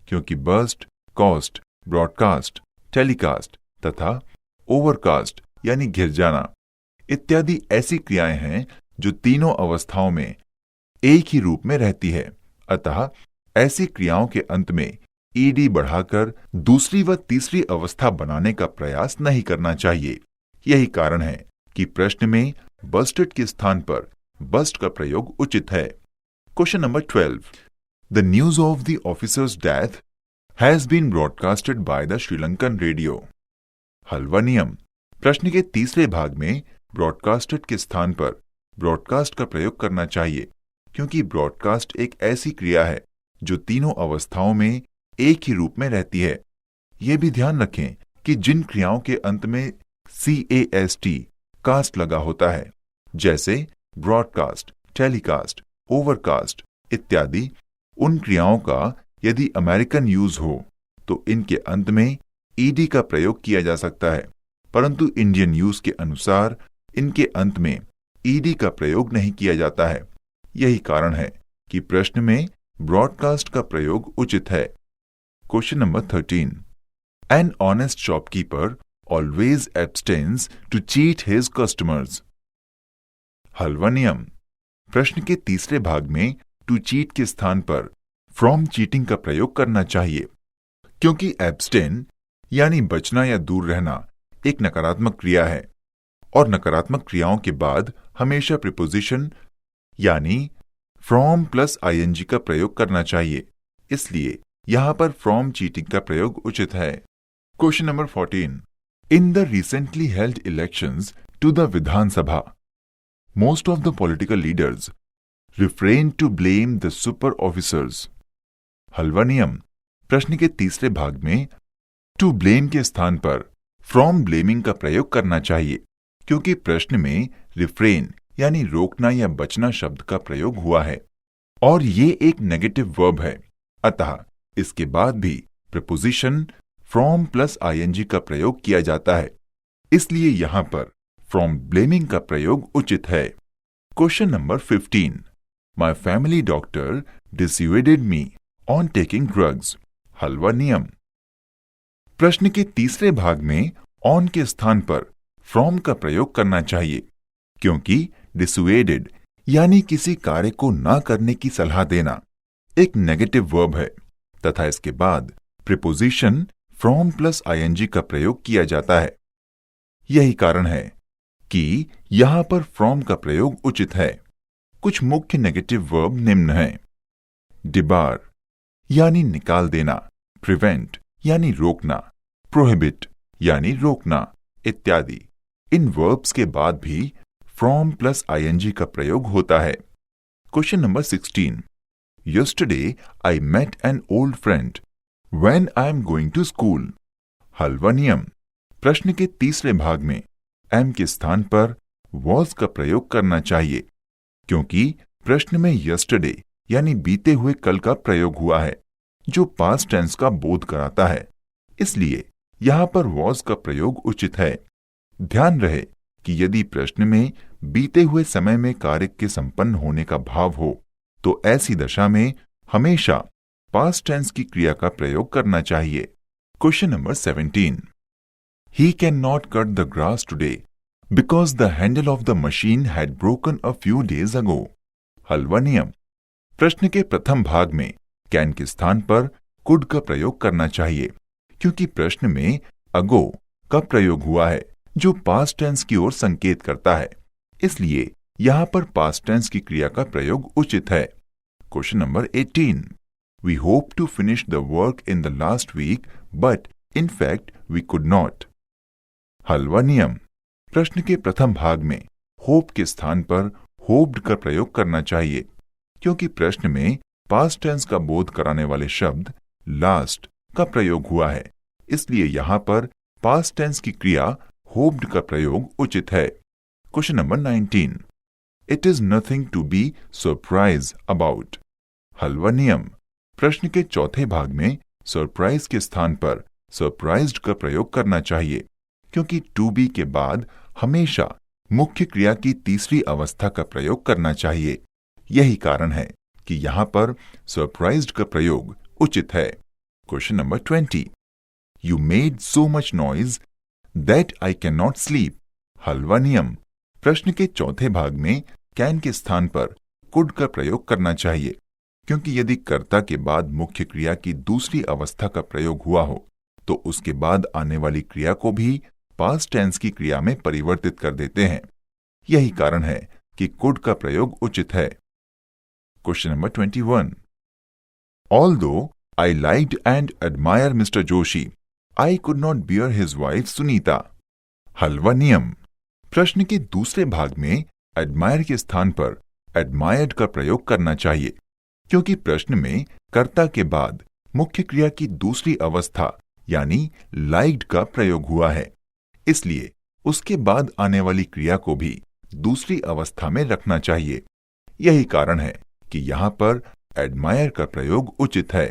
क्योंकि बस्ट, कॉस्ट, ब्रॉडकास्ट, टेलीकास्ट तथा ओवरकास्ट यानी घिर जाना इत्यादि ऐसी क्रियाएं हैं जो तीनों अवस्थाओं में एक ही रूप में रहती है। अतः ऐसी क्रियाओं के अंत में ईडी बढ़ाकर दूसरी व तीसरी अवस्था बनाने का प्रयास नहीं करना चाहिए। यही कारण है कि प्रश्न में बस्टेड के स्थान पर बस्ट का प्रयोग उचित है। Question number 12। The news of the officer's death has been broadcasted by the Sri Lankan radio. हलवा नियम। प्रश्न के तीसरे भाग में ब्रॉडकास्टेड के स्थान पर ब्रॉडकास्ट का प्रयोग करना चाहिए, क्योंकि ब्रॉडकास्ट एक ऐसी क्रिया है जो तीनों अवस्थाओं में एक ही रूप में रहती है। यह भी ध्यान रखें कि जिन क्रियाओं के अंत में CAST कास्ट लगा होता है, जैसे ब्रॉडकास्ट, टेलीकास्ट, ओवरकास्ट इत्यादि, उन क्रियाओं का यदि अमेरिकन यूज हो तो इनके अंत में ईडी का प्रयोग किया जा सकता है, परंतु इंडियन यूज के अनुसार इनके अंत में ईडी का प्रयोग नहीं किया जाता है। यही कारण है कि प्रश्न में ब्रॉडकास्ट का प्रयोग उचित है। Question number 13। An honest shopkeeper always abstains to cheat his customers. हलवा नियम। प्रश्न के तीसरे भाग में टू चीट के स्थान पर फ्रॉम चीटिंग का प्रयोग करना चाहिए, क्योंकि एब्सटेन यानी बचना या दूर रहना एक नकारात्मक क्रिया है और नकारात्मक क्रियाओं के बाद हमेशा प्रीपोजिशन यानी फ्रॉम प्लस आईएनजी का प्रयोग करना चाहिए, इसलिए यहां पर फ्रॉम चीटिंग का प्रयोग उचित है। Question number 14। In the recently held elections to the Vidhan Sabha, most of the political leaders refrained to blame the super officers। हलवा नियम प्रश्न के तीसरे भाग में टू ब्लेम के स्थान पर फ्रॉम ब्लेमिंग का प्रयोग करना चाहिए, क्योंकि प्रश्न में रिफ्रेन यानी रोकना या बचना शब्द का प्रयोग हुआ है और ये एक नेगेटिव वर्ब है, अतः इसके बाद भी प्रीपोजिशन फ्रॉम प्लस आईएनजी का प्रयोग किया जाता है, इसलिए यहां पर फ्रॉम ब्लेमिंग का प्रयोग उचित है। Question number 15। My family doctor dissuaded me on taking drugs। हलवा नियम प्रश्न के तीसरे भाग में ऑन के स्थान पर फ्रॉम का प्रयोग करना चाहिए, क्योंकि डिसुएडेड यानी किसी कार्य को ना करने की सलाह देना एक नेगेटिव वर्ब है तथा इसके बाद प्रीपोजिशन फ्रॉम प्लस आईएनजी का प्रयोग किया जाता है। यही कारण है कि यहां पर फ्रॉम का प्रयोग उचित है। कुछ मुख्य नेगेटिव वर्ब निम्न हैं। डिबार यानी निकाल देना, प्रिवेंट यानी रोकना, प्रोहिबिट यानी रोकना इत्यादि। इन वर्ब्स के बाद भी फ्रॉम प्लस आईएनजी का प्रयोग होता है। Question number 16। Yesterday I met an old friend when I am going to school. हलवा नियम प्रश्न के तीसरे भाग में एम के स्थान पर वॉज का प्रयोग करना चाहिए, क्योंकि प्रश्न में यस्टरडे यानी बीते हुए कल का प्रयोग हुआ है, जो पास्ट टेंस का बोध कराता है, इसलिए यहां पर वॉज का प्रयोग उचित है। ध्यान रहे कि यदि प्रश्न में बीते हुए समय में कार्य के संपन्न होने का भाव हो तो ऐसी दशा में हमेशा पास्ट टेंस की क्रिया का प्रयोग करना चाहिए। Question number 17। He cannot cut the grass today because the handle of the machine had broken a few days ago। हलवा नियम प्रश्न के प्रथम भाग में कैन के स्थान पर कुड का प्रयोग करना चाहिए, क्योंकि प्रश्न में अगो का प्रयोग हुआ है जो पास्ट टेंस की ओर संकेत करता है, इसलिए यहां पर पास्ट टेंस की क्रिया का प्रयोग उचित है। Question number 18। We hope to finish the work in the last week, but in fact we could not। हलवा नियम प्रश्न के प्रथम भाग में होप के स्थान पर होप्ड का प्रयोग करना चाहिए, क्योंकि प्रश्न में पास्ट टेंस का बोध कराने वाले शब्द लास्ट का प्रयोग हुआ है, इसलिए यहां पर पास्ट टेंस की क्रिया होप्ड का प्रयोग उचित है। Question number 19। It is nothing to be surprise about. हलवा नियम प्रश्न के चौथे भाग में सरप्राइज के स्थान पर सरप्राइज्ड का प्रयोग करना चाहिए, क्योंकि टू बी के बाद हमेशा मुख्य क्रिया की तीसरी अवस्था का प्रयोग करना चाहिए। यही कारण है कि यहां पर सरप्राइज्ड का प्रयोग उचित है। Question number 20। You made so much noise that I can not sleep. हलवा नियम प्रश्न के चौथे भाग में कैन के स्थान पर कुड का प्रयोग करना चाहिए, क्योंकि यदि कर्ता के बाद मुख्य क्रिया की दूसरी अवस्था का प्रयोग हुआ हो तो उसके बाद आने वाली क्रिया को भी पास्ट टेंस की क्रिया में परिवर्तित कर देते हैं। यही कारण है कि कुड का प्रयोग उचित है। Question number 21। Although I liked and admired Mr. Joshi, I could not bear his wife Sunita। हलवा नियम प्रश्न के दूसरे भाग में एडमायर के स्थान पर एडमायर्ड का प्रयोग करना चाहिए, क्योंकि प्रश्न में कर्ता के बाद मुख्य क्रिया की दूसरी अवस्था यानी लाइक्ड का प्रयोग हुआ है, इसलिए उसके बाद आने वाली क्रिया को भी दूसरी अवस्था में रखना चाहिए। यही कारण है कि यहां पर एडमायर का प्रयोग उचित है।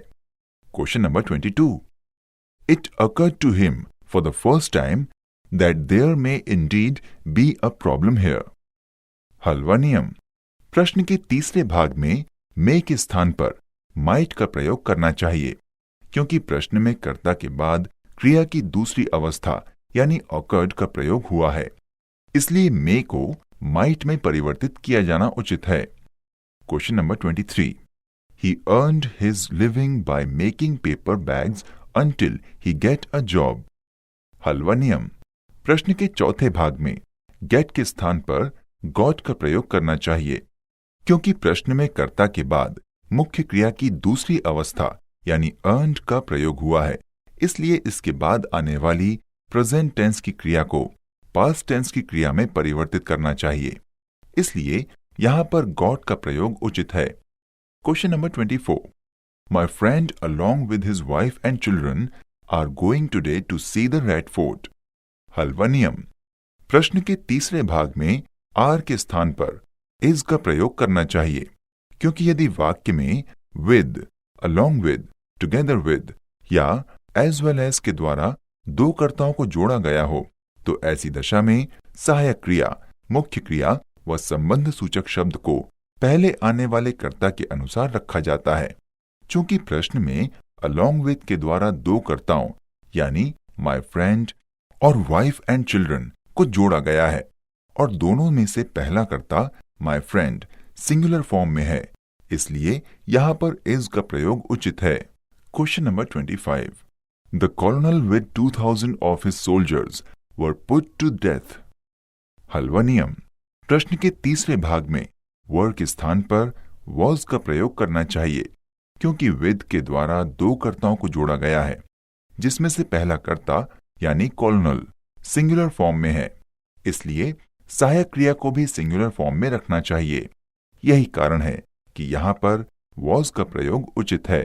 Question number 22। It occurred to him for the first time that there may indeed be a problem here. हलवा नियम प्रश्न के तीसरे भाग में मे के स्थान पर माइट का प्रयोग करना चाहिए, क्योंकि प्रश्न में कर्ता के बाद क्रिया की दूसरी अवस्था यानी ऑकर्ड का प्रयोग हुआ है, इसलिए मे को माइट में परिवर्तित किया जाना उचित है। Question number 23। He earned his living by making paper bags until he get a job। हलवा नियम प्रश्न के चौथे भाग में गेट के स्थान पर गॉट का प्रयोग करना चाहिए, क्योंकि प्रश्न में कर्ता के बाद मुख्य क्रिया की दूसरी अवस्था यानी अर्न्ड का प्रयोग हुआ है, इसलिए इसके बाद आने वाली प्रेजेंट टेंस की क्रिया को पास्ट टेंस की क्रिया में परिवर्तित करना चाहिए। इसलिए यहां पर गॉट का प्रयोग उचित है। Question number 24। My friend along with his wife and children are going today to see the Red Fort. हल व नियम। प्रश्न के तीसरे भाग में आर के स्थान पर इज का प्रयोग करना चाहिए, क्योंकि यदि वाक्य में with, along with, together with या एज वेल एज के द्वारा दो कर्ताओं को जोड़ा गया हो तो ऐसी दशा में सहायक क्रिया, मुख्य क्रिया व संबंध सूचक शब्द को पहले आने वाले कर्ता के अनुसार रखा जाता है। चूंकि प्रश्न में अलॉन्ग विद के द्वारा दो कर्ताओं यानी माई फ्रेंड और वाइफ एंड चिल्ड्रन को जोड़ा गया है और दोनों में से पहला कर्ता माई फ्रेंड सिंगुलर फॉर्म में है, इसलिए यहां पर इज का प्रयोग उचित है। Question number 25। The colonel with 2000 of his soldiers were put to death. हल व नियम। प्रश्न के तीसरे भाग में वर के स्थान पर वॉज का प्रयोग करना चाहिए, क्योंकि विद के द्वारा दो कर्ताओं को जोड़ा गया है, जिसमें से पहला कर्ता यानी कॉलोनल सिंगुलर फॉर्म में है, इसलिए सहायक क्रिया को भी सिंगुलर फॉर्म में रखना चाहिए। यही कारण है कि यहां पर वॉज का प्रयोग उचित है।